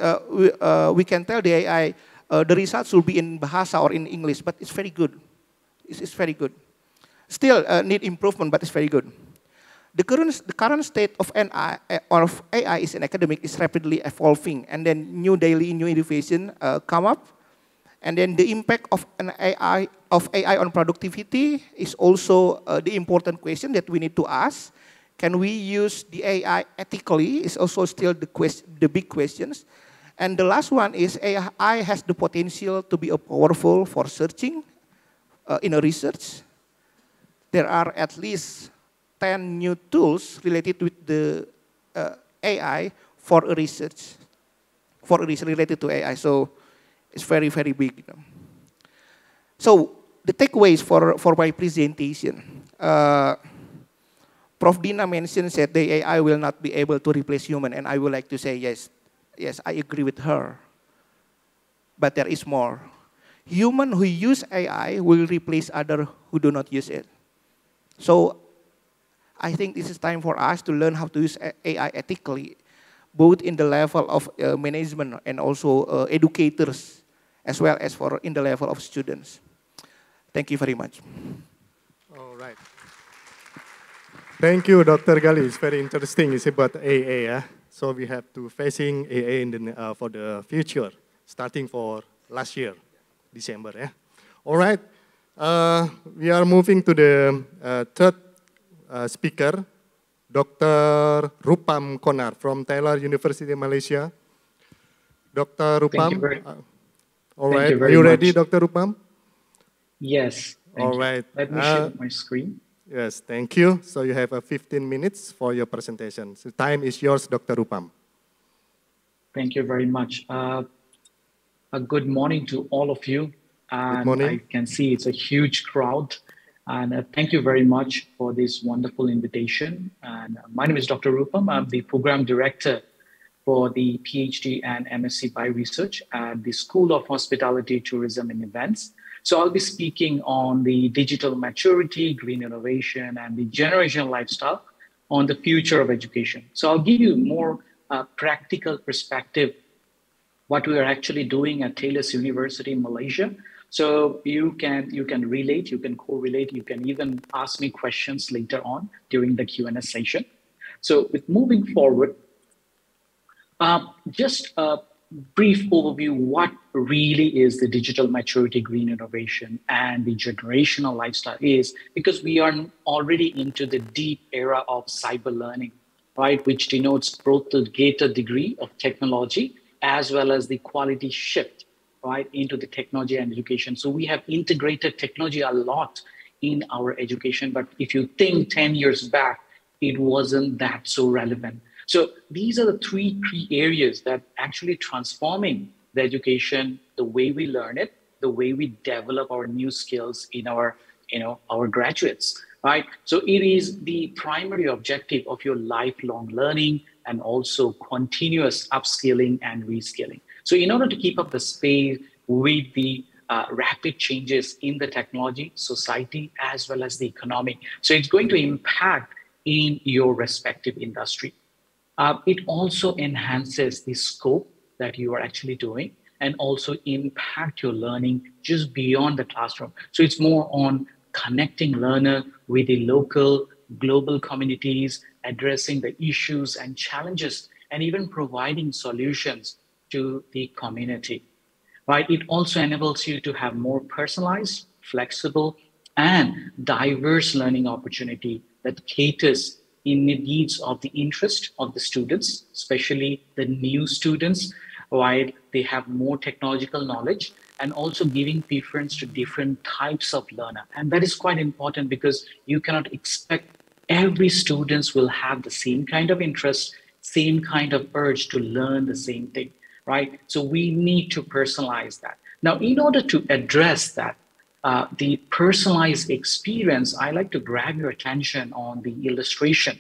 We can tell the AI the results will be in bahasa or in English, but it's very good. It's very good. Still need improvement, but it's very good. The current state of AI is in academic is rapidly evolving, and then new innovation come up, and then the impact of AI on productivity is also the important question that we need to ask. Can we use the AI ethically? Is also still the big questions. And the last one is AI has the potential to be powerful for searching in a research. There are at least 10 new tools related with the AI for a research related to AI. So it's very, very big. You know. So the takeaways for my presentation. Prof. Dina mentioned that the AI will not be able to replace human, and I would like to say yes, I agree with her. But there is more. Human who use AI will replace other who do not use it. So I think this is time for us to learn how to use AI ethically, both in the level of management and also educators, as well as in the level of students. Thank you very much. All right. Thank you, Dr. Gali. It's very interesting. It's about AA. So we have to facing AA for the future, starting for last year, December. Yeah. All right. We are moving to the third speaker, Dr. Rupam Konar from Taylor University, Malaysia. Dr. Rupam. All right. Are you ready, Dr. Rupam? Yes. All right. Let me share my screen. Yes, thank you. So you have 15 minutes for your presentation. So time is yours, Dr. Rupam. Thank you very much. A good morning to all of you. And good morning. I can see it's a huge crowd. And thank you very much for this wonderful invitation. And my name is Dr. Rupam. I'm the program director for the PhD and MSc Bioresearch at the School of Hospitality, Tourism and Events. So I'll be speaking on the digital maturity, green innovation, and the generational lifestyle on the future of education. So I'll give you more practical perspective what we are actually doing at Taylor's University in Malaysia. So you can relate, you can correlate, you can even ask me questions later on during the Q&A session. So with moving forward, just a brief overview, what really is the digital maturity, green innovation, and the generational lifestyle is, because we are already into the deep era of cyber learning, right, which denotes both the greater degree of technology as well as the quality shift, right, into the technology and education. So we have integrated technology a lot in our education, but if you think 10 years back, it wasn't that so relevant. So these are the three key areas that actually transforming the education, the way we learn it, the way we develop our new skills in our graduates, right? So it is the primary objective of your lifelong learning and also continuous upskilling and reskilling. So in order to keep up the pace with the rapid changes in the technology, society, as well as the economy. So it's going to impact in your respective industry. It also enhances the scope that you are actually doing and also impact your learning just beyond the classroom. So it's more on connecting learner with the local, global communities, addressing the issues and challenges, and even providing solutions to the community, right? It also enables you to have more personalized, flexible, and diverse learning opportunity that caters in the needs of the interest of the students, especially the new students, while they have more technological knowledge, and also giving preference to different types of learner. And that is quite important because you cannot expect every students will have the same kind of interest, same kind of urge to learn the same thing, right? So we need to personalize that. Now, in order to address that, the personalized experience, I like to grab your attention on the illustration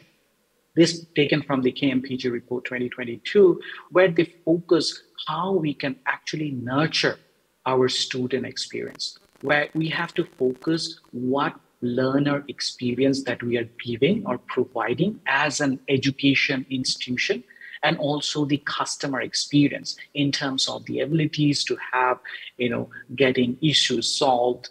This taken from the KMPG report 2022, where they focus how we can actually nurture our student experience, where we have to focus what learner experience that we are giving or providing as an education institution, and also the customer experience in terms of the abilities to have, getting issues solved,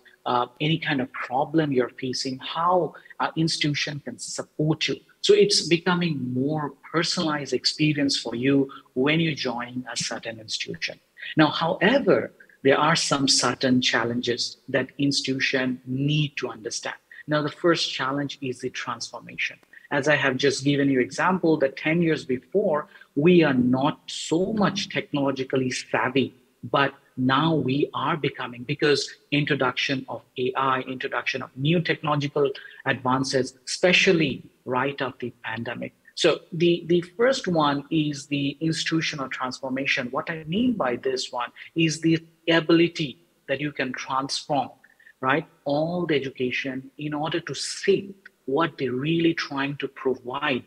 any kind of problem you're facing, how our institution can support you. So it's becoming more personalized experience for you when you join a certain institution. Now, however, there are some certain challenges that institutions need to understand. Now, the first challenge is the transformation. As I have just given you example, that 10 years before, we are not so much technologically savvy, but now we are becoming, because introduction of AI, introduction of new technological advances, especially right after the pandemic. So the first one is the institutional transformation. What I mean by this one is the ability that you can transform, right, all the education in order to see what they're really trying to provide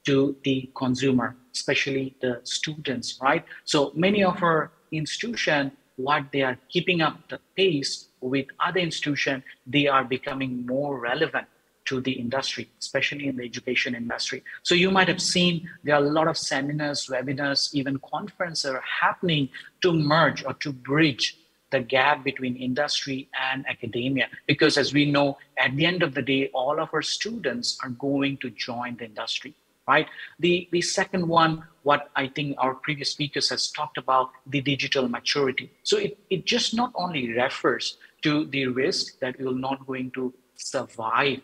to the consumer, especially the students, right? So many of our institutions, what they are keeping up the pace with other institutions, they are becoming more relevant to the industry, especially in the education industry. So you might have seen there are a lot of seminars, webinars, even conferences are happening to merge or to bridge the gap between industry and academia. Because as we know, at the end of the day, all of our students are going to join the industry, right? The second one, what I think our previous speakers has talked about, the digital maturity. So it just not only refers to the risk that we will not going to survive,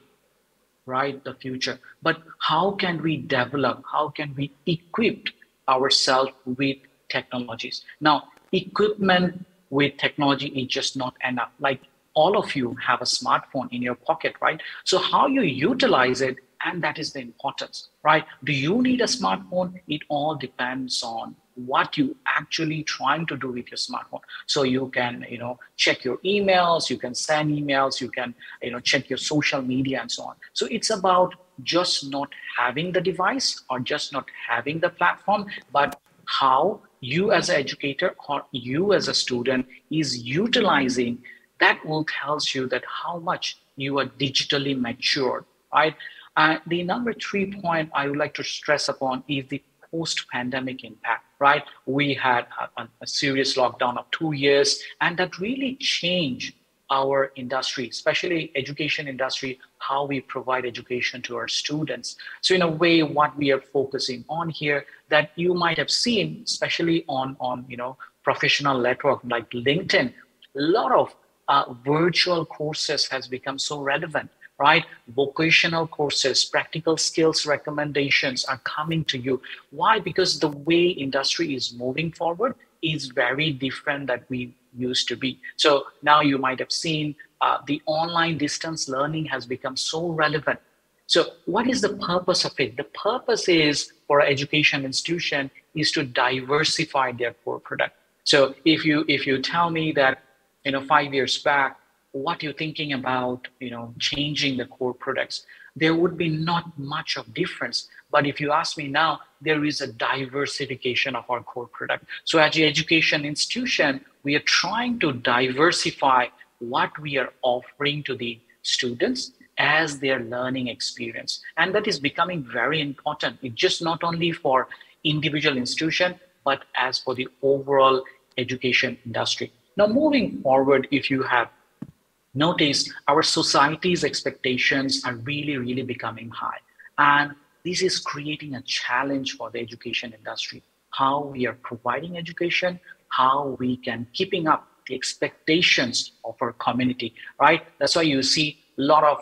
right, the future, but how can we develop, how can we equip ourselves with technologies? Now, equipment with technology is just not enough. Like all of you have a smartphone in your pocket, right? So how you utilize it, and that is the importance, right? Do you need a smartphone? It all depends on what you actually trying to do with your smartphone. So you can, check your emails, you can send emails, you can, check your social media and so on. So it's about just not having the device or just not having the platform, but how you as an educator or you as a student is utilizing that will tells you that how much you are digitally mature, right? The number 3 point I would like to stress upon is the post-pandemic impact, right? We had a serious lockdown of 2 years, and that really changed our industry, especially education industry, how we provide education to our students. So in a way, what we are focusing on here that you might have seen, especially on professional network like LinkedIn, a lot of virtual courses has become so relevant, right? Vocational courses, practical skills recommendations are coming to you. Why? Because the way industry is moving forward is very different that we used to be. So now you might have seen the online distance learning has become so relevant. So what is the purpose of it? The purpose is for an education institution is to diversify their core product. So if you tell me that 5 years back, what you're thinking about, changing the core products, there would be not much of difference. But if you ask me now, there is a diversification of our core product. So as an education institution, we are trying to diversify what we are offering to the students as their learning experience. And that is becoming very important. It's just not only for individual institution, but as for the overall education industry. Now, moving forward, if you have noticed, our society's expectations are really, really becoming high. And this is creating a challenge for the education industry. How we are providing education, how we can keeping up the expectations of our community, right? That's why you see a lot of,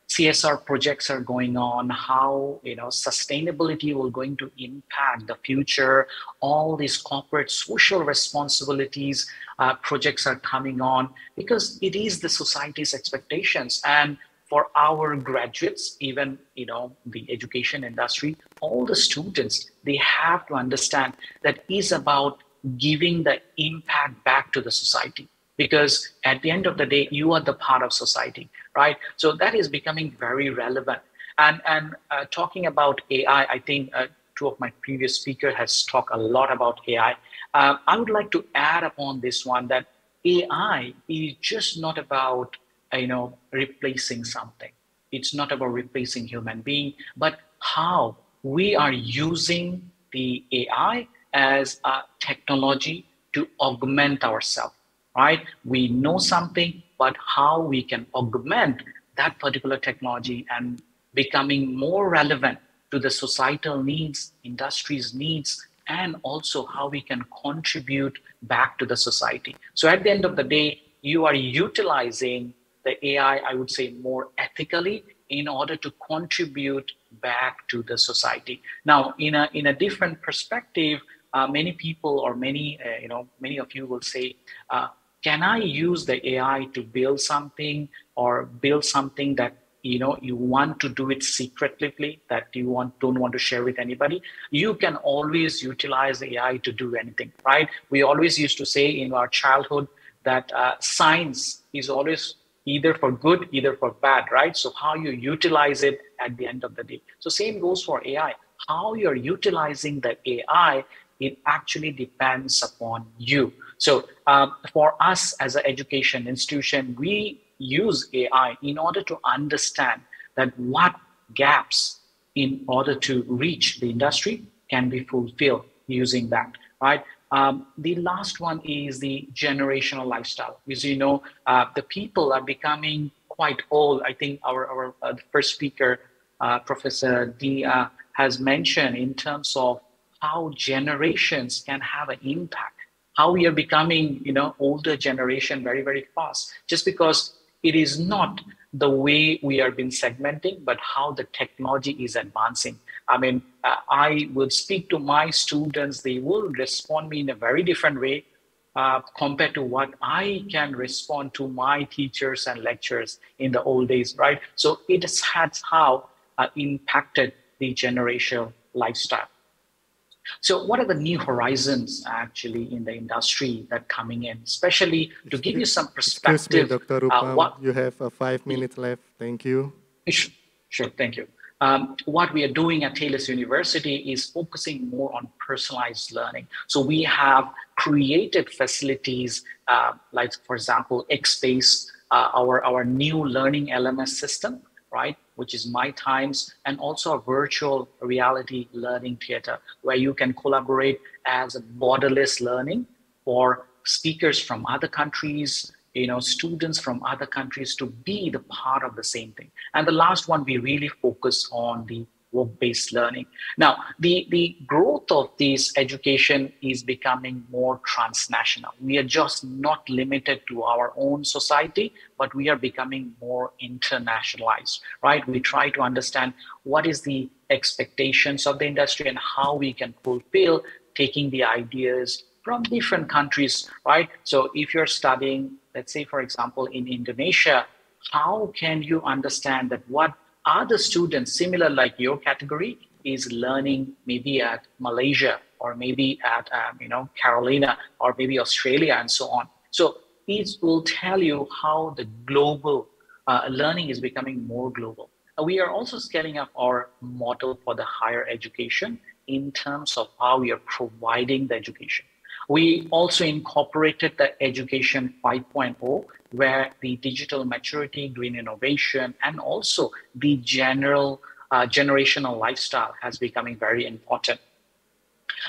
CSR projects are going on, how, sustainability will going to impact the future. All these corporate social responsibilities projects are coming on because it is the society's expectations. And for our graduates, even, the education industry, all the students, they have to understand that is about giving the impact back to the society. Because at the end of the day, you are the part of society, right? So that is becoming very relevant. And talking about AI, I think two of my previous speakers has talked a lot about AI. I would like to add upon this one that AI is just not about replacing something. It's not about replacing human being, but how we are using the AI as a technology to augment ourselves, right? We know something, but how we can augment that particular technology and becoming more relevant to the societal needs, industry's needs, and also how we can contribute back to the society. So at the end of the day, you are utilizing the AI, I would say, more ethically in order to contribute back to the society. Now, in a different perspective, many people or many of you will say, can I use the AI to build something or build something that you want to do it secretively, that you don't want to share with anybody? You can always utilize the AI to do anything, right? We always used to say in our childhood that science is always either for good, either for bad, right? So how you utilize it at the end of the day. So same goes for AI. How you're utilizing the AI, it actually depends upon you. So for us as an education institution, we use AI in order to understand that what gaps in order to reach the industry can be fulfilled using that, right? The last one is the generational lifestyle. As you know, the people are becoming quite old. I think our first speaker, Professor Dia, has mentioned in terms of how generations can have an impact, how we are becoming, older generation very, very fast, just because it is not the way we are been segmenting, but how the technology is advancing. I mean, I would speak to my students, they will respond me in a very different way compared to what I can respond to my teachers and lecturers in the old days, right? So it has had how impacted the generational lifestyle. So what are the new horizons actually in the industry that coming in, especially to give you some perspective? Excuse me, Dr. Rupam, you have 5 minutes left. Thank you. Sure, thank you. What we are doing at Taylor's University is focusing more on personalized learning. So we have created facilities like, for example, X-Space, our new learning LMS system, right, which is My Times, and also a virtual reality learning theater where you can collaborate as a borderless learning for speakers from other countries, students from other countries to be the part of the same thing. And the last one, we really focus on the work-based learning. Now, the growth of this education is becoming more transnational. We are just not limited to our own society, but we are becoming more internationalized, right? We try to understand what is the expectations of the industry and how we can fulfill taking the ideas from different countries, right? So if you're studying, let's say, for example, in Indonesia, how can you understand that what other students similar like your category is learning maybe at Malaysia or maybe at Carolina or maybe Australia and so on. So it will tell you how the global learning is becoming more global. We are also scaling up our model for the higher education in terms of how we are providing the education. We also incorporated the Education 5.0, where the digital maturity, green innovation, and also the general generational lifestyle has becoming very important.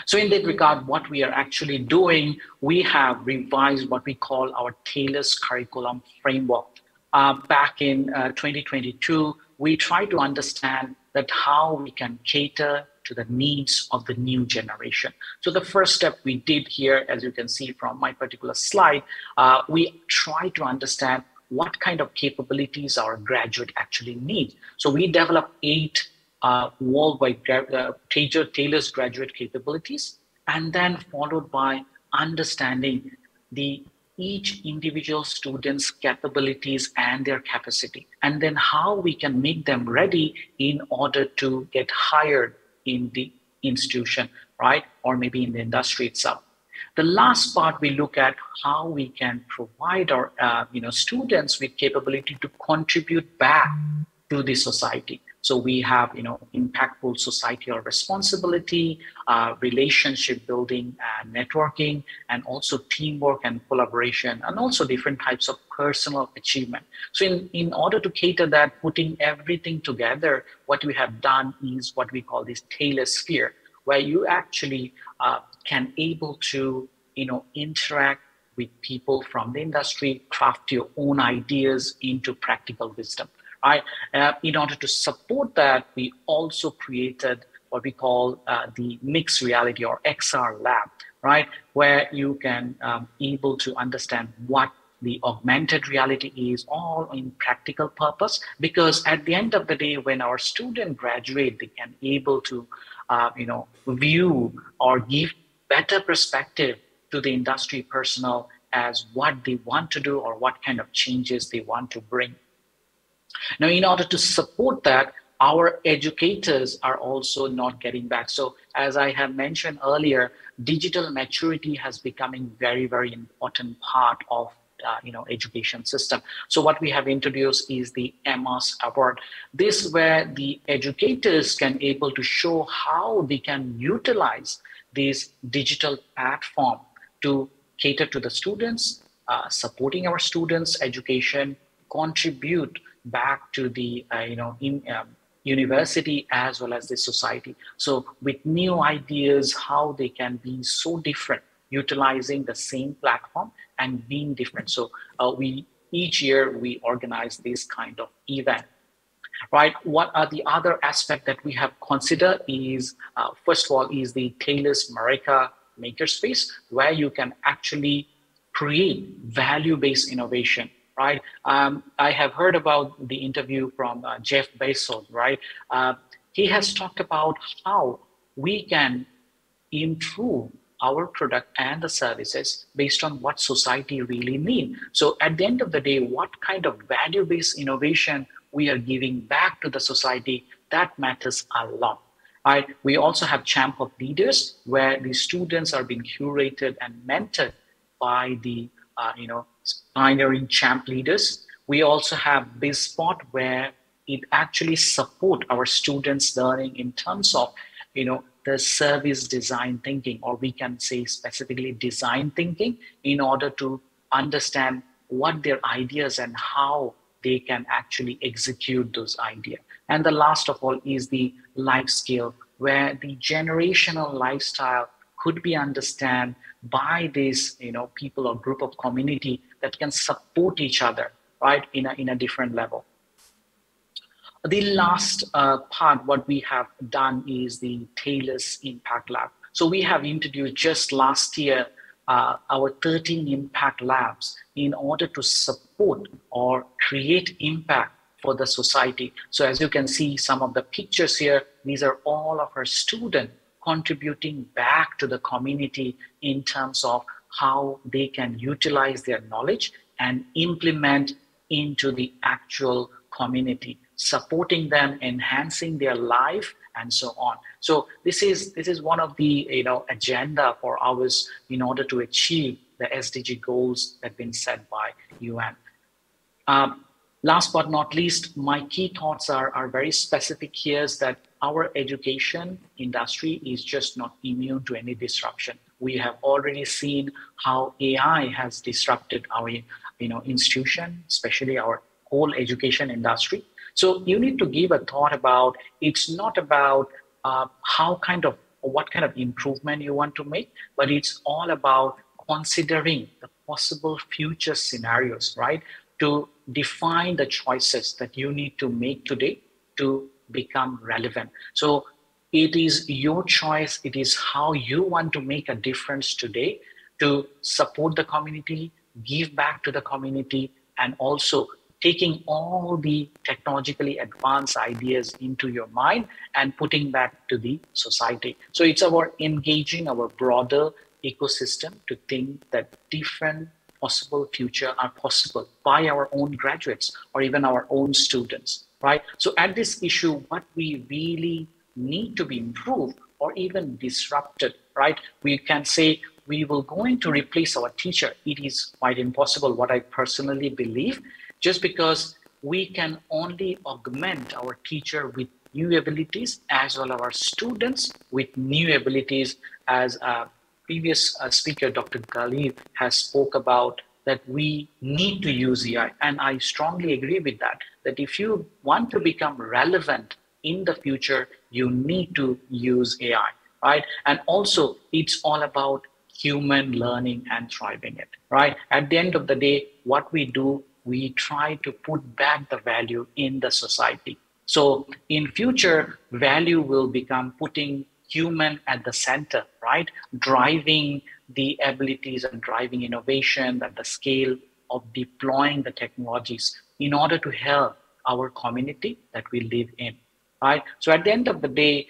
So in that regard, what we are actually doing, we have revised what we call our Taylor's curriculum framework. Back in 2022, we try to understand that how we can cater to the needs of the new generation. So the first step we did here, as you can see from my particular slide, we try to understand what kind of capabilities our graduate actually need. So we developed 8 worldwide Taylor's graduate capabilities, and then followed by understanding each individual student's capabilities and their capacity, and then how we can make them ready in order to get hired in the institution, right? Or maybe in the industry itself. The last part, we look at how we can provide our students with capability to contribute back to the society. So we have, impactful societal responsibility, relationship building and networking, and also teamwork and collaboration, and also different types of personal achievement. So in order to cater that, putting everything together, what we have done is what we call this tailored sphere, where you actually can able to, interact with people from the industry, craft your own ideas into practical wisdom. Right? In order to support that, we also created what we call the mixed reality or XR lab, right? Where you can able to understand what the augmented reality is, all in practical purpose. Because at the end of the day, when our student graduate, they can able to, view or give better perspective to the industry personnel as what they want to do or what kind of changes they want to bring. Now, in order to support that, our educators are also not getting back. So as I have mentioned earlier, digital maturity has becoming very, very important part of education system. So what we have introduced is the EMAS award. This where the educators can able to show how they can utilize this digital platform to cater to the students, supporting our students' education, contribute back to the university as well as the society. So with new ideas, how they can be so different, utilizing the same platform and being different. So each year we organize this kind of event. Right? What are the other aspects that we have considered is, first of all, is the Taylor's Mareka Makerspace, where you can actually create value-based innovation, right? I have heard about the interview from Jeff Bezos, right? He has talked about how we can improve our product and the services based on what society really needs. So at the end of the day, what kind of value-based innovation we are giving back to the society, that matters a lot. Right? We also have Champ of Leaders, where the students are being curated and mentored by the pioneering champ leaders. We also have BizSpot, where it actually support our students' learning in terms of the service design thinking, or we can say specifically design thinking, in order to understand what their ideas and how they can actually execute those ideas. And the last of all is the life skill, where the generational lifestyle could be understood by this people or group of community that can support each other, right, in a different level. The last part, what we have done is the Taylor's Impact Lab. So we have introduced just last year our 13 impact labs in order to support or create impact for the society. So as you can see, some of the pictures here, these are all of our students contributing back to the community in terms of how they can utilize their knowledge and implement into the actual community, supporting them, enhancing their life, and so on. So this is one of the agenda for ours in order to achieve the SDG goals that have been set by UN. Last but not least, my key thoughts are very specific here, is that our education industry is just not immune to any disruption. We have already seen how AI has disrupted our institution, especially our whole education industry. So you need to give a thought about, it's not about what kind of improvement you want to make, but it's all about considering the possible future scenarios, right? To define the choices that you need to make today to become relevant. So it is your choice. It is how you want to make a difference today to support the community, give back to the community, and also taking all the technologically advanced ideas into your mind and putting back to the society. So it's about engaging our broader ecosystem to think that different possible future are possible by our own graduates or even our own students, right? So at this issue, what we really need to be improved or even disrupted, right? We can say we will going to replace our teacher. It is quite impossible, what I personally believe, just because we can only augment our teacher with new abilities as well as our students with new abilities, as previous speaker, Dr. Galib, has spoke about, that we need to use AI. And I strongly agree with that, that if you want to become relevant in the future, you need to use AI, right? And also, it's all about human learning and thriving it, right? At the end of the day, what we do, we try to put back the value in the society. So in future, value will become putting human at the center, right? Driving the abilities and driving innovation at the scale of deploying the technologies in order to help our community that we live in, right? So at the end of the day,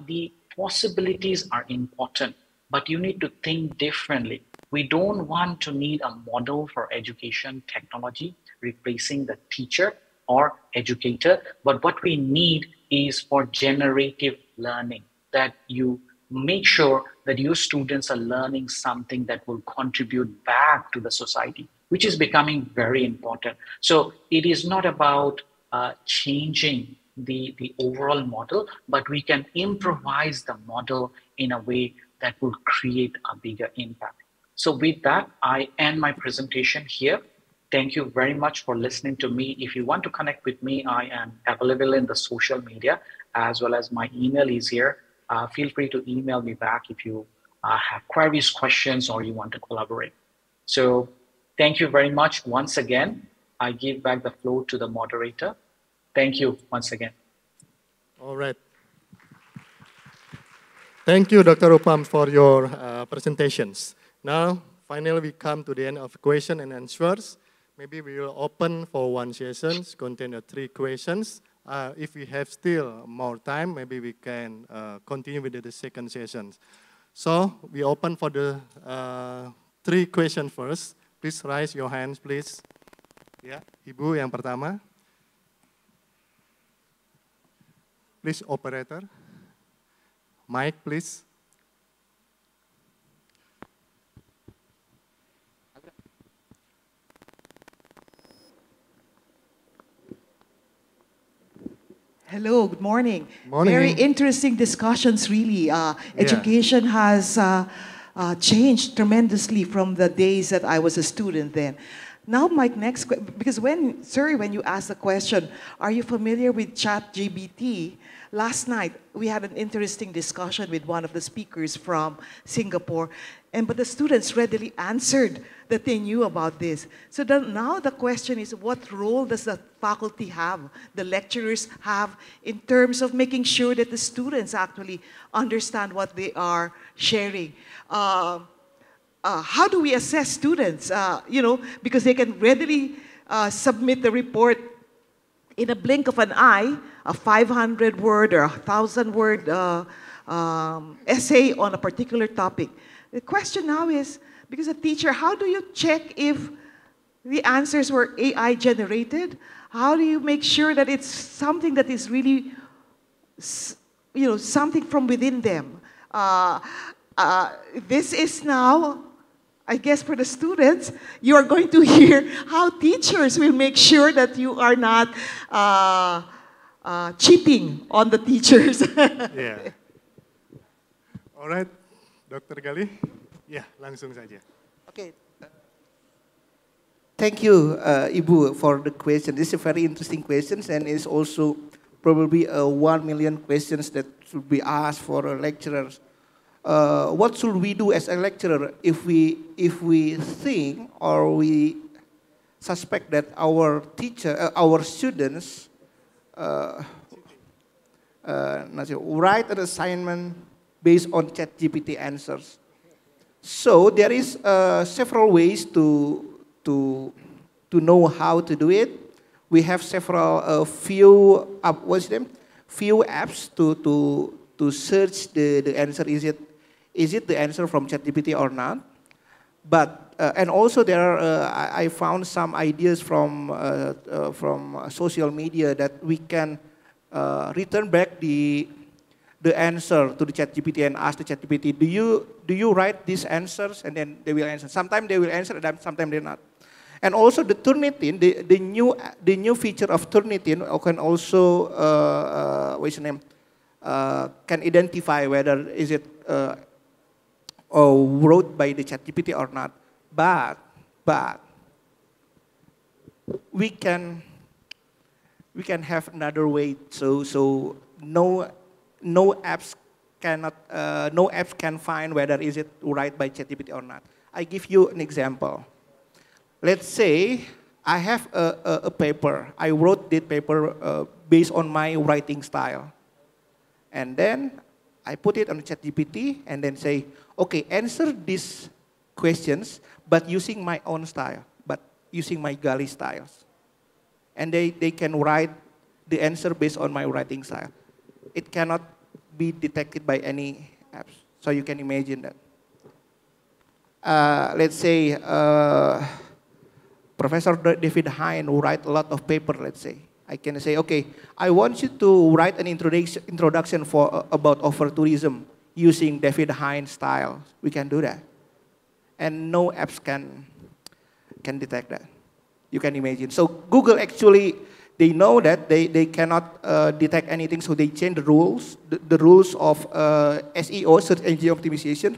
the possibilities are important, but you need to think differently. We don't want to need a model for education technology replacing the teacher or educator, but what we need is for generative learning, that you make sure that your students are learning something that will contribute back to the society, which is becoming very important. So it is not about changing the overall model, but we can improvise the model in a way that will create a bigger impact. So with that, I end my presentation here. Thank you very much for listening to me. If you want to connect with me, I am available in the social media, as well as my email is here. Feel free to email me back if you have queries, questions, or you want to collaborate. So thank you very much once again. I give back the floor to the moderator. Thank you once again. All right. Thank you, Dr. Upam, for your presentations. Now, finally, we come to the end of question and answers. Maybe we will open for one session, contain 3 questions. If we have still more time, maybe we can continue with the second session. So, we open for the 3 questions first. Please raise your hands, please. Ya, Ibu yang pertama. Please, operator. Mic, please. Hello, good morning. Morning. Very interesting discussions, really. Education has changed tremendously from the days that I was a student then. Now my next question, because when you asked the question, are you familiar with ChatGPT? Last night, we had an interesting discussion with one of the speakers from Singapore, but the students readily answered that they knew about this. So now the question is, what role does the faculty have, the lecturers have, in terms of making sure that the students actually understand what they are sharing? How do we assess students? Because they can readily submit the report in a blink of an eye, a 500-word or 1,000-word essay on a particular topic. The question now is, because a teacher, how do you check if the answers were AI generated? How do you make sure that it's something that is really, something from within them? This is now, I guess for the students, you are going to hear how teachers will make sure that you are not cheating on the teachers. Yeah. All right, Dr. Gali. Ya, langsung saja. Okay. Thank you, Ibu, for the question. This is a very interesting question, and it's also probably 1 million questions that should be asked for lecturers. What should we do as a lecturer if we think or we suspect that our students write an assignment based on ChatGPT answers? So there is several ways to know how to do it. We have several few apps to search the answer. Is it the answer from ChatGPT or not? But and also there are I found some ideas from social media that we can return back the answer to the ChatGPT and ask the ChatGPT, do you write these answers? And then they will answer. Sometimes they will answer, and sometimes they're not. And also the Turnitin, the new feature of Turnitin can also what's the name? Can identify whether is it wrote by the ChatGPT or not. But we can have another way. So no apps can find whether is it right by ChatGPT or not. I give you an example. Let's say I have a paper. I wrote that paper based on my writing style. And then I put it on ChatGPT and then say, okay, answer these questions, but using my own style, but using my Gali styles. And they can write the answer based on my writing style. It cannot be detected by any apps. So you can imagine that. Let's say Professor David Hein write a lot of paper, let's say. I can say, okay, I want you to write an introduction about over-tourism using David Hein style. We can do that. And no apps can detect that. You can imagine. So Google actually, they know that they cannot detect anything, so they change the rules, the rules of SEO, search engine optimization.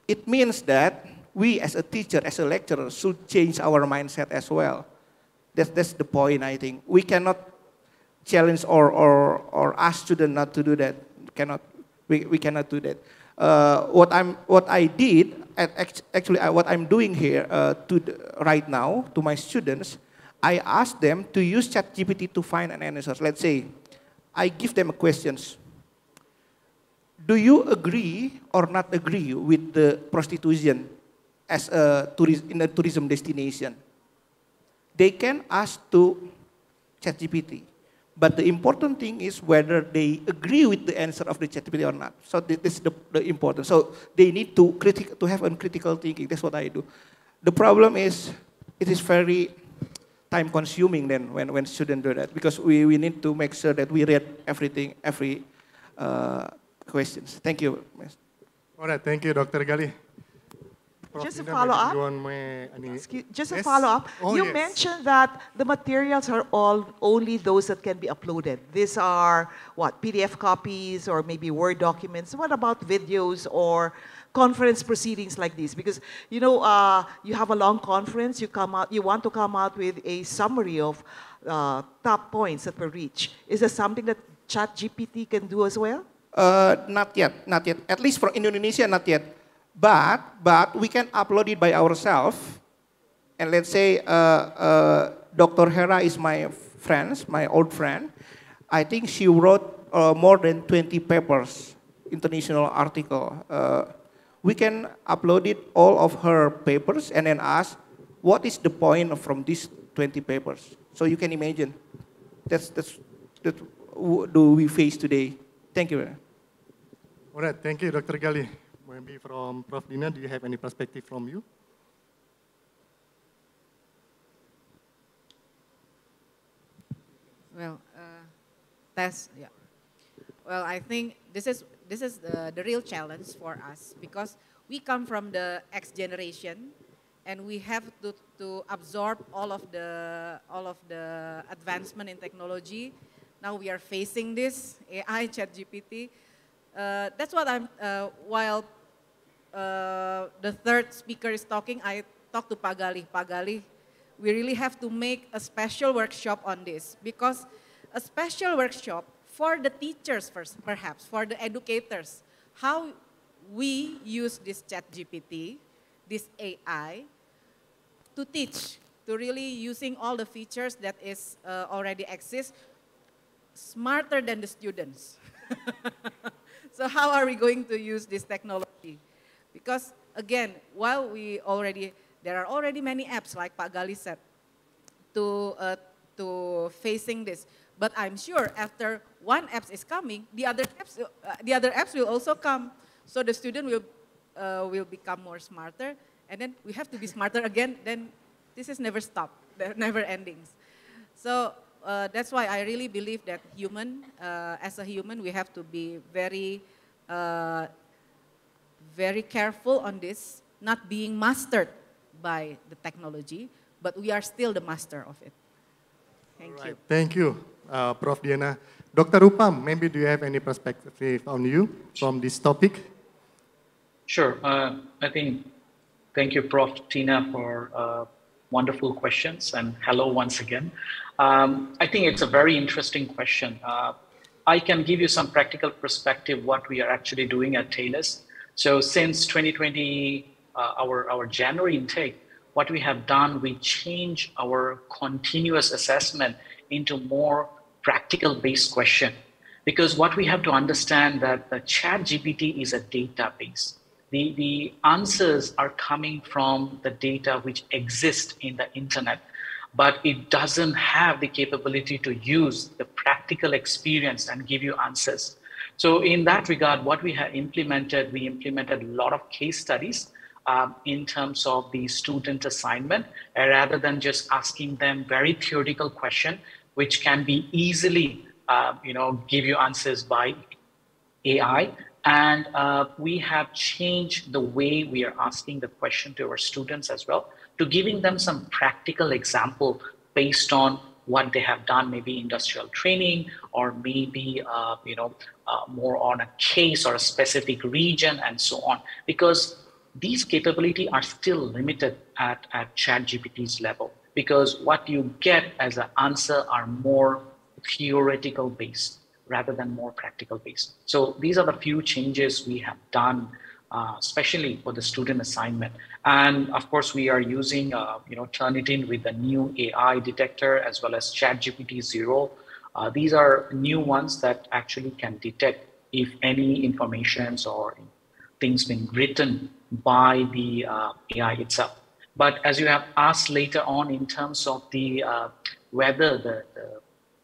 It means that we as a teacher, as a lecturer, should change our mindset as well. That's the point, I think. We cannot challenge or ask students not to do that. We cannot do that. What I'm doing here right now to my students, I ask them to use ChatGPT to find an answer. Let's say, I give them questions. Do you agree or not agree with the prostitution as in a tourism destination? They can ask to ChatGPT. But the important thing is whether they agree with the answer of the ChatGPT or not. So this is the important. So they need to have a critical thinking. That's what I do. The problem is, it is very time consuming then when students do that, because we need to make sure that we read everything, every questions. Thank you. All right, thank you, Dr. Gali. Just a follow-up. Just a follow-up. You mentioned that the materials are all only those that can be uploaded. These are what, PDF copies or maybe Word documents. What about videos or conference proceedings like this? Because you know you have a long conference. You want to come out with a summary of top points that were reached. Is that something that ChatGPT can do as well? Not yet. At least for Indonesia, not yet. But we can upload it by ourselves. And let's say Dr. Hera is my old friend. I think she wrote more than 20 papers, international article. We can upload it, all of her papers, and then ask, what is the point from these 20 papers? So you can imagine, that's what do we face today. Thank you. All right, thank you, Dr. Gali. Maybe from Prof. Dina, do you have any perspective from you? Well, yeah. Well, I think this is the real challenge for us, because we come from the X generation, and we have to absorb all of the advancement in technology. Now we are facing this AI, ChatGPT. That's what while the third speaker is talking, I talked to Pak Gali. We really have to make a special workshop on this, because a special workshop for the teachers first, perhaps, for the educators, how we use this ChatGPT, this AI, to teach, to really using all the features that is already exist, smarter than the students. So how are we going to use this technology? Because again, while there are already many apps, like Pak Gali said, to facing this. But I'm sure after one app is coming, the other apps will also come. So the student will become more smarter, and then we have to be smarter again. Then this is never stop, never endings. So that's why I really believe that as a human, we have to be very, very careful on this, not being mastered by the technology, but we are still the master of it. Thank you. Thank you, Prof. Diana. Dr. Upam, maybe do you have any perspective on you from this topic? Sure. Thank you, Prof. Tina, for wonderful questions, and hello once again. I think it's a very interesting question. I can give you some practical perspective what we are actually doing at TALIS. So since 2020, our January intake, what we have done, we changed our continuous assessment into more practical-based question. Because what we have to understand that the ChatGPT is a database. The answers are coming from the data which exists in the internet, but it doesn't have the capability to use the practical experience and give you answers. So in that regard, what we have implemented, we implemented a lot of case studies in terms of the student assignment, rather than just asking them very theoretical question, which can be easily, give you answers by AI. And we have changed the way we are asking the question to our students as well, to giving them some practical example based on what they have done, maybe industrial training, or maybe more on a case or a specific region and so on. Because these capabilities are still limited at ChatGPT's level, because what you get as an answer are more theoretical based rather than more practical based. So these are the few changes we have done, especially for the student assignment. And of course, we are using, Turnitin with the new AI detector as well as ChatGPT 0. These are new ones that actually can detect if any informations or things being written by the AI itself. But as you have asked later on in terms of the whether the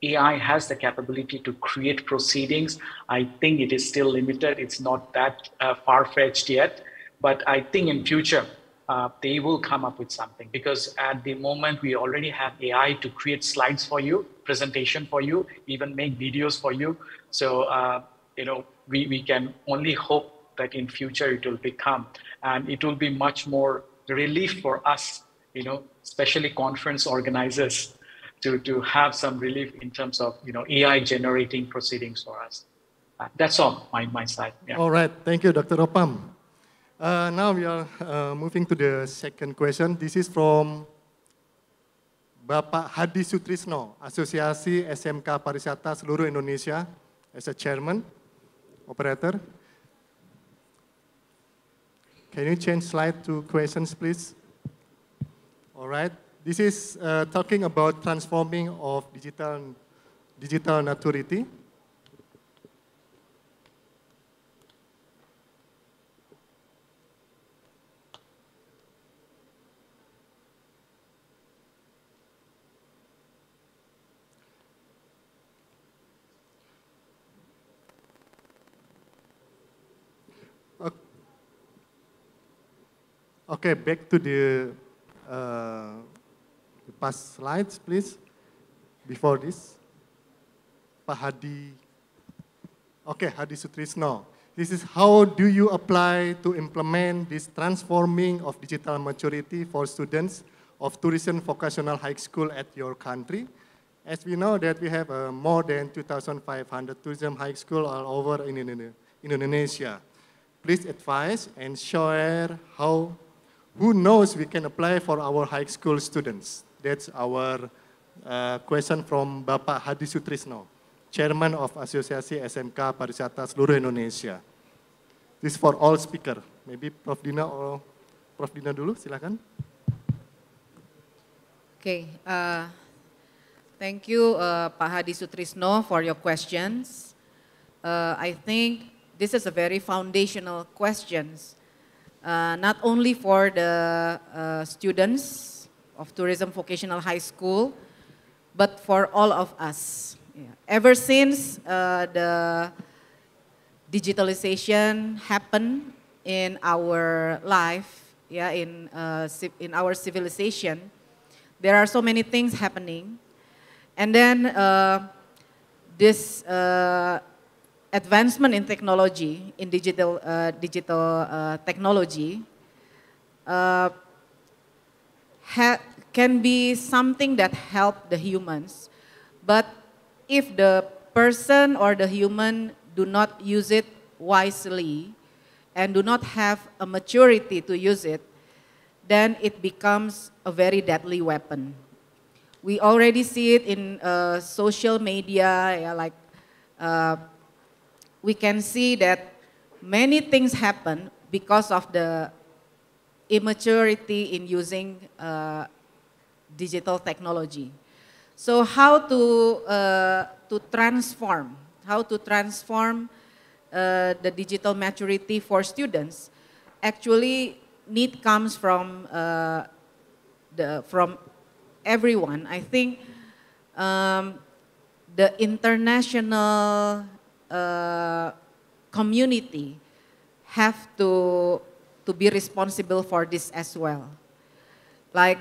AI has the capability to create proceedings, I think it is still limited. It's not that far-fetched yet, but I think in future, they will come up with something, because at the moment we already have AI to create slides for you, presentation for you, even make videos for you. So, we can only hope that in future it will become, and it will be much more relief for us, especially conference organizers, to have some relief in terms of AI generating proceedings for us. That's all my side. Yeah. All right, thank you, Dr. Opam. Now we are moving to the second question. This is from Bapak Hadi Sutrisno, Asosiasi SMK Pariwisata Seluruh Indonesia, as a chairman, operator. Can you change slide to questions, please? All right. This is talking about transforming of digital maturity. Okay, back to the past slides, please. Before this, Pak Hadi. Okay, Hadi Sutrisno. This is how do you apply to implement this transforming of digital maturity for students of tourism vocational high school at your country? As we know that we have more than 2,500 tourism high school all over in Indonesia. Please advise and share who knows we can apply for our high school students. That's our question from Bapak Hadi Sutrisno, Chairman of Asosiasi SMK Pariwisata Seluruh Indonesia. This is for all speaker. Maybe Prof. Dina or Prof. Dina dulu, silakan. Okay, thank you Pak Hadi Sutrisno for your questions. I think this is a very foundational questions, not only for the students of Tourism Vocational High School, but for all of us. Yeah. Ever since the digitalization happened in our life, in our civilization, there are so many things happening. And then this advancement in technology, in digital technology, can be something that help the humans, but if the person or the human do not use it wisely and do not have a maturity to use it, then it becomes a very deadly weapon. We already see it in social media, yeah, like we can see that many things happen because of the immaturity in using digital technology. So how to transform the digital maturity for students? Actually, need comes from everyone. I think the international community have to be responsible for this as well. Like,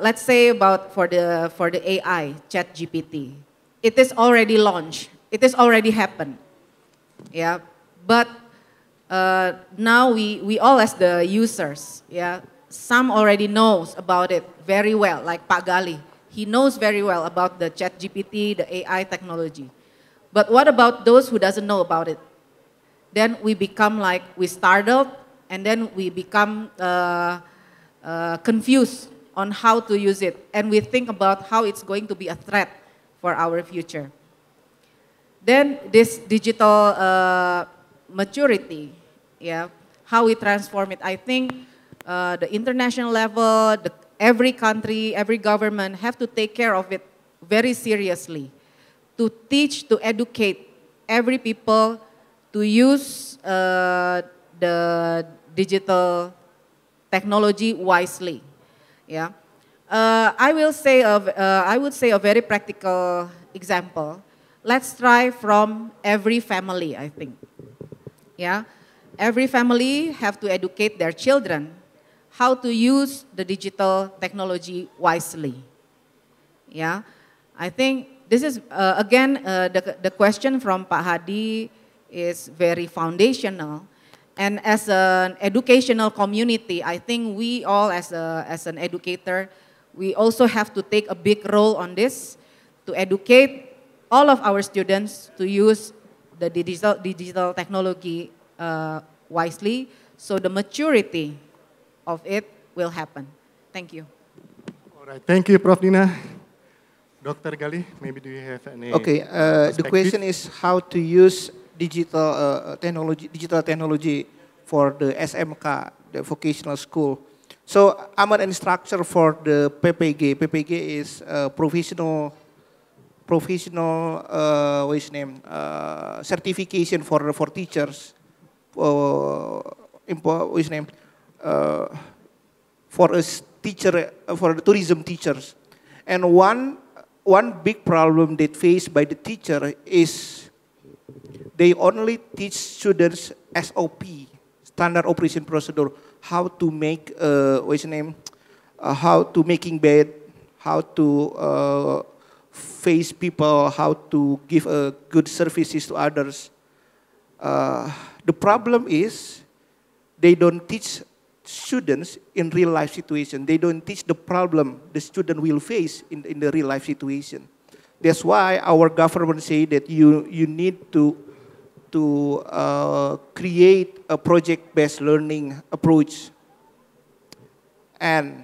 let's say about for the AI, ChatGPT. It is already launched. It has already happened. Yeah, but now we all as the users, yeah, some already knows about it very well, like Pak Gali. He knows very well about the ChatGPT, the AI technology. But what about those who doesn't know about it? Then we become like, we startled, and then we become confused on how to use it. And we think about how it's going to be a threat for our future. Then this digital maturity, yeah, how we transform it. I think the international level, every country, every government have to take care of it very seriously, to teach, to educate every people to use the digital technology wisely. Yeah, I would say a very practical example. Let's try from every family, I think. Yeah, every family have to educate their children how to use the digital technology wisely. Yeah, I think this is, again, the question from Pak Hadi is very foundational. And as an educational community, I think we all as an educator, we also have to take a big role on this to educate all of our students to use the digital technology wisely, so the maturity of it will happen. Thank you. All right, thank you, Prof. Dina. Dr. Gali, maybe do you have any? Okay, the question is how to use digital technology for the SMK, the vocational school. So I'm an instructor for the PPG. PPG is professional what is name, certification for teachers, what is name, for us teacher, for the tourism teachers. And one big problem that faced by the teacher is they only teach students SOP, standard operation procedure, how to make what is name, how to making bed, how to face people, how to give good services to others. The problem is they don't teach students in real life situation. They don't teach the problem the student will face in the real life situation. That's why our government say that you need to create a project-based learning approach. And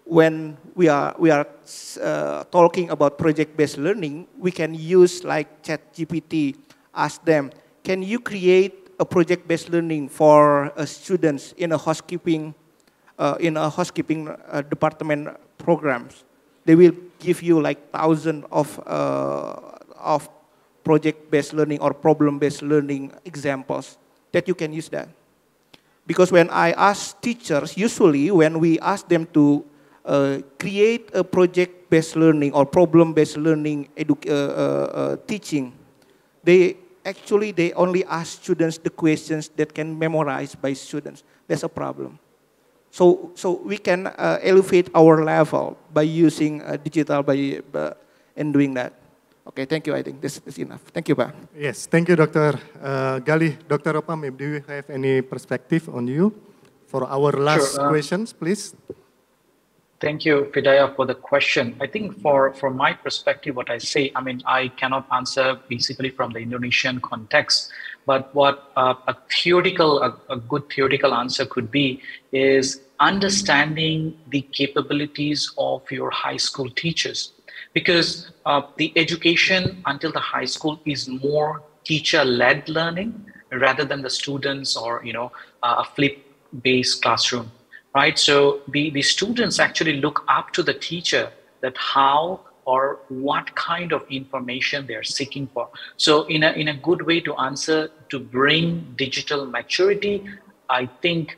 when we are talking about project-based learning, we can use like ChatGPT, ask them, can you create a project-based learning for students in a housekeeping department programs? They will give you like thousands of project-based learning or problem-based learning examples that you can use that. Because when I ask teachers, usually when we ask them to create a project-based learning or problem-based learning teaching, they only ask students the questions that can memorize by students. That's a problem. So we can elevate our level by using digital and doing that. Okay, thank you. I think this is enough. Thank you, Pak. Yes, thank you, Dr. Gali. Dr. Opam, do you have any perspective on you for our last questions, please? Thank you, Fidaya, for the question. I think from my perspective, what I say, I mean, I cannot answer basically from the Indonesian context, but what a good theoretical answer could be is understanding the capabilities of your high school teachers. Because the education until the high school is more teacher-led learning rather than the students or, a flip-based classroom. Right, so the students actually look up to the teacher that how or what kind of information they're seeking for. So in a good way to answer, to bring digital maturity, I think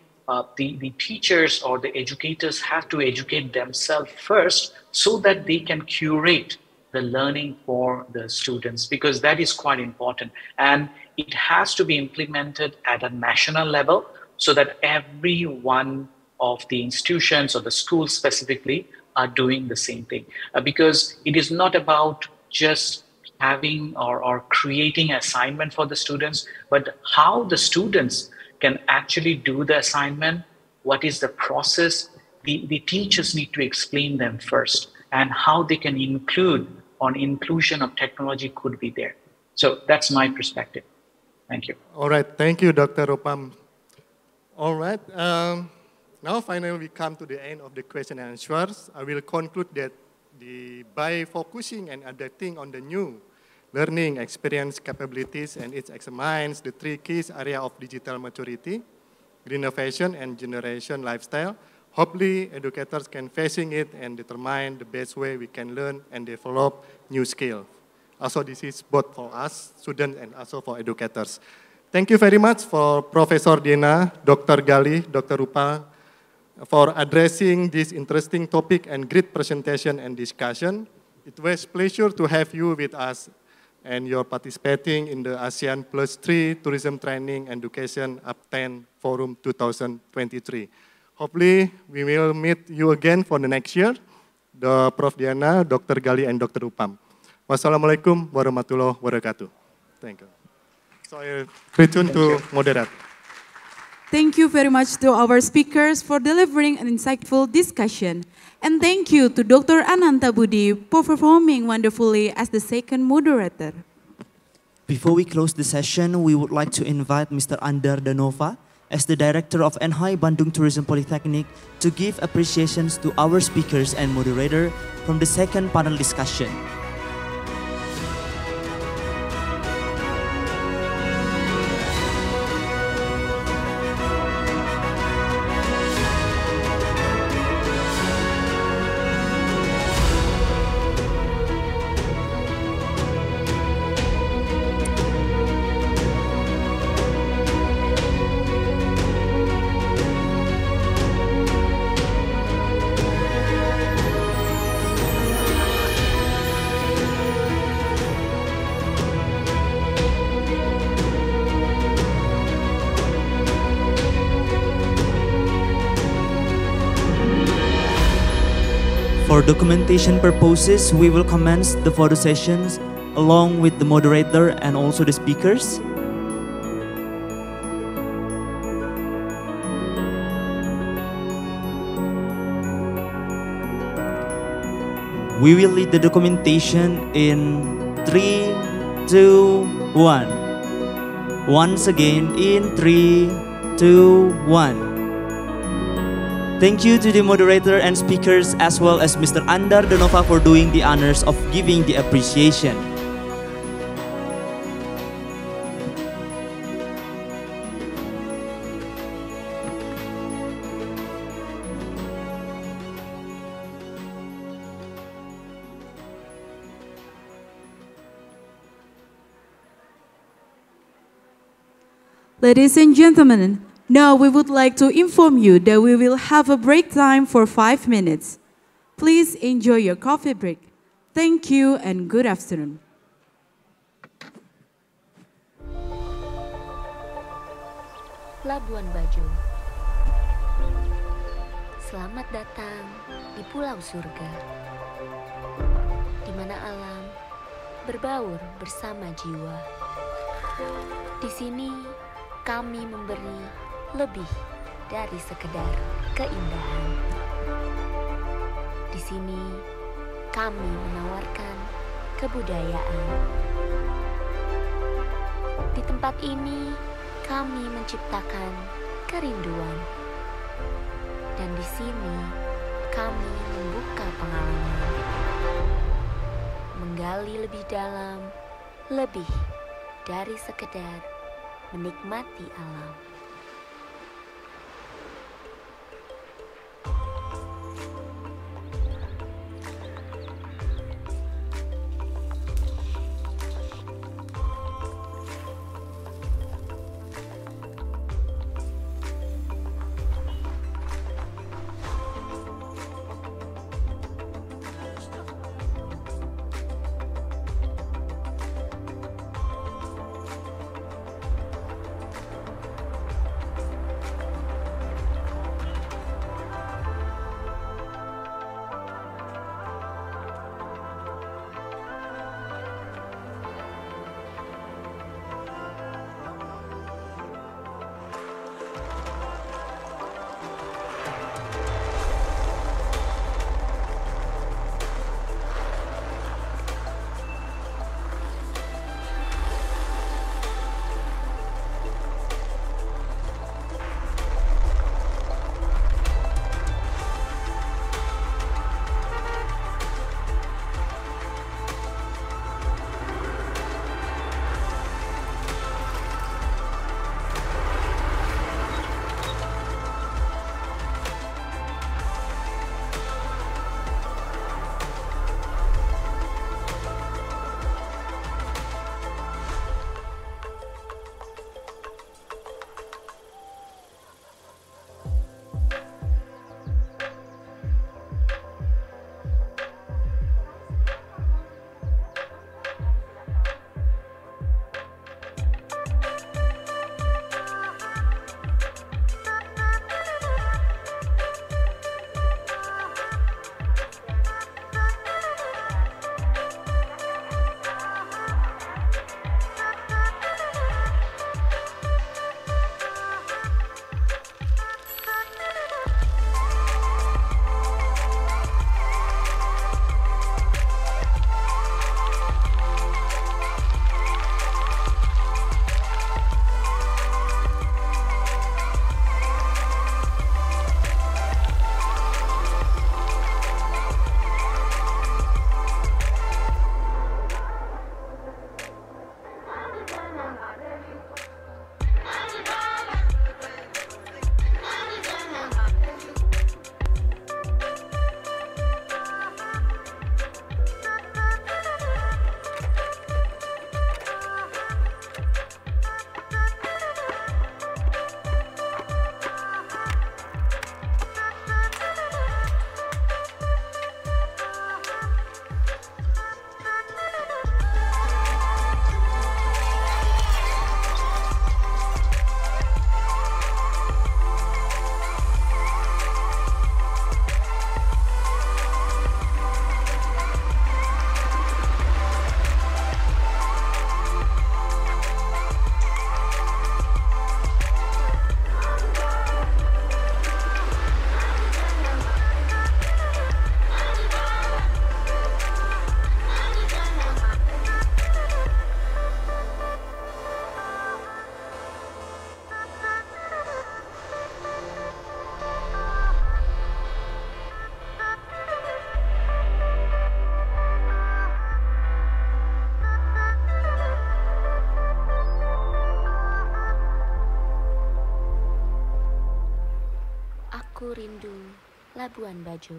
the teachers or the educators have to educate themselves first so that they can curate the learning for the students, because that is quite important. And it has to be implemented at a national level so that everyone of the institutions or the schools specifically are doing the same thing. Because it is not about just having or creating assignment for the students, but how the students can actually do the assignment, what is the process, the teachers need to explain them first, and how they can include on inclusion of technology could be there. So that's my perspective. Thank you. All right, thank you, Dr. Opam. All right. Now, finally, we come to the end of the question and answers. I will conclude that by focusing and adapting on the new learning experience capabilities, and it examines the three key areas of digital maturity, innovation, and generation lifestyle. Hopefully, educators can facing it and determine the best way we can learn and develop new skills. Also, this is both for us, students, and also for educators. Thank you very much for Professor Dina, Dr. Gali, Dr. Rupa, for addressing this interesting topic and great presentation and discussion. It was a pleasure to have you with us and you're participating in the ASEAN +3 Tourism Training and Education APTTTEN Forum 2023. Hopefully, we will meet you again for the next year, the Prof. Diana, Dr. Gali, and Dr. Upam. Wassalamualaikum warahmatullahi wabarakatuh. Thank you. So I return to moderate. Thank you very much to our speakers for delivering an insightful discussion. And thank you to Dr. Ananta Budi for performing wonderfully as the second moderator. Before we close the session, we would like to invite Mr. Andar Danova as the Director of NHI Bandung Tourism Politeknik to give appreciations to our speakers and moderator from the second panel discussion. For documentation purposes, we will commence the photo sessions along with the moderator and also the speakers. We will lead the documentation in 3, 2, 1. Once again in 3, 2, 1. Thank you to the moderator and speakers as well as Mr. Andar Danova for doing the honors of giving the appreciation. Ladies and gentlemen, now we would like to inform you that we will have a break time for 5 minutes. Please enjoy your coffee break. Thank you and good afternoon. Labuan Bajo. Selamat datang di Pulau Surga, di mana alam berbaur bersama jiwa. Di sini kami memberi lebih dari sekedar keindahan. sini, kami menawarkan kebudayaan. Di tempat ini, kami menciptakan kerinduan. Dan di sini, kami membuka pengalaman. Menggali lebih dalam, lebih dari sekedar menikmati alam. Aku rindu Labuan Bajo.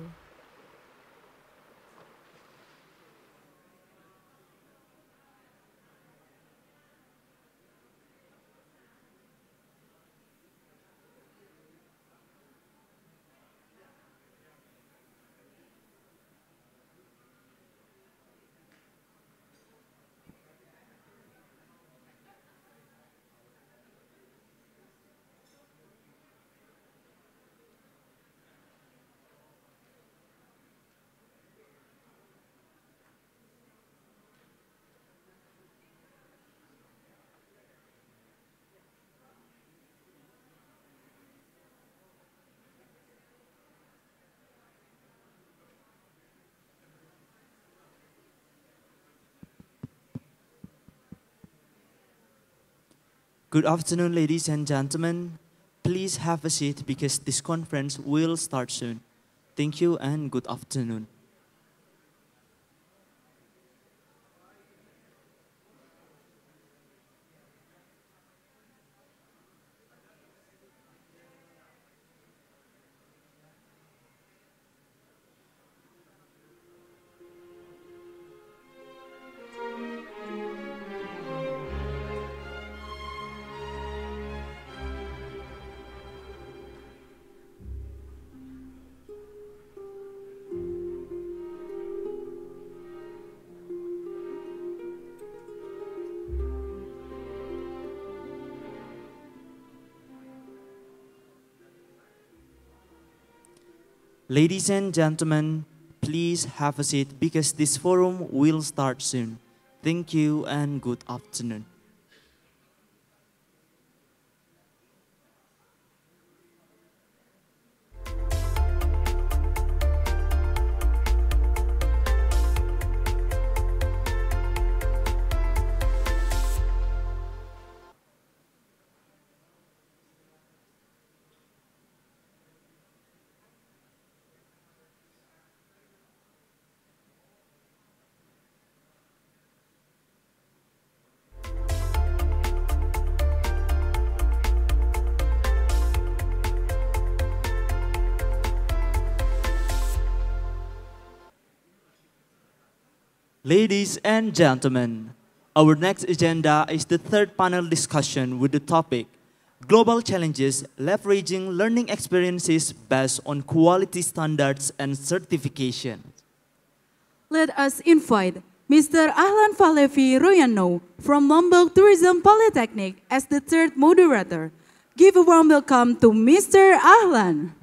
Good afternoon, ladies and gentlemen. Please have a seat because this conference will start soon. Thank you and good afternoon. Ladies and gentlemen, please have a seat because this forum will start soon. Thank you and good afternoon. Ladies and gentlemen, our next agenda is the third panel discussion with the topic Global Challenges Leveraging Learning Experiences Based on Quality Standards and Certification. Let us invite Mr. Ahlan Falevi Royano from Lombok Tourism Polytechnic as the third moderator. Give a warm welcome to Mr. Ahlan.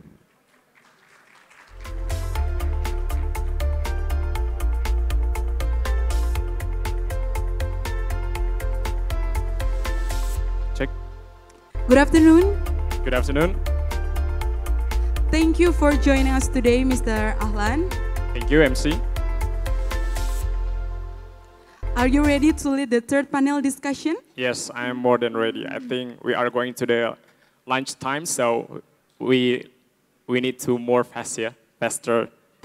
Check. Good afternoon. Good afternoon. Thank you for joining us today, Mr. Ahlan. Thank you, MC. Are you ready to lead the third panel discussion? Yes, I am more than ready. I think we are going to the lunch time, so we need to more faster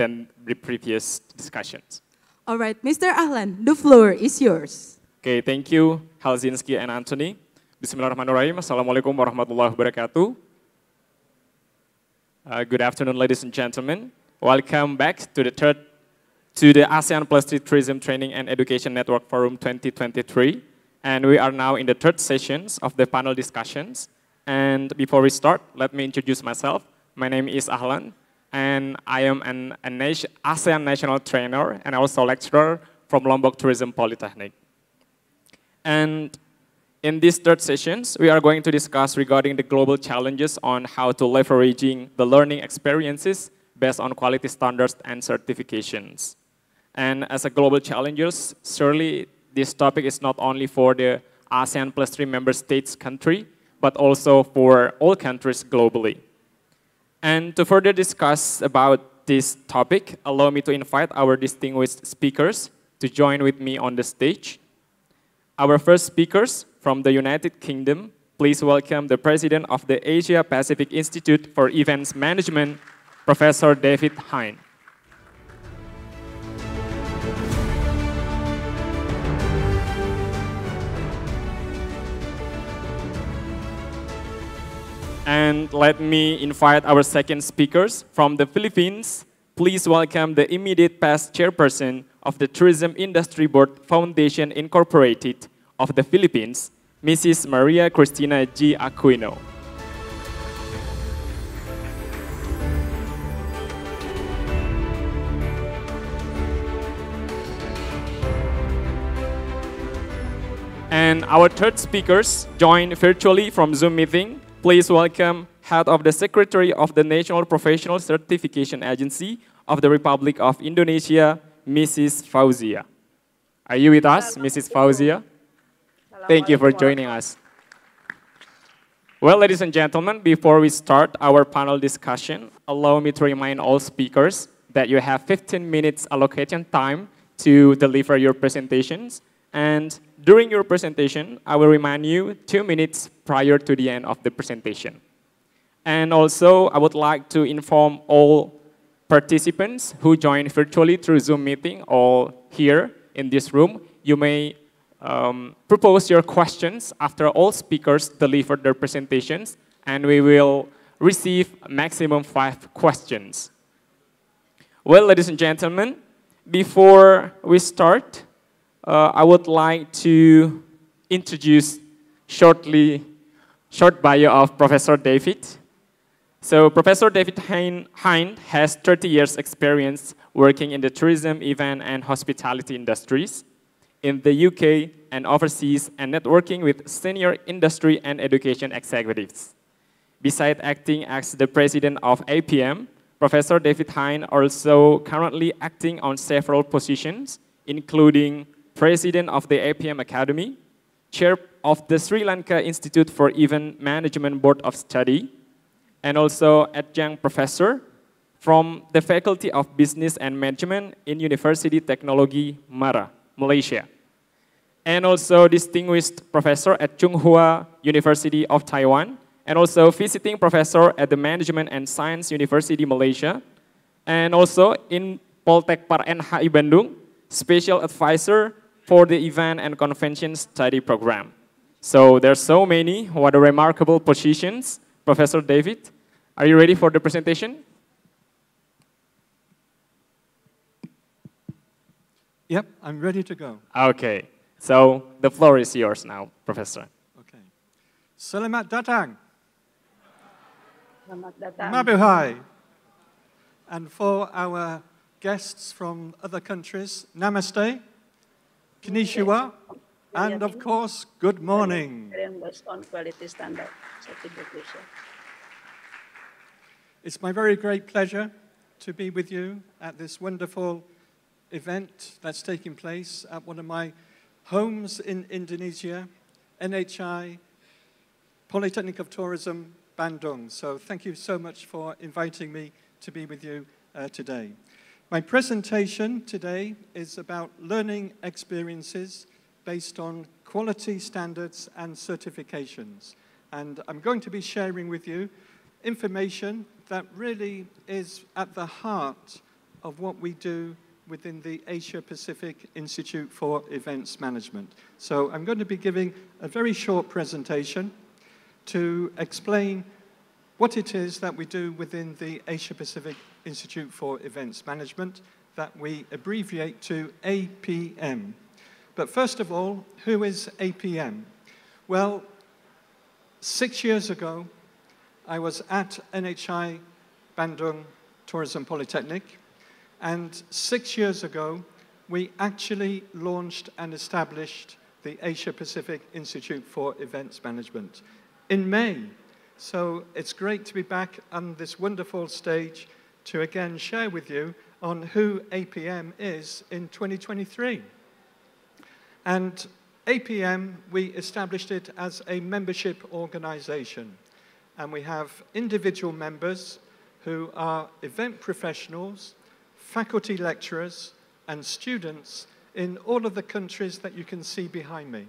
than the previous discussions. All right, Mr. Ahlan, the floor is yours. Okay, thank you, Halzinski and Anthony. Bismillahirrahmanirrahim. Assalamualaikum warahmatullahi wabarakatuh. Good afternoon, ladies and gentlemen. Welcome back to the ASEAN Plus 3 Tourism Training and Education Network Forum 2023. And we are now in the third sessions of the panel discussions. And before we start, let me introduce myself. My name is Ahlan, and I am an ASEAN National Trainer and also lecturer from Lombok Tourism Polytechnic. And in these third sessions, we are going to discuss regarding the global challenges on how to leveraging the learning experiences based on quality standards and certifications. And as a global challenges, surely this topic is not only for the ASEAN Plus 3 member states country, but also for all countries globally. And to further discuss about this topic, allow me to invite our distinguished speakers to join with me on the stage. Our first speakers from the United Kingdom, please welcome the President of the Asia Pacific Institute for Events Management, Professor David Hine. And let me invite our second speakers from the Philippines. Please welcome the immediate past chairperson of the Tourism Industry Board Foundation Incorporated of the Philippines, Mrs. Maria Cristina G. Aquino. And our third speakers join virtually from Zoom meeting. Please welcome Head of the Secretary of the National Professional Certification Agency of the Republic of Indonesia, Mrs. Fauzia. Are you with us, Mrs. Fauzia? Thank you for joining us. Well, ladies and gentlemen, before we start our panel discussion, allow me to remind all speakers that you have 15 minutes allocation time to deliver your presentations. And during your presentation, I will remind you 2 minutes prior to the end of the presentation. And also, I would like to inform all participants who join virtually through Zoom meeting or here in this room, you may propose your questions after all speakers deliver their presentations, and we will receive maximum 5 questions. Well, ladies and gentlemen, before we start, I would like to introduce short bio of Professor David. So Professor David Hind has 30 years experience working in the tourism, event, and hospitality industries in the UK and overseas, and networking with senior industry and education executives. Besides acting as the president of APM, Professor David Hind also currently acting on several positions, including president of the APM Academy, chair of the Sri Lanka Institute for Event Management Board of Study, and also adjunct professor from the Faculty of Business and Management in University Teknologi Mara, Malaysia. And also distinguished professor at Tsinghua University of Taiwan, and also visiting professor at the Management and Science University Malaysia, and also in Politeknik NHI Bandung, special advisor for the Event and Convention Study Program. So there's so many, what a remarkable positions. Professor David, are you ready for the presentation? Yep, I'm ready to go. Okay, so the floor is yours now, Professor. Okay. Selamat datang. Selamat datang. Mabuhay. And for our guests from other countries, namaste, konnichiwa, and of course, good morning. Based on quality standard certification. It's my very great pleasure to be with you at this wonderful event that's taking place at one of my homes in Indonesia, NHI, Politeknik of Tourism, Bandung. So thank you so much for inviting me to be with you today. My presentation today is about learning experiences based on quality standards and certifications. And I'm going to be sharing with you information that really is at the heart of what we do within the Asia Pacific Institute for Events Management. So I'm going to be giving a very short presentation to explain what it is that we do within the Asia Pacific Institute for Events Management that we abbreviate to APM. But first of all, who is APM? Well, 6 years ago, I was at NHI Bandung Tourism Polytechnic, and 6 years ago, we actually launched and established the Asia Pacific Institute for Events Management in May. So it's great to be back on this wonderful stage to again share with you on who APM is in 2023. And APM, we established it as a membership organization. And we have individual members who are event professionals, faculty lecturers, and students in all of the countries that you can see behind me.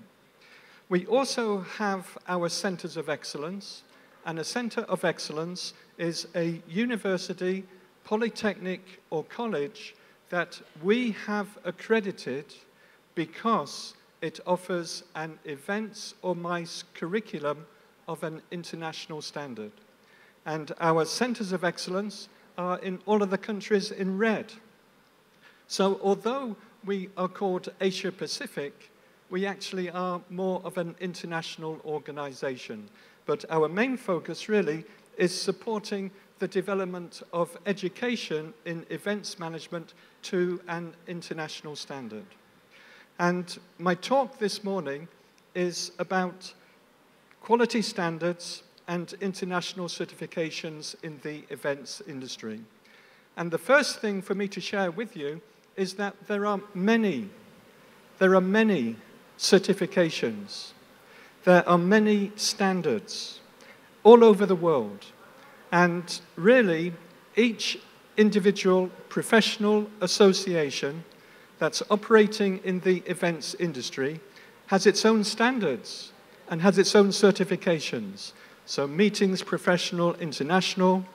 We also have our centers of excellence, and a center of excellence is a university, polytechnic, or college that we have accredited because it offers an events or MICE curriculum of an international standard. And our centers of excellence are in all of the countries in red. So although we are called Asia Pacific, we actually are more of an international organization. But our main focus really is supporting the development of education in events management to an international standard. And my talk this morning is about quality standards and international certifications in the events industry. And the first thing for me to share with you is that there are many certifications. There are many standards all over the world. And really, each individual professional association that's operating in the events industry has its own standards and has its own certifications. So meetings, professional, international,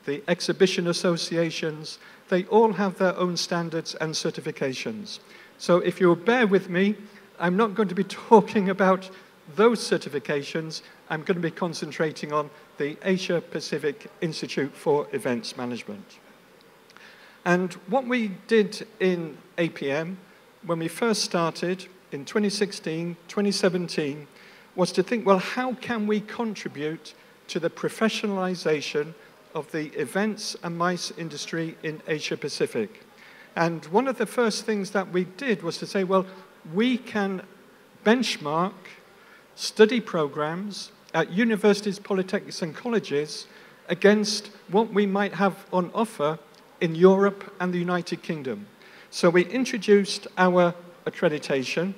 the exhibition associations, they all have their own standards and certifications. So if you'll bear with me, I'm not going to be talking about those certifications. I'm going to be concentrating on the Asia Pacific Institute for Events Management. And what we did in APM when we first started in 2016, 2017, was to think, well, how can we contribute to the professionalization of the events and MICE industry in Asia Pacific? And one of the first things that we did was to say, well, we can benchmark study programs at universities, polytechnics, and colleges against what we might have on offer in Europe and the United Kingdom. So we introduced our accreditation,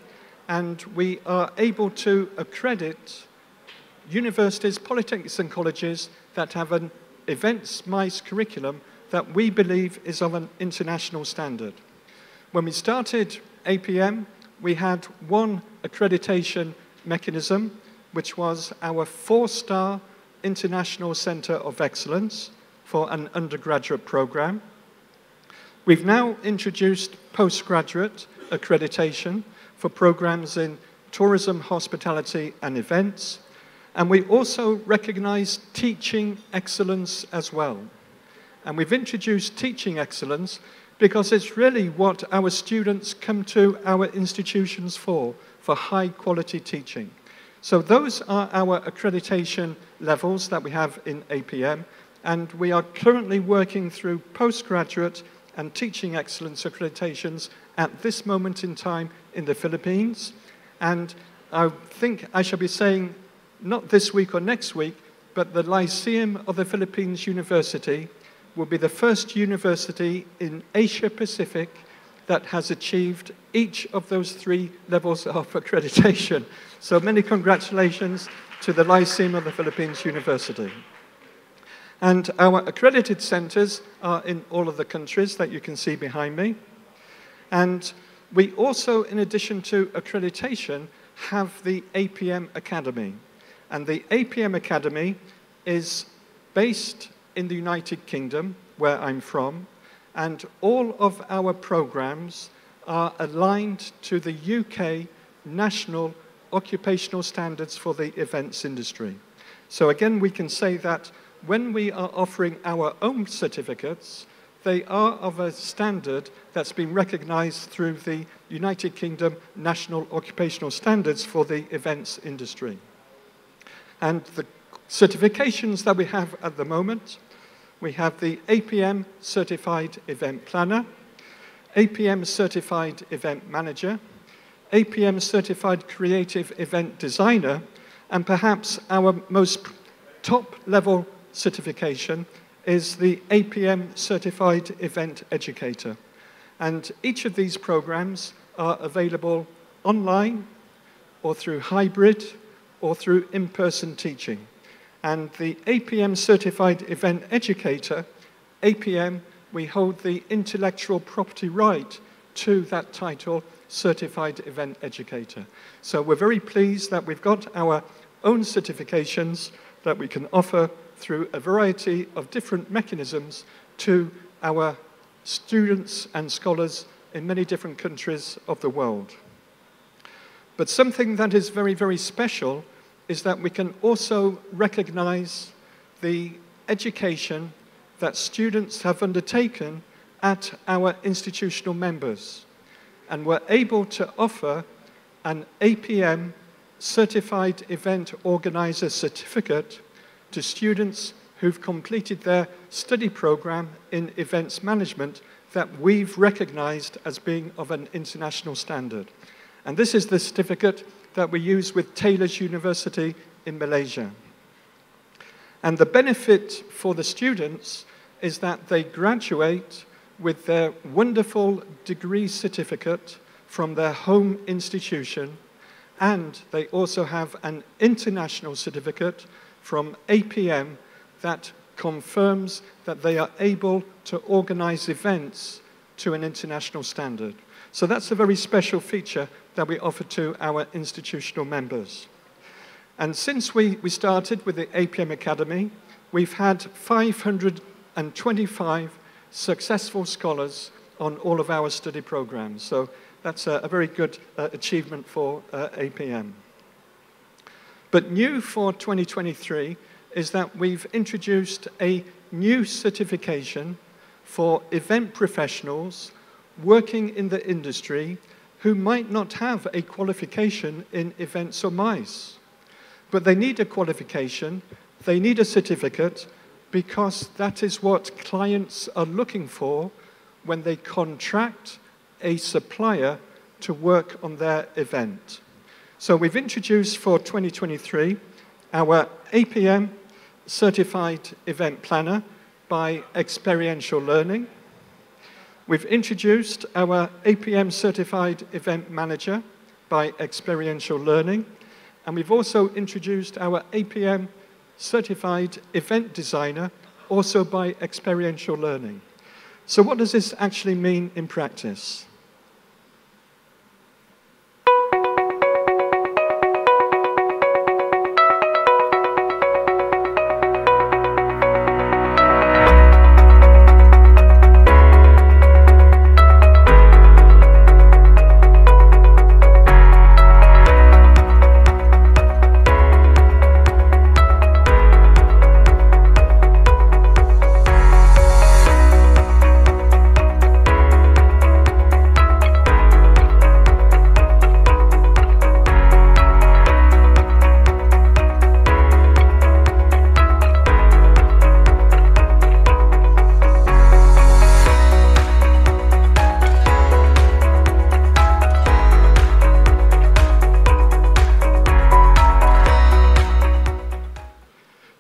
and we are able to accredit universities, polytechnics, and colleges that have an events MICE curriculum that we believe is of an international standard. When we started APM, we had one accreditation mechanism, which was our 4-star International Center of Excellence for an undergraduate program. We've now introduced postgraduate accreditation for programs in tourism, hospitality, and events. And we also recognize teaching excellence as well. And we've introduced teaching excellence because it's really what our students come to our institutions for high quality teaching. So those are our accreditation levels that we have in APM, and we are currently working through postgraduate and teaching excellence accreditations at this moment in time in the Philippines. And I think I shall be saying, not this week or next week, but the Lyceum of the Philippines University will be the first university in Asia Pacific that has achieved each of those 3 levels of accreditation. So many congratulations to the Lyceum of the Philippines University. And our accredited centers are in all of the countries that you can see behind me. And we also, in addition to accreditation, have the APM Academy. And the APM Academy is based in the United Kingdom, where I'm from, and all of our programs are aligned to the UK National Occupational Standards for the Events Industry. So again, we can say that when we are offering our own certificates, they are of a standard that's been recognized through the United Kingdom National Occupational Standards for the events industry. And the certifications that we have at the moment, we have the APM Certified Event Planner, APM Certified Event Manager, APM Certified Creative Event Designer, and perhaps our most top-level certification is the APM Certified Event Educator. And each of these programs are available online or through hybrid or through in-person teaching. And the APM Certified Event Educator, APM, we hold the intellectual property right to that title, Certified Event Educator. So we're very pleased that we've got our own certifications that we can offer through a variety of different mechanisms to our students and scholars in many different countries of the world. But something that is very, very special is that we can also recognize the education that students have undertaken at our institutional members. And we're able to offer an APM Certified Event Organizer certificate to students who've completed their study program in events management that we've recognized as being of an international standard. And this is the certificate that we use with Taylor's University in Malaysia. And the benefit for the students is that they graduate with their wonderful degree certificate from their home institution, and they also have an international certificate from APM that confirms that they are able to organize events to an international standard. So that's a very special feature that we offer to our institutional members. And since we started with the APM Academy, we've had 525 successful scholars on all of our study programs. So that's a very good achievement for APM. But new for 2023 is that we've introduced a new certification for event professionals working in the industry who might not have a qualification in events or MICE. But they need a qualification, they need a certificate, because that is what clients are looking for when they contract a supplier to work on their event. So we've introduced for 2023 our APM Certified Event Planner by Experiential Learning. We've introduced our APM Certified Event Manager by Experiential Learning. And we've also introduced our APM Certified Event Designer, also by Experiential Learning. So what does this actually mean in practice?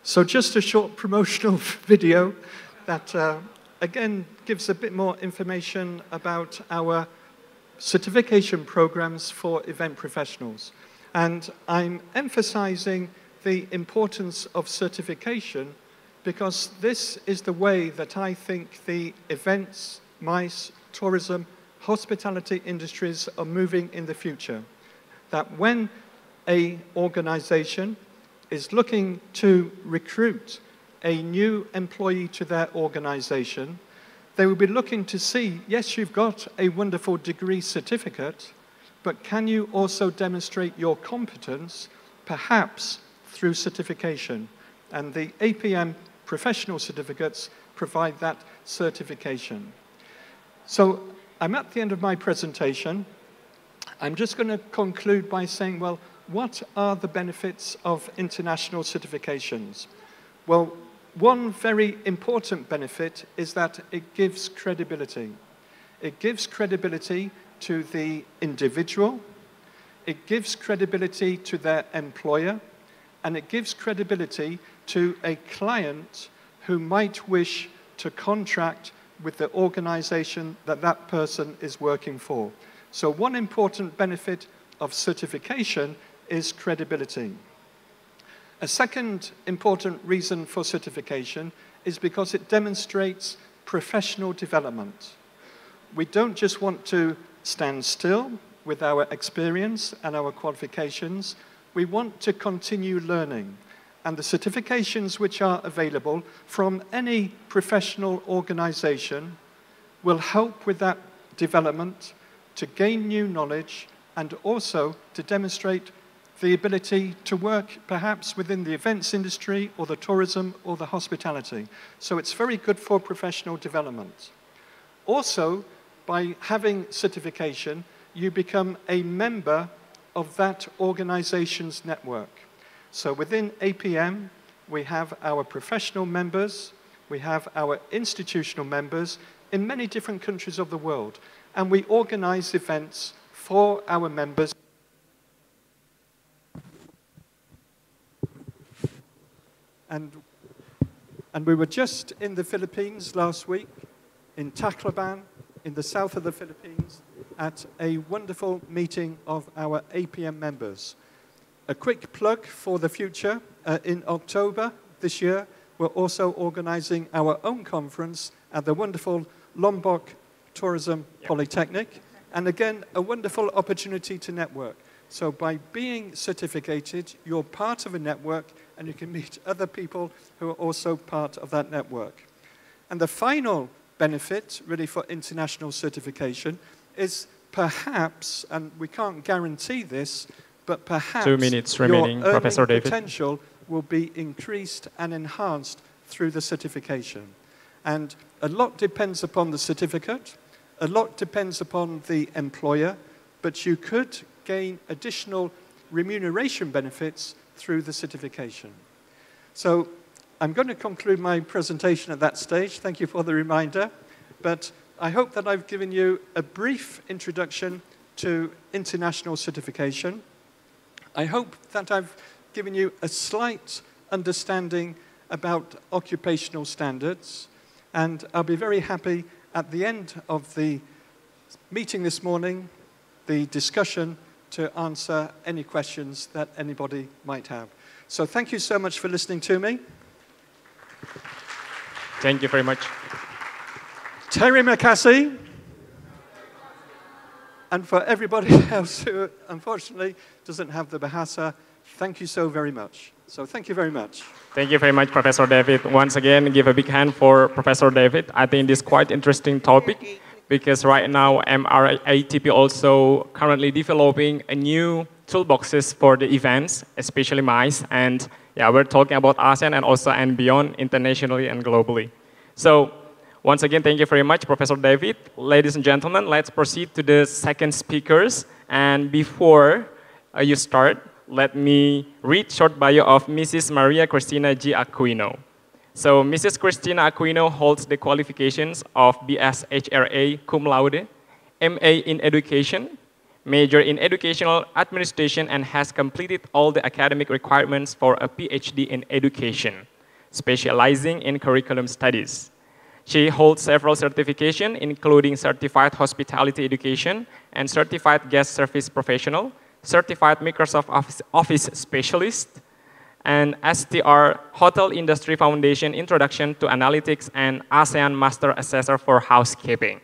So just a short promotional video that, again, gives a bit more information about our certification programs for event professionals. And I'm emphasizing the importance of certification because this is the way that I think the events, MICE, tourism, hospitality industries are moving in the future. That when an organization is looking to recruit a new employee to their organization, they will be looking to see, yes, you've got a wonderful degree certificate, but can you also demonstrate your competence, perhaps through certification? And the APM professional certificates provide that certification. So I'm at the end of my presentation. I'm just going to conclude by saying, well, what are the benefits of international certifications? Well, one very important benefit is that it gives credibility. It gives credibility to the individual, it gives credibility to their employer, and it gives credibility to a client who might wish to contract with the organization that that person is working for. So one important benefit of certification is credibility. A second important reason for certification is because it demonstrates professional development. We don't just want to stand still with our experience and our qualifications. We want to continue learning. And the certifications which are available from any professional organization will help with that development, to gain new knowledge, and also to demonstrate the ability to work perhaps within the events industry or the tourism or the hospitality. So it's very good for professional development. Also, by having certification, you become a member of that organization's network. So within APM, we have our professional members, we have our institutional members in many different countries of the world, and we organize events for our members. And we were just in the Philippines last week, in Tacloban, in the south of the Philippines, at a wonderful meeting of our APM members. A quick plug for the future, in October this year, we're also organizing our own conference at the wonderful Lombok Tourism Polytechnic. And again, a wonderful opportunity to network. So by being certificated, you're part of a network and you can meet other people who are also part of that network. And the final benefit, really, for international certification is perhaps, and we can't guarantee this, but perhaps 2 minutes remaining, your Professor earning David. potential will be increased and enhanced through the certification. And a lot depends upon the certificate, a lot depends upon the employer, but you could gain additional remuneration benefits through the certification. So I'm going to conclude my presentation at that stage. Thank you for the reminder. But I hope that I've given you a brief introduction to international certification. I hope that I've given you a slight understanding about occupational standards. And I'll be very happy at the end of the meeting this morning, the discussion, to answer any questions that anybody might have. So thank you so much for listening to me. Thank you very much. Terry McCassie. And for everybody else who, unfortunately, doesn't have the Bahasa, thank you so very much. So thank you very much. Thank you very much, Professor David. Once again, give a big hand for Professor David. I think this is quite interesting topic because right now MRATP also currently developing a new toolboxes for the events, especially MICE. And yeah, we're talking about ASEAN and also and beyond internationally and globally. So once again, thank you very much, Professor David. Ladies and gentlemen, let's proceed to the second speakers. And before you start, let me read short bio of Mrs. Maria Cristina G. Aquino. So Mrs. Cristina Aquino holds the qualifications of BSHRA cum laude, MA in Education, major in Educational Administration, and has completed all the academic requirements for a PhD in Education, specializing in curriculum studies. She holds several certifications, including Certified Hospitality Education and Certified Guest Service Professional, Certified Microsoft Office Specialist, and STR Hotel Industry Foundation Introduction to Analytics and ASEAN Master Assessor for Housekeeping.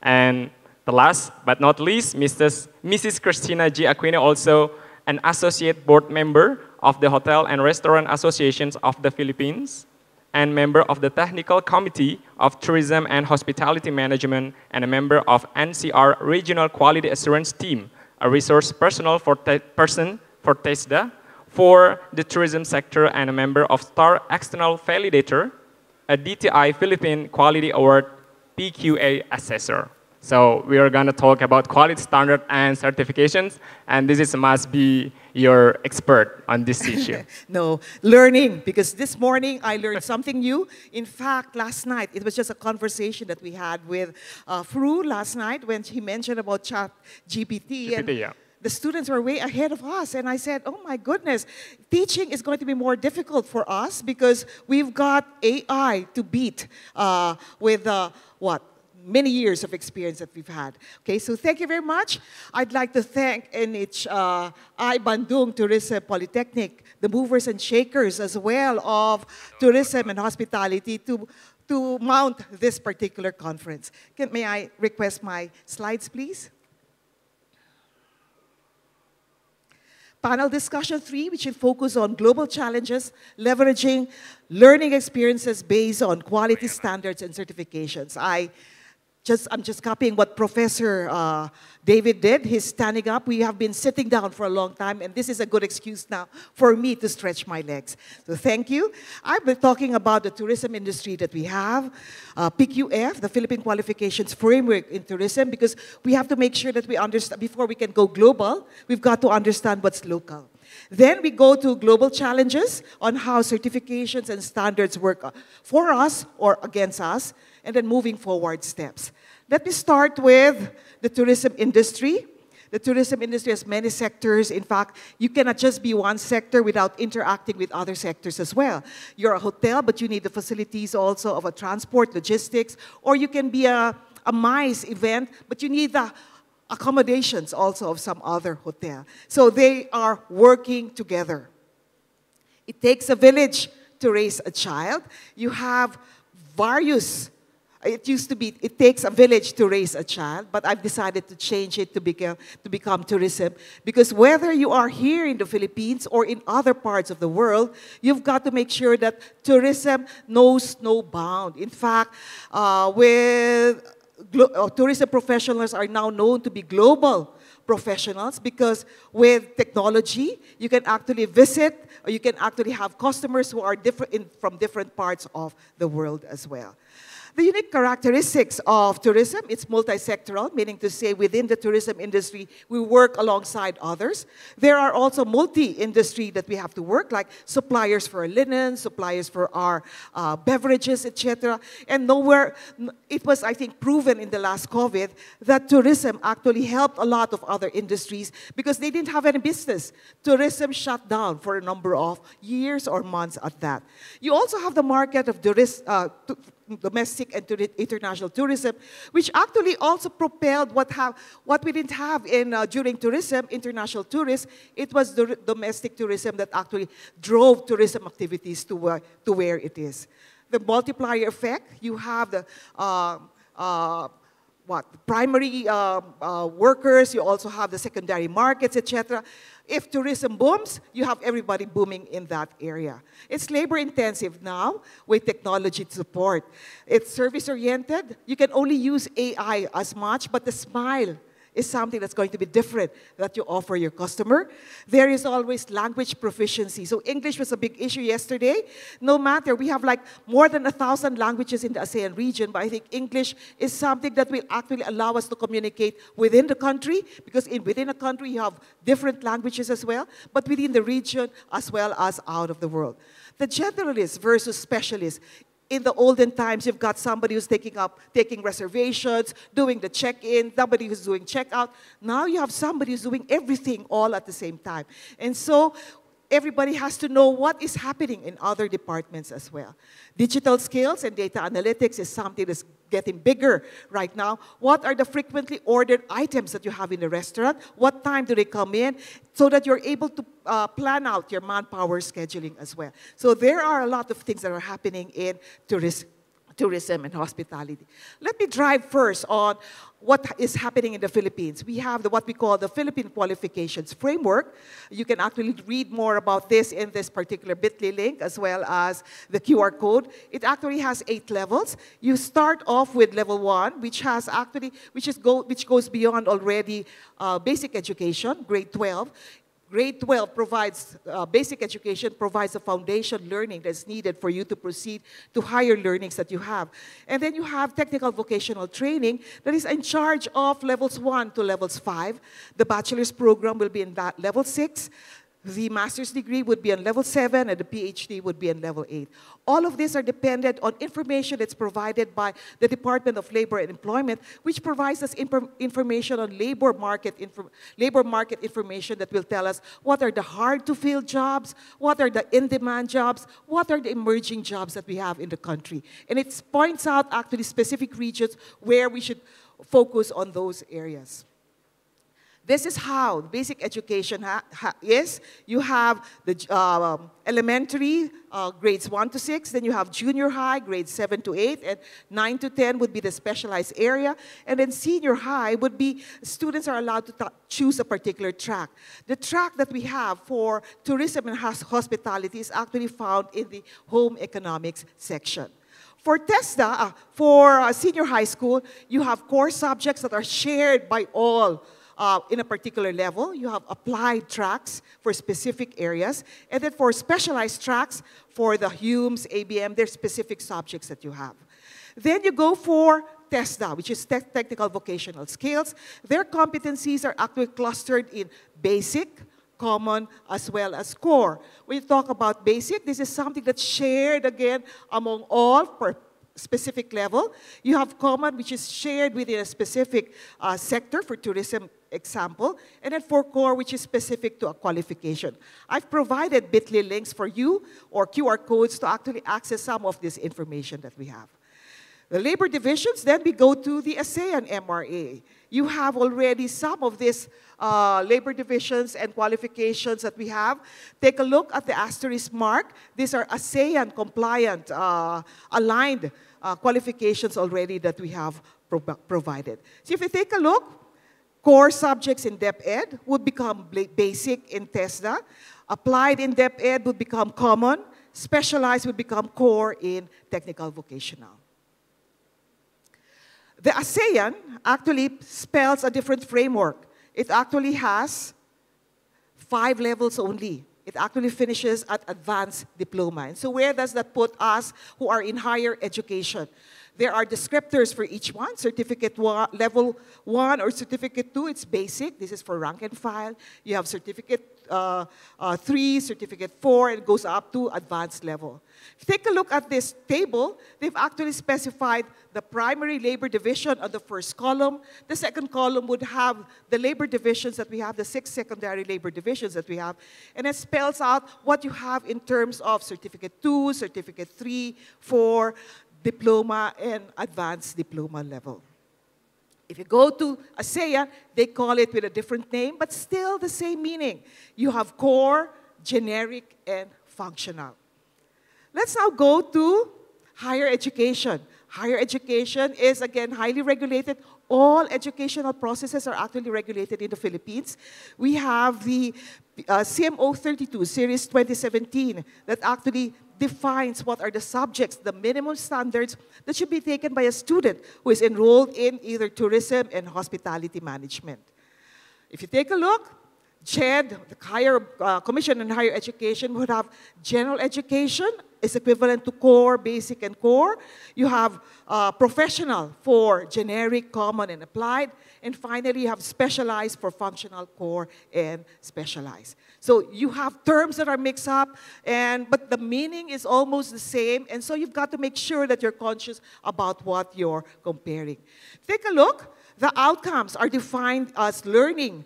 And the last but not least, Mrs. Cristina G. Aquino, also an associate board member of the Hotel and Restaurant Associations of the Philippines, and member of the Technical Committee of Tourism and Hospitality Management, and a member of NCR Regional Quality Assurance Team, a resource person for TESDA for the tourism sector, and a member of STAR External Validator, a DTI Philippine Quality Award PQA Assessor. So we are going to talk about quality standard and certifications, and this must be your expert on this issue. No, learning, because this morning I learned something new. In fact, last night, it was just a conversation that we had with Fru last night when he mentioned about ChatGPT. And yeah. the students were way ahead of us. And I said, oh my goodness, teaching is going to be more difficult for us because we've got AI to beat with many years of experience that we've had. Okay, so thank you very much. I'd like to thank NHI Bandung Tourism Politeknik, the movers and shakers as well of tourism and hospitality to mount this particular conference. May I request my slides, please? Panel discussion 3, which will focus on global challenges, leveraging learning experiences based on quality standards and certifications. I'm just copying what Professor David did. He's standing up. We have been sitting down for a long time, and this is a good excuse now for me to stretch my legs. So thank you. I've been talking about the tourism industry that we have, PQF, the Philippine Qualifications Framework in Tourism, because we have to make sure that we understand, before we can go global, we've got to understand what's local. Then we go to global challenges on how certifications and standards work for us or against us, and then moving forward steps. Let me start with the tourism industry. The tourism industry has many sectors. In fact, you cannot just be one sector without interacting with other sectors as well. You're a hotel, but you need the facilities also of a transport, logistics, or you can be a MICE event, but you need the accommodations also of some other hotel. So they are working together. It takes a village to raise a child. You have various it used to be, it takes a village to raise a child, but I've decided to change it to become tourism, because whether you are here in the Philippines or in other parts of the world, you've got to make sure that tourism knows no bound. In fact, tourism professionals are now known to be global professionals, because with technology, you can actually visit, or you can actually have customers who are from different parts of the world as well. The unique characteristics of tourism, it's multi-sectoral, meaning to say within the tourism industry, we work alongside others. There are also multi-industry that we have to work, like suppliers for our linen, suppliers for our beverages, etc. And nowhere, it was, I think, proven in the last COVID that tourism actually helped a lot of other industries because they didn't have any business. Tourism shut down for a number of years or months at that. You also have the market of domestic and international tourism, which actually also propelled what we didn't have during tourism, international tourism. It was the domestic tourism that actually drove tourism activities to where it is. The multiplier effect, you have the primary workers, you also have the secondary markets, etc. If tourism booms, you have everybody booming in that area. It's labor intensive now with technology support. It's service oriented. You can only use AI as much, but the smile is something that's going to be different that you offer your customer. There is always language proficiency. So English was a big issue yesterday. No matter, we have like more than 1,000 languages in the ASEAN region, but I think English is something that will actually allow us to communicate within the country, because within a country you have different languages as well, but within the region as well as out of the world. The generalist versus specialist. In the olden times, you've got somebody who's taking reservations, doing the check-in, somebody who's doing check-out. Now you have somebody who's doing everything all at the same time. And so everybody has to know what is happening in other departments as well. Digital skills and data analytics is something that's getting bigger right now. What are the frequently ordered items that you have in the restaurant? What time do they come in? So that you're able to plan out your manpower scheduling as well. So there are a lot of things that are happening in tourism and hospitality. Let me drive first on what is happening in the Philippines. We have what we call the Philippine Qualifications Framework. You can actually read more about this in this particular bit.ly link, as well as the QR code. It actually has 8 levels. You start off with level 1, which goes beyond already basic education, grade 12. Grade 12 provides basic education, provides a foundation learning that's needed for you to proceed to higher learnings that you have. And then you have technical vocational training that is in charge of levels 1 to levels 5. The bachelor's program will be in that level 6. The master's degree would be on level 7, and the PhD would be on level 8. All of these are dependent on information that's provided by the Department of Labor and Employment, which provides us information on labor market information that will tell us what are the hard-to-fill jobs, what are the in-demand jobs, what are the emerging jobs that we have in the country. And it points out actually specific regions where we should focus on those areas. This is how basic education is. You have the elementary, grades 1 to 6, then you have junior high, grades 7 to 8, and 9 to 10 would be the specialized area, and then senior high would be, students are allowed to choose a particular track. The track that we have for tourism and hospitality is actually found in the home economics section. For TESDA, for senior high school, you have core subjects that are shared by all in a particular level. You have applied tracks for specific areas. And then for specialized tracks, for the HUMES, ABM, there's specific subjects that you have. Then you go for TESDA, which is technical vocational skills. Their competencies are actually clustered in basic, common, as well as core. When you talk about basic, this is something that's shared again among all per specific level. You have common, which is shared within a specific sector for tourism example, and then for core, which is specific to a qualification. I've provided bit.ly links for you or QR codes to actually access some of this information that we have. The labor divisions, then we go to the ASEAN MRA. You have already some of these labor divisions and qualifications that we have. Take a look at the asterisk mark. These are ASEAN compliant, aligned qualifications already that we have provided. So if you take a look, core subjects in Dep Ed would become basic in TESDA. Applied in Dep Ed would become common. Specialized would become core in technical vocational. The ASEAN actually spells a different framework. It actually has 5 levels only. It actually finishes at advanced diploma. And so where does that put us who are in higher education? There are descriptors for each one. Certificate level 1 or certificate 2, it's basic. This is for rank and file. You have certificate 3, certificate 4, and it goes up to advanced level. If you take a look at this table, they've actually specified the primary labor division on the first column. The second column would have the labor divisions that we have, the 6 secondary labor divisions that we have, and it spells out what you have in terms of certificate 2, certificate 3, 4, diploma, and advanced diploma level. If you go to ASEAN, they call it with a different name, but still the same meaning. You have core, generic, and functional. Let's now go to higher education. Higher education is, again, highly regulated. All educational processes are actually regulated in the Philippines. We have the CMO 32, Series 2017, that actually defines what are the subjects, the minimum standards that should be taken by a student who is enrolled in either tourism and hospitality management. If you take a look, CHED, the Higher Commission on Higher Education, would have general education is equivalent to core, basic, and core. You have professional for generic, common, and applied. And finally, you have specialized for functional, core, and specialized. So you have terms that are mixed up, but the meaning is almost the same. And so you've got to make sure that you're conscious about what you're comparing. Take a look. The outcomes are defined as learning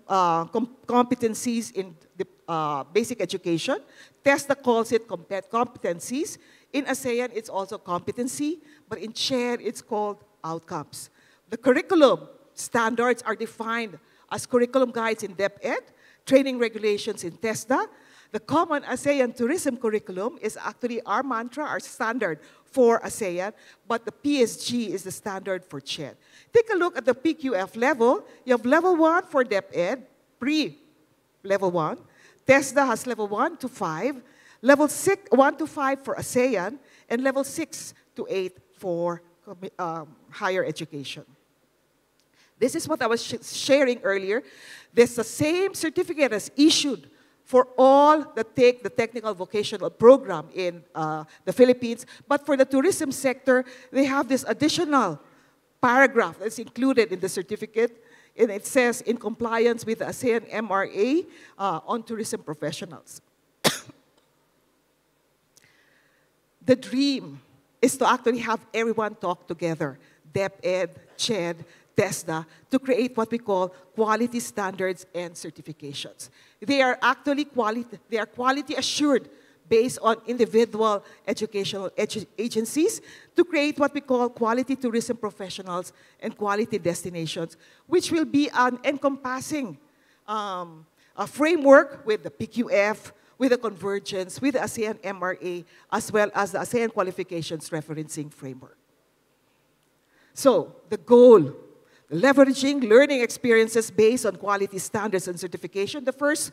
competencies in the basic education. TESDA calls it competencies. In ASEAN, it's also competency, but in CHED, it's called outcomes. The curriculum standards are defined as curriculum guides in Dep Ed, training regulations in TESDA. The common ASEAN tourism curriculum is actually our mantra, our standard for ASEAN, but the PSG is the standard for CHED. Take a look at the PQF level. You have level 1 for Dep Ed, pre-level 1. TESDA has level 1 to 5, level 1 to 5 for ASEAN, and level 6 to 8 for higher education. This is what I was sharing earlier. There's the same certificate as issued for all that take the technical vocational program in the Philippines. But for the tourism sector, they have this additional paragraph that's included in the certificate. And it says, in compliance with the ASEAN MRA on tourism professionals. The dream is to actually have everyone talk together, Dep Ed, CHED, TESDA, to create what we call quality standards and certifications. They are actually quality assured based on individual educational agencies to create what we call quality tourism professionals and quality destinations, which will be an encompassing a framework with the PQF, with the convergence, with the ASEAN MRA, as well as the ASEAN qualifications referencing framework. So the goal, leveraging learning experiences based on quality standards and certification. The first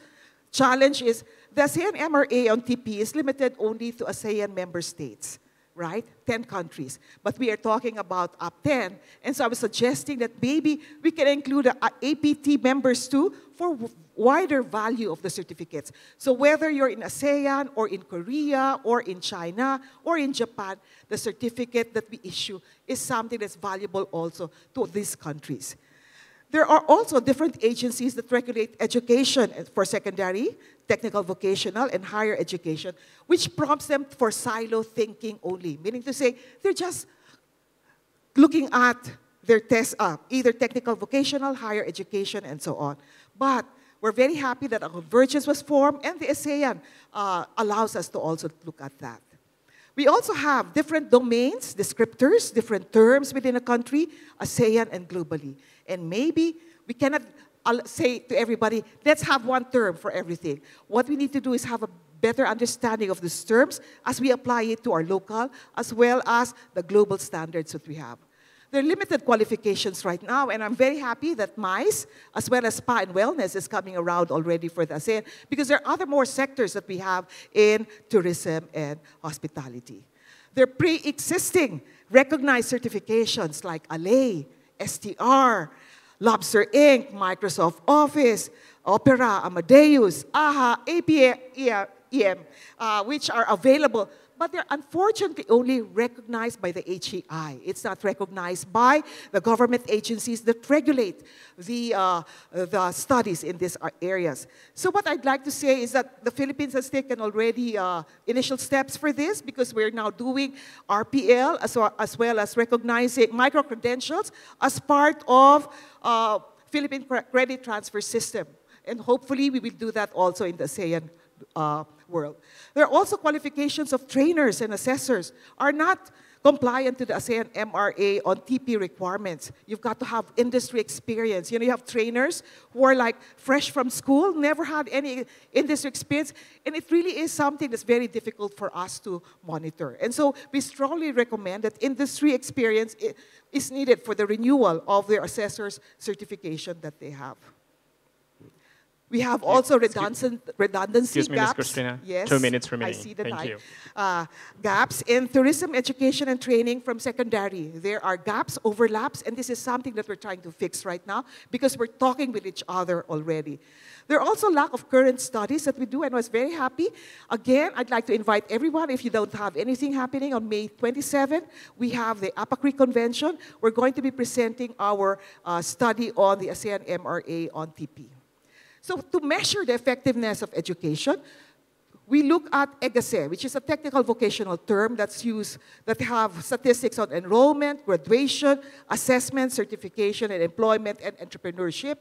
challenge is the ASEAN MRA on TP is limited only to ASEAN member states, right? 10 countries. But we are talking about APTTTEN. And so I was suggesting that maybe we can include the APT members too for wider value of the certificates. So whether you're in ASEAN or in Korea or in China or in Japan, the certificate that we issue is something that's valuable also to these countries. There are also different agencies that regulate education for secondary, technical vocational, and higher education, which prompts them for silo thinking only, meaning to say they're just looking at their tests, either technical vocational, higher education, and so on. But we're very happy that a convergence was formed, and the ASEAN allows us to also look at that. We also have different domains, descriptors, different terms within a country, ASEAN and globally. And maybe we cannot say to everybody, let's have one term for everything. What we need to do is have a better understanding of these terms as we apply it to our local as well as the global standards that we have. There are limited qualifications right now, and I'm very happy that MICE, as well as spa and wellness, is coming around already for the ASEAN, because there are other more sectors that we have in tourism and hospitality. There are pre-existing recognized certifications like ALAY, STR, Lobster Inc., Microsoft Office, Opera, Amadeus, AHA, APTTTEN, which are available, but they're unfortunately only recognized by the HEI. It's not recognized by the government agencies that regulate the studies in these areas. So what I'd like to say is that the Philippines has taken already initial steps for this, because we're now doing RPL as well as recognizing micro-credentials as part of Philippine credit transfer system. And hopefully we will do that also in the ASEAN world. There are also qualifications of trainers and assessors are not compliant to the ASEAN MRA on TP requirements. You've got to have industry experience. You know, you have trainers who are like fresh from school, never had any industry experience, and it really is something that's very difficult for us to monitor. And so we strongly recommend that industry experience is needed for the renewal of their assessors certification that they have. We have also redundancy Excuse me, Ms. gaps. Christina. Yes, 2 minutes remaining. I see the Thank time. you. Gaps in tourism education and training from secondary. There are gaps, overlaps, and this is something that we're trying to fix right now because we're talking with each other already. There are also lack of current studies that we do, and I was very happy. Again, I'd like to invite everyone, if you don't have anything happening on May 27, we have the APACRI Convention. We're going to be presenting our study on the ASEAN MRA on TP. So to measure the effectiveness of education, we look at EGASE, which is a technical vocational term that's used, that have statistics on enrollment, graduation, assessment, certification, and employment and entrepreneurship.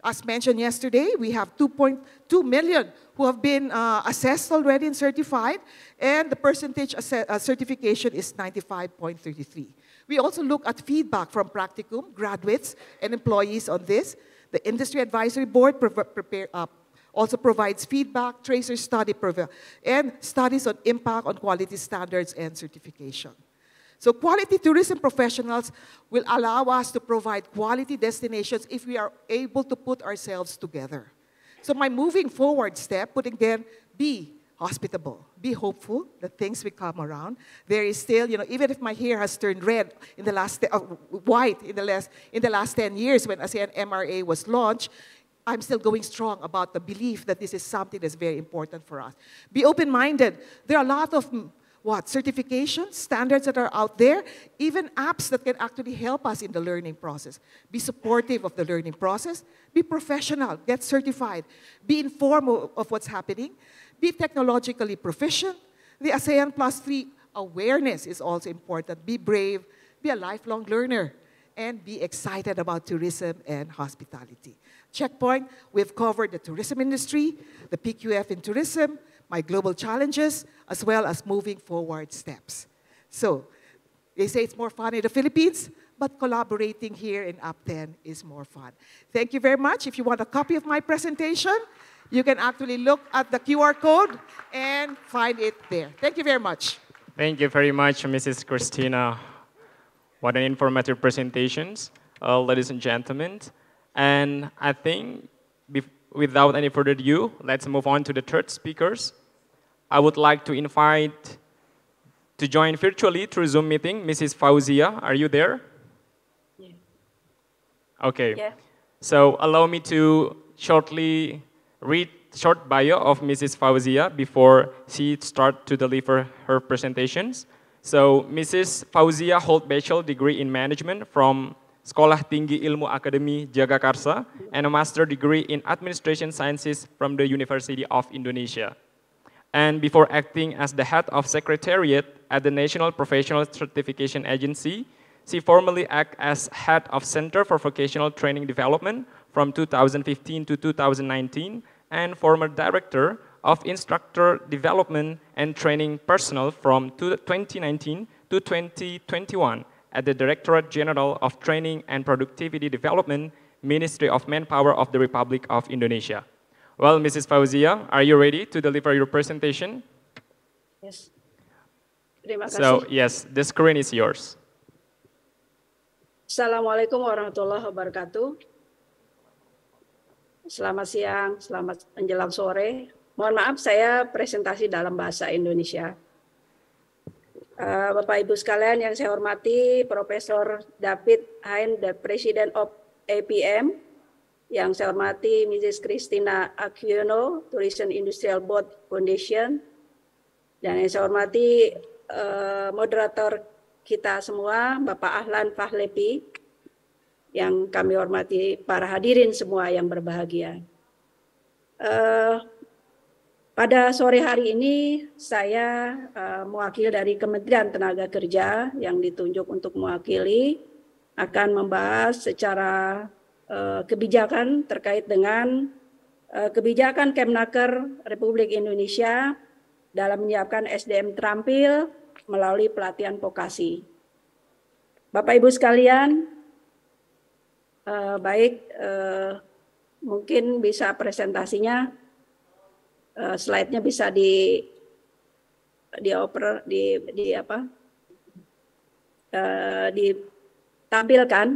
As mentioned yesterday, we have 2.2 million who have been assessed already and certified, and the percentage certification is 95.33. We also look at feedback from practicum, graduates, and employees on this. The Industry Advisory Board also provides feedback, tracer study, and studies on impact on quality standards and certification. So quality tourism professionals will allow us to provide quality destinations if we are able to put ourselves together. So my moving forward step would again be hospitable, be hopeful that things will come around. There is still, you know, even if my hair has turned red in the last, white in the last 10 years when ASEAN MRA was launched, I'm still going strong about the belief that this is something that's very important for us. Be open-minded. There are a lot of certifications, standards that are out there, even apps that can actually help us in the learning process. Be supportive of the learning process. Be professional. Get certified. Be informed of what's happening. Be technologically proficient. The ASEAN +3 awareness is also important. Be brave. Be a lifelong learner. And be excited about tourism and hospitality. Checkpoint, we've covered the tourism industry, the PQF in tourism, my global challenges, as well as moving forward steps. So, they say it's more fun in the Philippines, but collaborating here in APTTTEN is more fun. Thank you very much. If you want a copy of my presentation, you can actually look at the QR code and find it there. Thank you very much. Thank you very much, Mrs. Christina. What an informative presentations, ladies and gentlemen. And I think without any further ado, let's move on to the third speakers. I would like to invite to join virtually through Zoom meeting, Mrs. Fauzia. Are you there? Yeah. Okay. Yeah. So allow me to shortly read short bio of Mrs. Fauzia before she starts to deliver her presentations. So Mrs. Fauzia holds bachelor degree in management from Sekolah Tinggi Ilmu Akademi Jagakarsa and a master degree in administration sciences from the University of Indonesia. And before acting as the head of secretariat at the National Professional Certification Agency, she formerly acted as head of Center for Vocational Training Development from 2015 to 2019 and former director of Instructor Development and Training Personnel from 2019 to 2021 at the Directorate General of Training and Productivity Development, Ministry of Manpower of the Republic of Indonesia. Well, Mrs. Fauzia, are you ready to deliver your presentation? Yes. Terima kasih. So, yes, the screen is yours. Assalamualaikum warahmatullahi wabarakatuh. Selamat siang, selamat menjelang sore. Mohon maaf, saya presentasi dalam bahasa Indonesia. Bapak Ibu sekalian yang saya hormati, Profesor David Hein, the President of APM, yang saya hormati Mrs. Christina Aquino, Tourism Industrial Board Foundation, dan yang saya hormati moderator kita semua, Bapak Ahlan Fahlepi, yang kami hormati para hadirin semua yang berbahagia. Pada sore hari ini saya mewakili dari Kementerian Tenaga Kerja yang ditunjuk untuk mewakili akan membahas secara kebijakan terkait dengan kebijakan Kemnaker Republik Indonesia dalam menyiapkan SDM terampil melalui pelatihan vokasi. Bapak Ibu sekalian, mungkin bisa presentasinya, slide-nya bisa ditampilkan.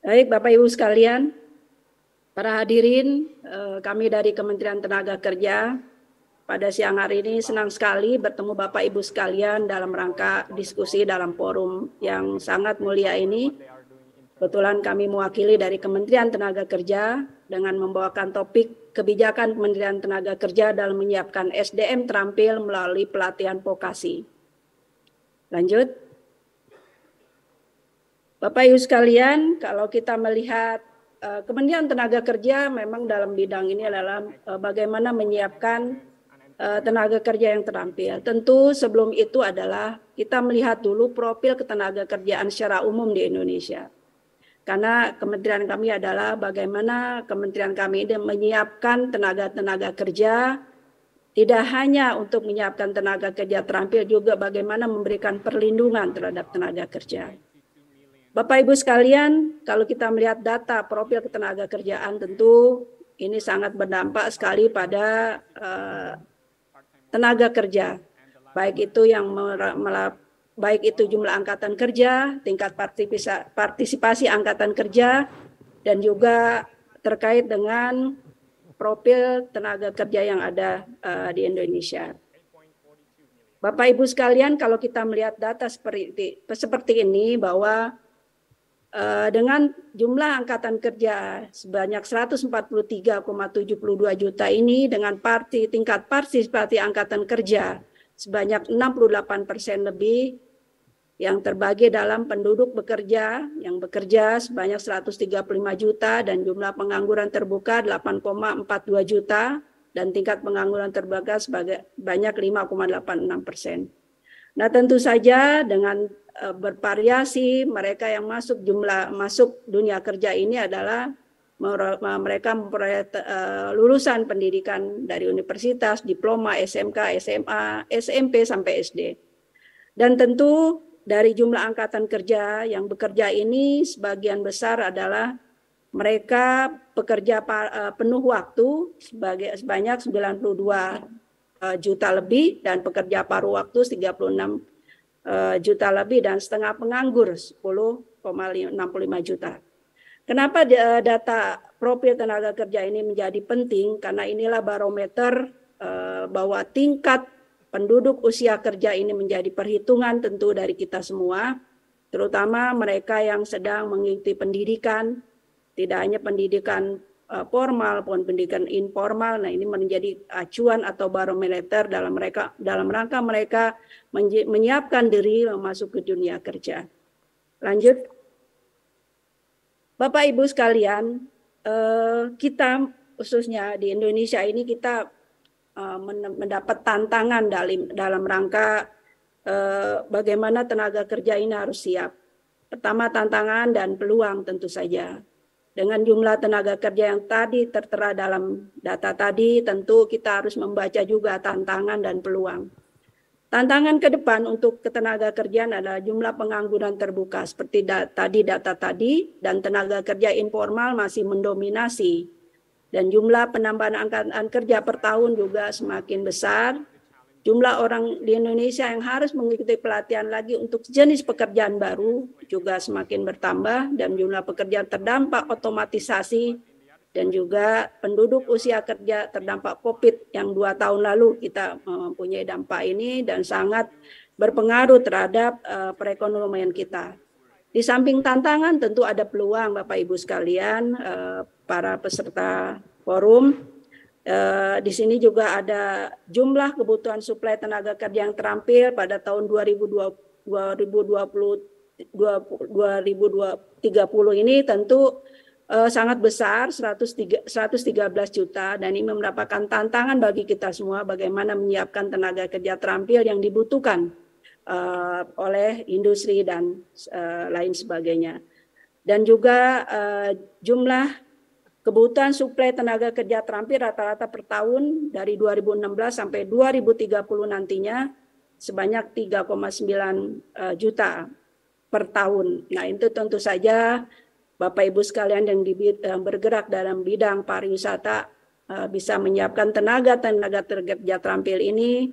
Baik, Bapak Ibu sekalian, para hadirin, kami dari Kementerian Tenaga Kerja pada siang hari ini senang sekali bertemu Bapak Ibu sekalian dalam rangka diskusi dalam forum yang sangat mulia ini. Kebetulan kami mewakili dari Kementerian Tenaga Kerja dengan membawakan topik kebijakan Kementerian Tenaga Kerja dalam menyiapkan SDM terampil melalui pelatihan vokasi. Lanjut. Bapak Ibu sekalian, kalau kita melihat Kementerian Tenaga Kerja memang dalam bidang ini adalah bagaimana menyiapkan tenaga kerja yang terampil. Tentu sebelum itu adalah kita melihat dulu profil ketenaga kerjaan secara umum di Indonesia. Karena kementerian kami adalah bagaimana kementerian kami ini menyiapkan tenaga kerja, tidak hanya untuk menyiapkan tenaga kerja terampil, juga bagaimana memberikan perlindungan terhadap tenaga kerja. Bapak Ibu sekalian, kalau kita melihat data profil ketenaga kerjaan, tentu ini sangat berdampak sekali pada tenaga kerja, baik itu jumlah angkatan kerja, tingkat partisipasi angkatan kerja, dan juga terkait dengan profil tenaga kerja yang ada di Indonesia. Bapak Ibu sekalian, kalau kita melihat data seperti ini, bahwa dengan jumlah angkatan kerja sebanyak 143,72 juta ini, dengan tingkat partisipasi angkatan kerja sebanyak 68% lebih yang terbagi dalam penduduk bekerja, yang bekerja sebanyak 135 juta dan jumlah pengangguran terbuka 8,42 juta dan tingkat pengangguran terbuka sebanyak 5,86%. Nah, tentu saja dengan bervariasi mereka yang masuk dunia kerja ini adalah mereka memperoleh lulusan pendidikan dari universitas, diploma, SMK, SMA, SMP sampai SD. Dan tentu dari jumlah angkatan kerja yang bekerja ini sebagian besar adalah mereka pekerja penuh waktu sebanyak 92 juta lebih dan pekerja paruh waktu 36 juta lebih dan setengah penganggur 10,65 juta. Kenapa data profil tenaga kerja ini menjadi penting? Karena inilah barometer bahwa tingkat penduduk usia kerja ini menjadi perhitungan tentu dari kita semua, terutama mereka yang sedang mengikuti pendidikan, tidak hanya pendidikan formal maupun pendidikan informal. Nah, ini menjadi acuan atau barometer dalam rangka mereka menyiapkan diri masuk ke dunia kerja. Lanjut. Bapak Ibu sekalian, kita khususnya di Indonesia ini kita mendapat tantangan dalam rangka bagaimana tenaga kerja ini harus siap. Pertama, tantangan dan peluang tentu saja. dengan jumlah tenaga kerja yang tadi tertera dalam data tadi, tentu kita harus membaca juga tantangan dan peluang. Tantangan ke depan untuk ketenaga kerjaan adalah jumlah pengangguran terbuka seperti data tadi, dan tenaga kerja informal masih mendominasi. Dan jumlah penambahan angkatan kerja per tahun juga semakin besar. Jumlah orang di Indonesia yang harus mengikuti pelatihan lagi untuk jenis pekerjaan baru juga semakin bertambah, dan jumlah pekerjaan terdampak otomatisasi dan juga penduduk usia kerja terdampak COVID yang 2 tahun lalu kita mempunyai dampak ini dan sangat berpengaruh terhadap perekonomian kita. Di samping tantangan tentu ada peluang Bapak Ibu sekalian, para peserta forum. Di sini juga ada jumlah kebutuhan suplai tenaga kerja yang terampil pada tahun 2030 ini tentu sangat besar, 113 juta, dan ini mendapatkan tantangan bagi kita semua bagaimana menyiapkan tenaga kerja terampil yang dibutuhkan oleh industri dan lain sebagainya. Dan juga jumlah kebutuhan suplai tenaga kerja terampil rata-rata per tahun dari 2016 sampai 2030 nantinya sebanyak 3,9 juta per tahun. Nah, itu tentu saja Bapak Ibu sekalian yang bergerak dalam bidang pariwisata bisa menyiapkan tenaga kerja terampil ini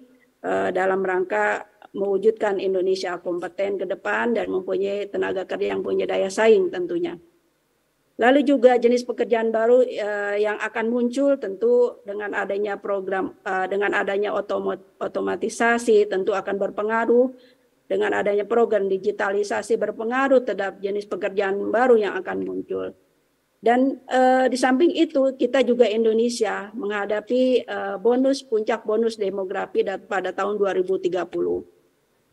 dalam rangka mewujudkan Indonesia kompeten ke depan dan mempunyai tenaga kerja yang punya daya saing tentunya. Lalu juga jenis pekerjaan baru yang akan muncul tentu dengan adanya program, dengan adanya otomatisasi tentu akan berpengaruh. Dengan adanya program digitalisasi berpengaruh terhadap jenis pekerjaan baru yang akan muncul. Dan di samping itu kita juga Indonesia menghadapi puncak bonus demografi pada tahun 2030.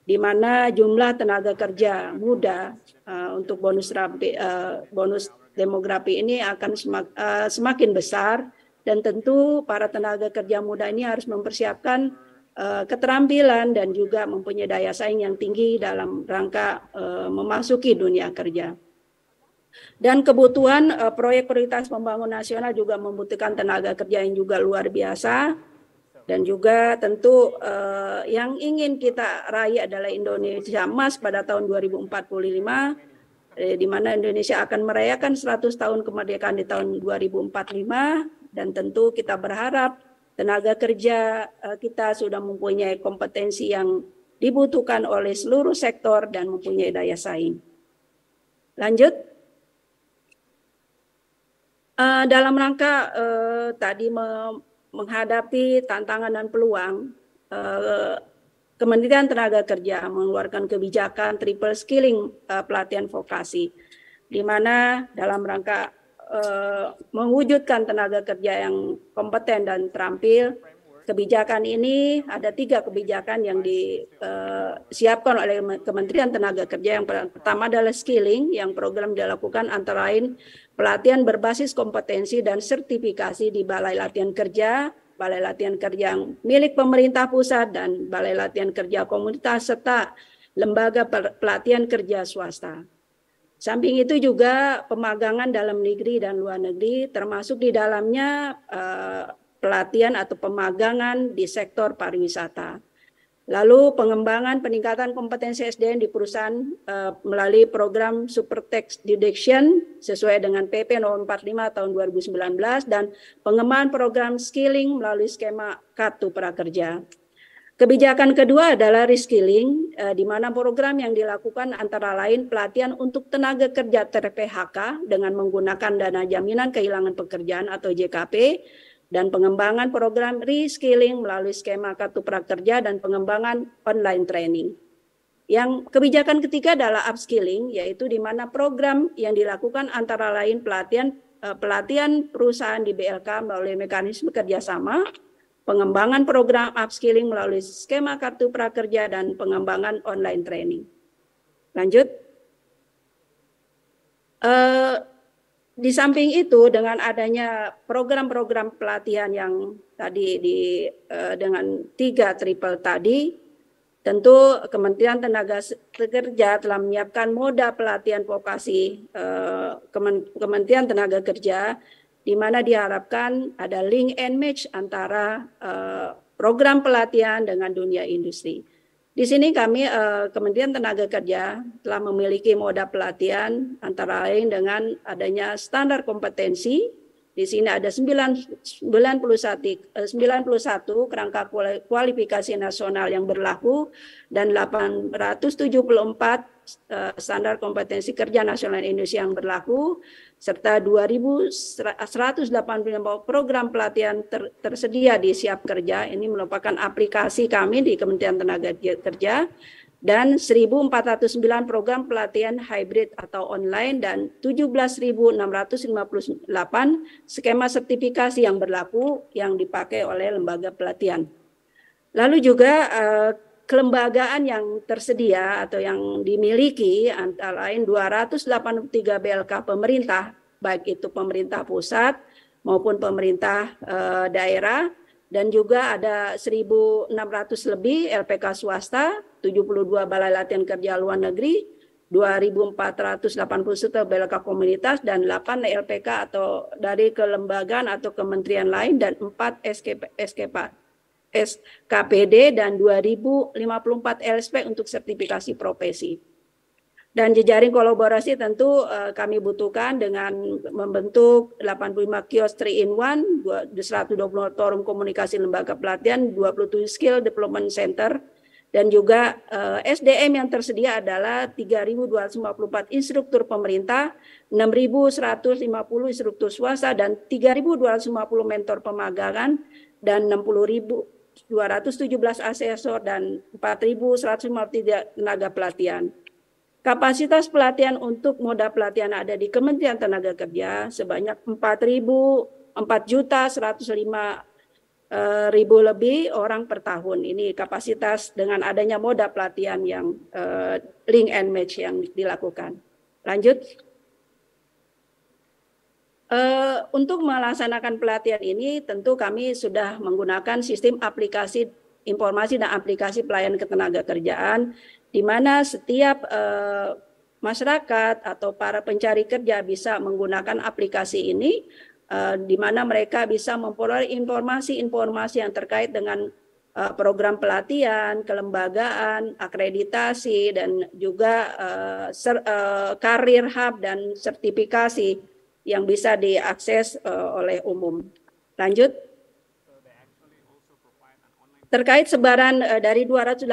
Di mana jumlah tenaga kerja muda untuk bonus demografi ini akan semakin besar, dan tentu para tenaga kerja muda ini harus mempersiapkan keterampilan dan juga mempunyai daya saing yang tinggi dalam rangka memasuki dunia kerja. Dan kebutuhan proyek prioritas pembangunan nasional juga membutuhkan tenaga kerja yang juga luar biasa, dan juga tentu yang ingin kita raih adalah Indonesia Emas pada tahun 2045, di mana Indonesia akan merayakan 100 tahun kemerdekaan di tahun 2045, dan tentu kita berharap tenaga kerja kita sudah mempunyai kompetensi yang dibutuhkan oleh seluruh sektor dan mempunyai daya saing. Lanjut. Dalam rangka tadi menghadapi tantangan dan peluang, Kementerian Tenaga Kerja mengeluarkan kebijakan triple skilling pelatihan vokasi, di mana dalam rangka mewujudkan tenaga kerja yang kompeten dan terampil. Kebijakan ini ada 3 kebijakan yang disiapkan oleh Kementerian Tenaga Kerja. Yang pertama adalah skilling, yang program dilakukan antara lain pelatihan berbasis kompetensi dan sertifikasi di Balai Latihan Kerja, Balai Latihan Kerja yang milik pemerintah pusat, dan Balai Latihan Kerja komunitas, serta lembaga pelatihan kerja swasta. Samping itu juga pemagangan dalam negeri dan luar negeri, termasuk di dalamnya pelatihan atau pemagangan di sektor pariwisata. Lalu pengembangan peningkatan kompetensi SDM di perusahaan melalui program Super Tax Deduction sesuai dengan PP nomor 45 tahun 2019, dan pengembangan program skilling melalui skema Kartu Prakerja. Kebijakan kedua adalah reskilling, di mana program yang dilakukan antara lain pelatihan untuk tenaga kerja ter-PHK dengan menggunakan dana jaminan kehilangan pekerjaan atau JKP, dan pengembangan program reskilling melalui skema Kartu Prakerja dan pengembangan online training. Yang kebijakan ketiga adalah upskilling, yaitu di mana program yang dilakukan antara lain pelatihan perusahaan di BLK melalui mekanisme kerjasama, pengembangan program upskilling melalui skema Kartu Prakerja, dan pengembangan online training. Lanjut. Di samping itu, dengan adanya program-program pelatihan yang tadi dengan 3 triple tadi, tentu Kementerian Tenaga Kerja telah menyiapkan moda pelatihan vokasi Kementerian Tenaga Kerja, di mana diharapkan ada link and match antara program pelatihan dengan dunia industri. Di sini kami Kementerian Tenaga Kerja telah memiliki moda pelatihan antara lain dengan adanya standar kompetensi. Di sini ada 91 kerangka kualifikasi nasional yang berlaku dan 874 standar kompetensi kerja nasional Indonesia yang berlaku, serta 2.185 program pelatihan tersedia di Siap Kerja. Ini merupakan aplikasi kami di Kementerian Tenaga Kerja, dan 1.409 program pelatihan hybrid atau online, dan 17.658 skema sertifikasi yang berlaku yang dipakai oleh lembaga pelatihan. Lalu juga kelembagaan yang tersedia atau yang dimiliki antara lain 283 BLK pemerintah, baik itu pemerintah pusat maupun pemerintah daerah, dan juga ada 1.600 lebih LPK swasta, 72 balai latihan kerja luar negeri, 2.481 BLK komunitas, dan 8 LPK atau dari kelembagaan atau kementerian lain, dan 4 SKPD, dan 2.054 LSP untuk sertifikasi profesi. Dan jejaring kolaborasi tentu kami butuhkan dengan membentuk 85 kios 3-in-1, 120 forum komunikasi lembaga pelatihan, 27 skill development center, dan juga SDM yang tersedia adalah 3.254 instruktur pemerintah, 6.150 instruktur swasta, dan 3.250 mentor pemagangan, dan 60.217 asesor, dan 4.153 tenaga pelatihan. Kapasitas pelatihan untuk moda pelatihan ada di Kementerian Tenaga Kerja sebanyak 4.105.000 lebih orang per tahun. Ini kapasitas dengan adanya moda pelatihan yang link and match yang dilakukan. Lanjut. Untuk melaksanakan pelatihan ini tentu kami sudah menggunakan sistem aplikasi informasi dan aplikasi pelayanan ketenaga kerjaan, di mana setiap masyarakat atau para pencari kerja bisa menggunakan aplikasi ini, di mana mereka bisa memperoleh informasi-informasi yang terkait dengan program pelatihan, kelembagaan, akreditasi, dan juga karir hub dan sertifikasi yang bisa diakses oleh umum. Lanjut. Terkait sebaran dari 283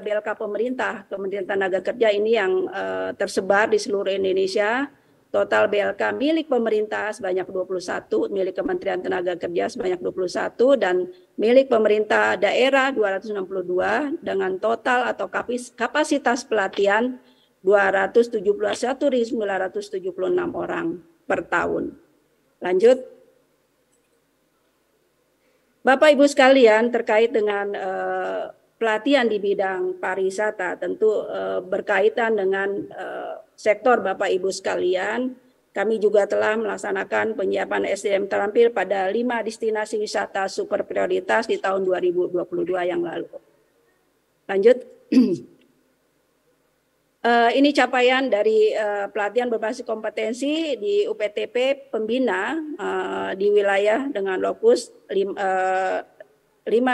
BLK pemerintah, Kementerian Tenaga Kerja ini yang tersebar di seluruh Indonesia, total BLK milik pemerintah sebanyak 21, milik Kementerian Tenaga Kerja sebanyak 21, dan milik pemerintah daerah 262, dengan total atau kapasitas pelatihan 271.976 orang per tahun. Lanjut. Bapak Ibu sekalian, terkait dengan pelatihan di bidang pariwisata, tentu berkaitan dengan sektor Bapak Ibu sekalian, kami juga telah melaksanakan penyiapan SDM terampil pada 5 destinasi wisata super prioritas di tahun 2022 yang lalu. Lanjut. Ini capaian dari pelatihan berbasis kompetensi di UPTP Pembina di wilayah dengan lokus 5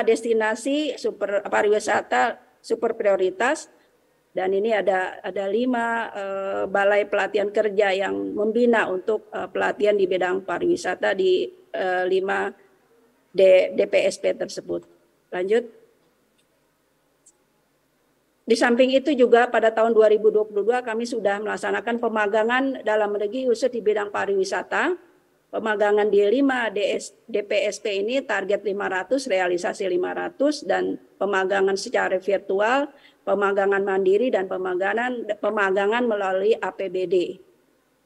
destinasi super pariwisata super prioritas, dan ini ada 5 balai pelatihan kerja yang membina untuk pelatihan di bidang pariwisata di 5 DPSP tersebut. Lanjut. Di samping itu juga pada tahun 2022 kami sudah melaksanakan pemagangan dalam negeri khusus di bidang pariwisata. Pemagangan di 5 DPSP ini target 500, realisasi 500, dan pemagangan secara virtual, pemagangan mandiri, dan pemagangan melalui APBD.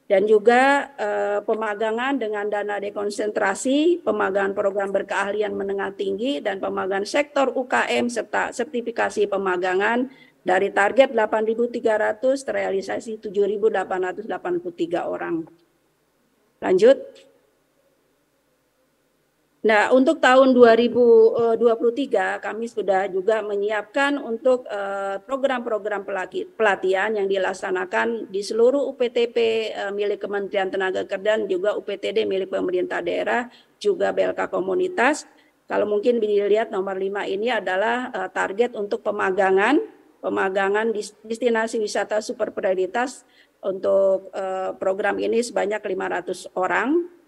Dan juga pemagangan dengan dana dekonsentrasi, pemagangan program berkeahlian menengah tinggi, dan pemagangan sektor UKM serta sertifikasi pemagangan dari target 8.300 terrealisasi 7.883 orang. Lanjut. Nah, untuk tahun 2023 kami sudah juga menyiapkan untuk program-program pelatihan yang dilaksanakan di seluruh UPTP milik Kementerian Tenaga Kerja dan juga UPTD milik pemerintah daerah, juga BLK komunitas. Kalau mungkin dilihat nomor 5 ini adalah target untuk pemagangan destinasi wisata super prioritas untuk program ini sebanyak 500 orang.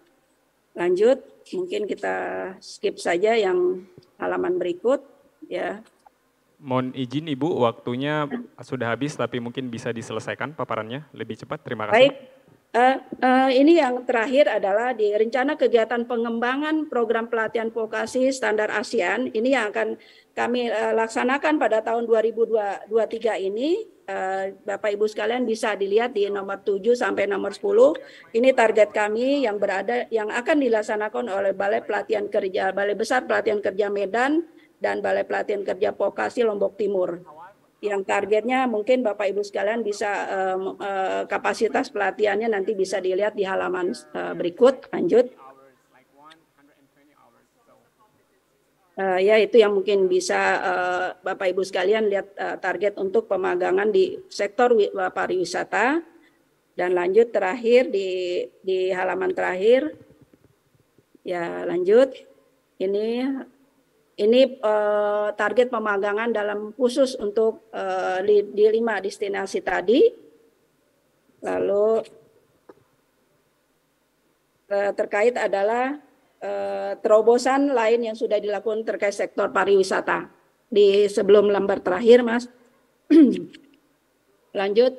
Lanjut, mungkin kita skip saja yang halaman berikut ya. Mohon izin Ibu, waktunya sudah habis tapi mungkin bisa diselesaikan paparannya lebih cepat. Terima kasih. Baik. Ini yang terakhir adalah di rencana kegiatan pengembangan program pelatihan vokasi standar ASEAN. Ini yang akan kami laksanakan pada tahun 2023 ini. Bapak Ibu sekalian bisa dilihat di nomor 7 sampai nomor 10. Ini target kami yang akan dilaksanakan oleh Balai Besar Pelatihan Kerja Medan dan Balai Pelatihan Kerja Vokasi Lombok Timur. Yang targetnya mungkin Bapak Ibu sekalian bisa kapasitas pelatihannya nanti bisa dilihat di halaman berikut. Lanjut. Ya itu yang mungkin bisa Bapak Ibu sekalian lihat target untuk pemagangan di sektor pariwisata. Dan lanjut terakhir di halaman terakhir. Ya lanjut. Ini target pemagangan dalam khusus untuk di 5 destinasi tadi. Lalu terkait adalah terobosan lain yang sudah dilakukan terkait sektor pariwisata. Di sebelum lembar terakhir, Mas. Lanjut.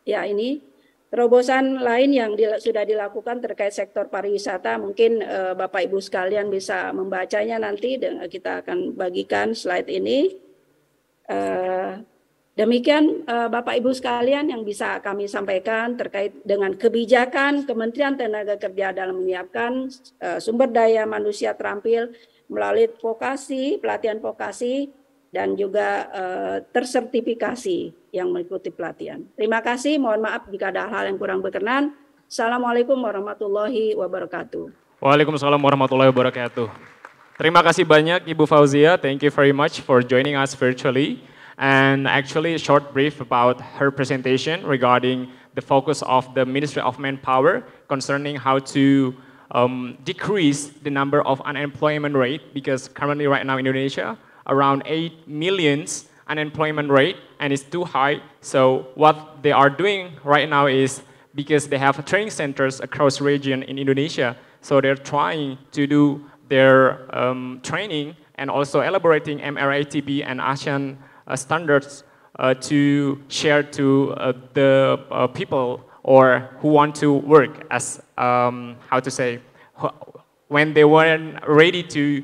Ya, ini terobosan lain yang sudah dilakukan terkait sektor pariwisata. Mungkin Bapak Ibu sekalian bisa membacanya nanti dan kita akan bagikan slide ini. Demikian Bapak Ibu sekalian yang bisa kami sampaikan terkait dengan kebijakan Kementerian Tenaga Kerja dalam menyiapkan sumber daya manusia terampil melalui pelatihan vokasi dan juga tersertifikasi yang mengikuti pelatihan. Terima kasih, mohon maaf jika ada hal yang kurang berkenan. Assalamualaikum warahmatullahi wabarakatuh. Waalaikumsalam warahmatullahi wabarakatuh. Terima kasih banyak Ibu Fauzia. Thank you very much for joining us virtually. And actually a short brief about her presentation regarding the focus of the Ministry of Manpower concerning how to decrease the number of unemployment rate, because currently right now in Indonesia around 8 million unemployment rate and it's too high. So what they are doing right now is, because they have training centers across region in Indonesia, so they're trying to do their training and also elaborating MRATP and ASEAN standards to share to the people or who want to work as, when they weren't ready to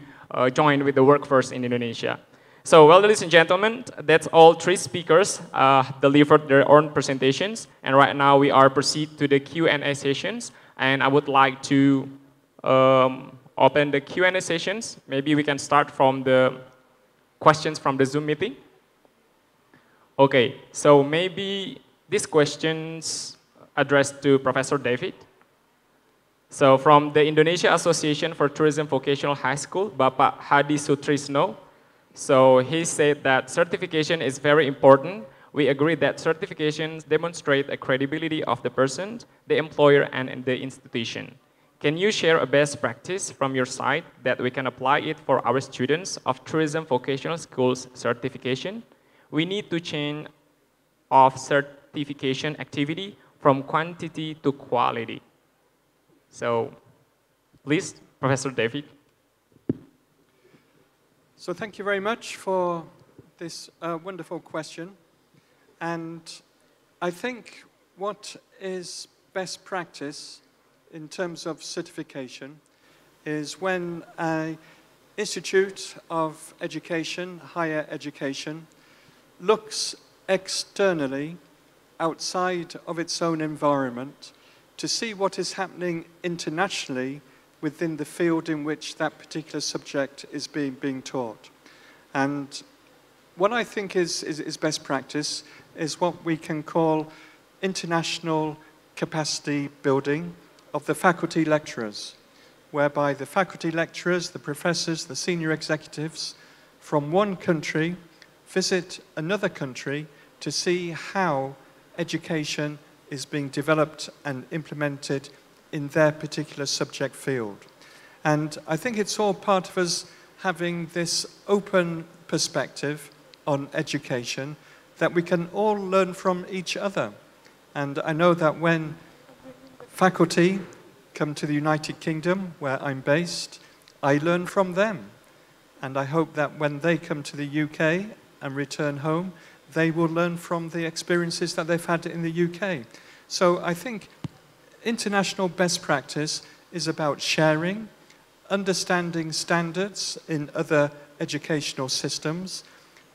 join with the workforce in Indonesia. So, well, ladies and gentlemen, that's all 3 speakers delivered their own presentations. And right now we are proceed to the Q&A sessions. And I would like to open the Q&A sessions. Maybe we can start from the questions from the Zoom meeting. Okay, so maybe these questions addressed to Professor David. So from the Indonesia Association for Tourism Vocational High School, Bapak Hadi Sutrisno. So he said that certification is very important. We agree that certifications demonstrate a credibility of the person, the employer, and the institution. Can you share a best practice from your side that we can apply it for our students of tourism vocational schools certification? We need to change of certification activity from quantity to quality. So, please, Professor David. So thank you very much for this wonderful question. And I think what is best practice in terms of certification is when an institute of education, higher education, looks externally outside of its own environment to see what is happening internationally within the field in which that particular subject is being taught. And what I think is best practice is what we can call international capacity building of the faculty lecturers, whereby the faculty lecturers, the professors, the senior executives from one country visit another country to see how education is being developed and implemented in their particular subject field. And I think it's all part of us having this open perspective on education that we can all learn from each other. And I know that when faculty come to the United Kingdom, where I'm based, I learn from them. And I hope that when they come to the UK and return home, they will learn from the experiences that they've had in the UK. So I think international best practice is about sharing, understanding standards in other educational systems,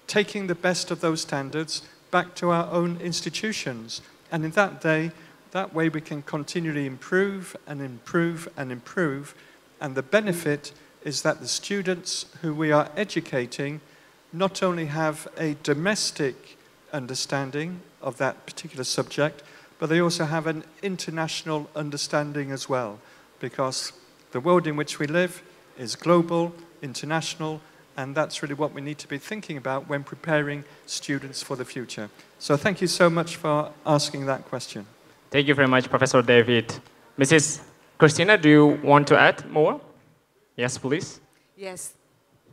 taking the best of those standards back to our own institutions. And in that way we can continually improve and improve and improve. And the benefit is that the students who we are educating not only have a domestic understanding of that particular subject, but they also have an international understanding as well, because the world in which we live is global, international, and that's really what we need to be thinking about when preparing students for the future. So thank you so much for asking that question. Thank you very much, Professor David. Mrs. Christina, do you want to add more? Yes, please. Yes.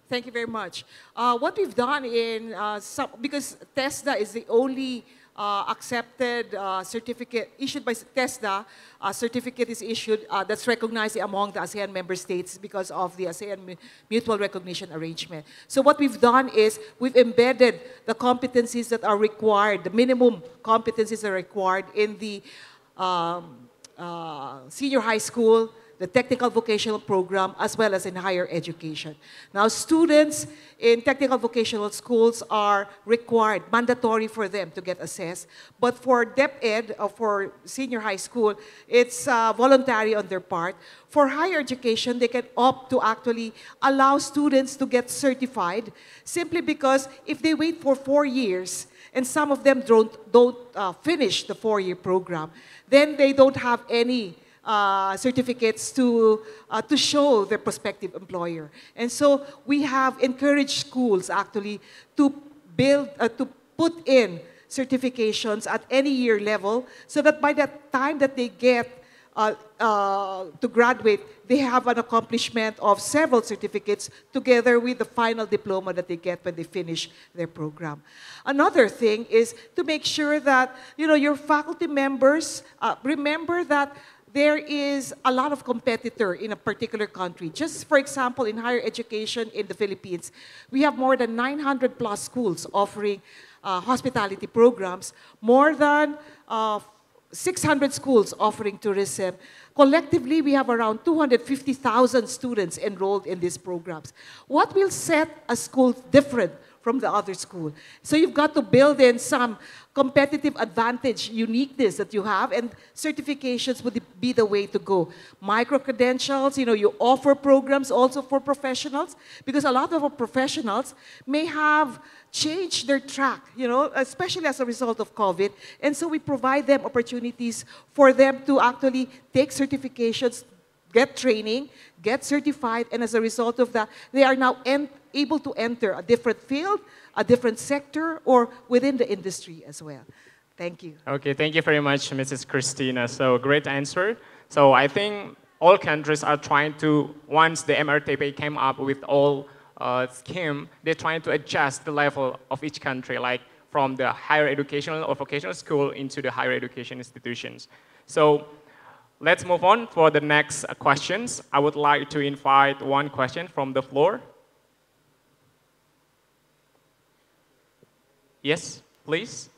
Thank you very much. What we've done because TESDA is the only accepted certificate issued by TESDA, certificate is issued that's recognized among the ASEAN member states because of the ASEAN Mutual Recognition Arrangement. So what we've done is we've embedded the competencies that are required, the minimum competencies that are required in the senior high school, the technical vocational program, as well as in higher education. Now, students in technical vocational schools are required, mandatory for them to get assessed. But for DepEd, or for senior high school, it's voluntary on their part. For higher education, they can opt to actually allow students to get certified, simply because if they wait for 4 years, and some of them don't finish the 4-year program, then they don't have any certificates to show their prospective employer. And so we have encouraged schools actually to put in certifications at any year level, so that by the time that they get to graduate, they have an accomplishment of several certificates together with the final diploma that they get when they finish their program. Another thing is to make sure that your faculty members remember that there is a lot of competitor in a particular country. Just for example, in higher education in the Philippines, we have more than 900 plus schools offering hospitality programs, more than 600 schools offering tourism. Collectively, we have around 250,000 students enrolled in these programs. What will set a school different from the other school? So you've got to build in some competitive advantage, uniqueness that you have, and certifications would be the way to go. Micro-credentials, you offer programs also for professionals, because a lot of our professionals may have changed their track, especially as a result of COVID. And so we provide them opportunities for them to actually take certifications, get training, get certified, and as a result of that, they are now able to enter a different field, a different sector, or within the industry as well. Thank you. Okay, thank you very much, Mrs. Christina. So great answer. So I think all countries are trying to, once the MRTP came up with all scheme, they're trying to adjust the level of each country, like from the higher educational or vocational school into the higher education institutions. So let's move on for the next questions. I would like to invite one question from the floor. Yes, please.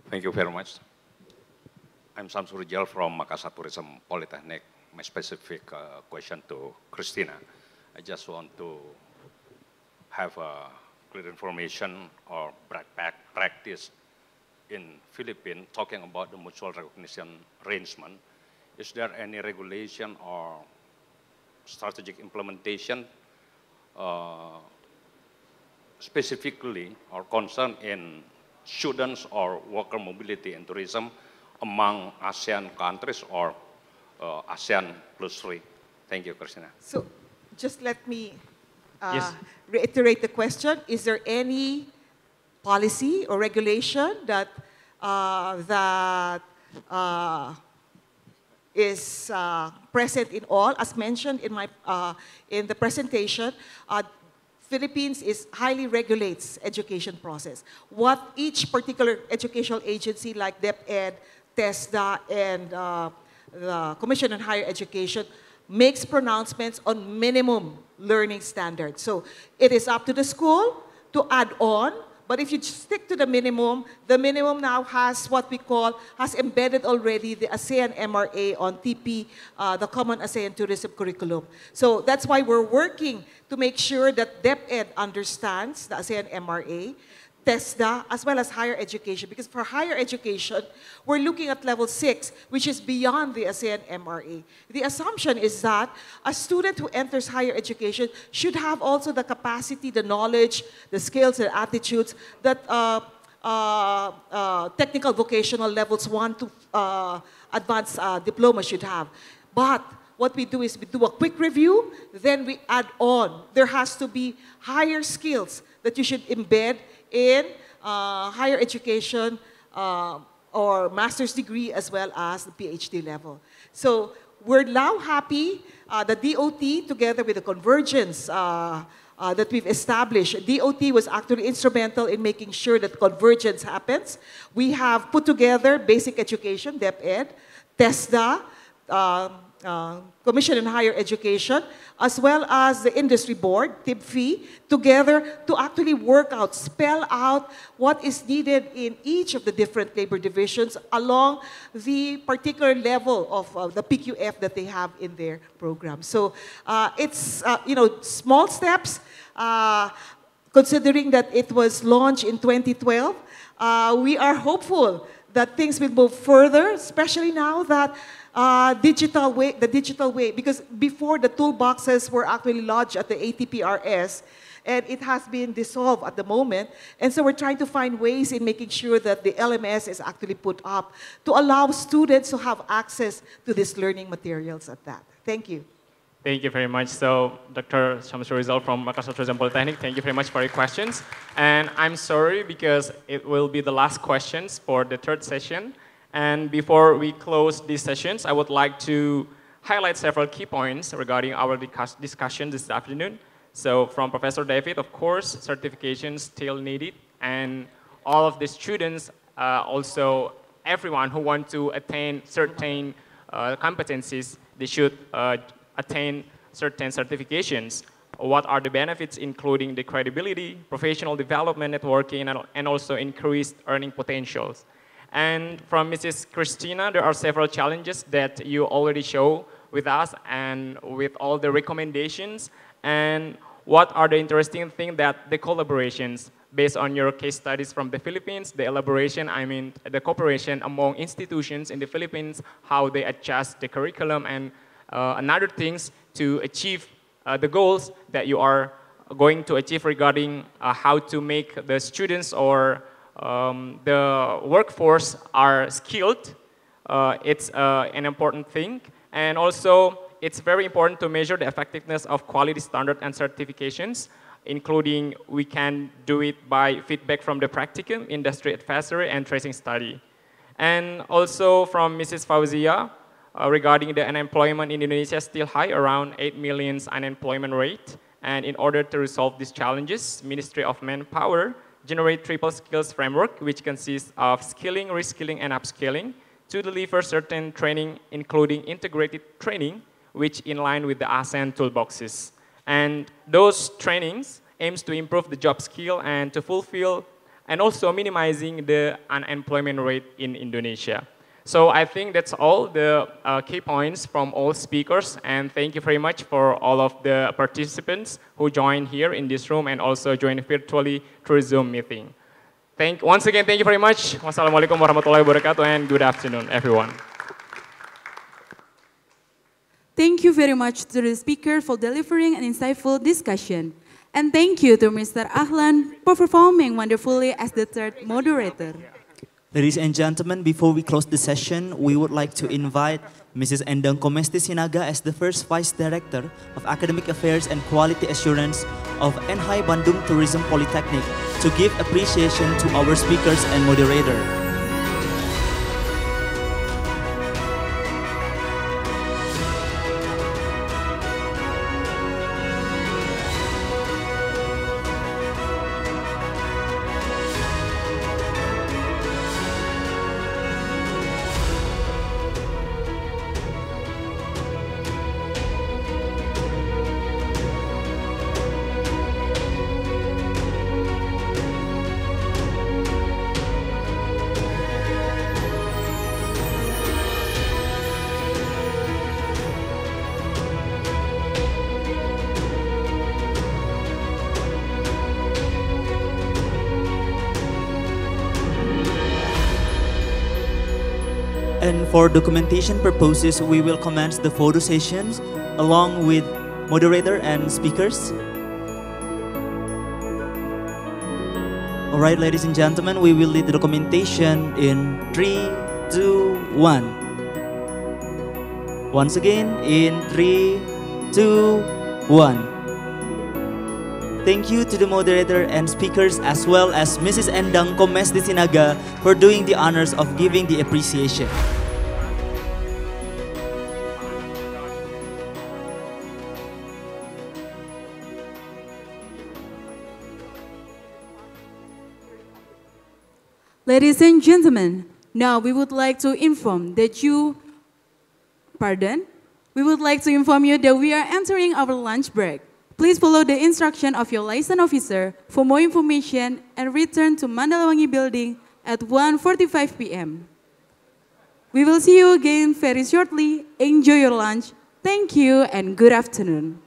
Thank you very much. I'm Samsur Rijal from Makassar Tourism Politeknik. My specific question to Christina. I just want to have clear information or practice in Philippines talking about the mutual recognition arrangement. Is there any regulation or strategic implementation specifically or concern in students or worker mobility and tourism among ASEAN countries or ASEAN plus 3? Thank you, Christina. So just let me Yes. reiterate the question. Is there any policy or regulation that is present in all? As mentioned in my in the presentation, Philippines highly regulates education process. What each particular educational agency like DepEd, TESDA, and the Commission on Higher Education makes pronouncements on minimum learning standards. So it is up to the school to add on, but if you stick to the minimum now has what we call, has embedded already the ASEAN MRA on TP, the Common ASEAN Tourism Curriculum. So that's why we're working to make sure that DepEd understands the ASEAN MRA, TESDA, as well as higher education, because for higher education, we're looking at level 6, which is beyond the ASEAN MRA. The assumption is that a student who enters higher education should have also the capacity, the knowledge, the skills, and attitudes that technical vocational levels 1 to advanced diploma should have. But what we do is we do a quick review, then we add on. There has to be higher skills that you should embed in higher education or master's degree as well as the PhD level. So we're now happy, the DOT together with the convergence that we've established. DOT was actually instrumental in making sure that convergence happens. We have put together basic education, DepEd, TESDA, Commission on Higher Education, as well as the industry board, TIBFI, together to actually work out, spell out what is needed in each of the different labor divisions along the particular level of the PQF that they have in their program. So it's, small steps, considering that it was launched in 2012. We are hopeful that things will move further, especially now that the digital way, because before the toolboxes were actually lodged at the ATPRS, and it has been dissolved at the moment. And so we're trying to find ways in making sure that the LMS is actually put up to allow students to have access to these learning materials at that. Thank you. Thank you very much. So, Dr. Syamsul Rizal from Makassar Tourism Polytechnic, thank you very much for your questions. And I'm sorry because it will be the last questions for the third session. And before we close these sessions, I would like to highlight several key points regarding our discussion this afternoon. So from Professor David, of course, certifications still needed, and all of the students, also everyone who want to attain certain competencies, they should attain certain certifications. What are the benefits, including the credibility, professional development, networking, and also increased earning potentials. And from Mrs. Christina, there are several challenges that you already show with us and with all the recommendations. And what are the interesting things that the collaborations, based on your case studies from the Philippines, the elaboration, I mean the cooperation among institutions in the Philippines, how they adjust the curriculum and another things to achieve the goals that you are going to achieve regarding how to make the students or the workforce are skilled. It's an important thing. And also, it's very important to measure the effectiveness of quality standard and certifications, including we can do it by feedback from the practicum, industry advisory, and tracing study. And also from Mrs. Fauzia, regarding the unemployment in Indonesia still high, around 8 million unemployment rate. And in order to resolve these challenges, Ministry of Manpower generate triple skills framework, which consists of skilling, reskilling, and upskilling to deliver certain training, including integrated training, which in line with the ASEAN toolboxes. And those trainings aims to improve the job skill and to fulfill and also minimizing the unemployment rate in Indonesia. So I think that's all the key points from all speakers, and thank you very much for all of the participants who joined here in this room and also joined virtually through Zoom meeting. Once again, thank you very much. Wassalamualaikum warahmatullahi wabarakatuh, and good afternoon, everyone. Thank you very much to the speaker for delivering an insightful discussion. And thank you to Mr. Ahlan for performing wonderfully as the third moderator. Ladies and gentlemen, before we close the session, we would like to invite Mrs. Endang Komesti Sinaga as the first Vice Director of Academic Affairs and Quality Assurance of NHI Bandung Tourism Politeknik to give appreciation to our speakers and moderator. And for documentation purposes, we will commence the photo sessions along with moderator and speakers. All right, ladies and gentlemen, we will lead the documentation in 3, 2, 1. Once again, in 3, 2, 1. Thank you to the moderator and speakers as well as Mrs. Endang Komesti Sinaga for doing the honors of giving the appreciation. Ladies and gentlemen, now we would like to inform that we would like to inform you that we are entering our lunch break. Please follow the instruction of your liaison officer for more information and return to Mandalawangi building at 1:45 p.m. We will see you again very shortly. Enjoy your lunch. Thank you and good afternoon.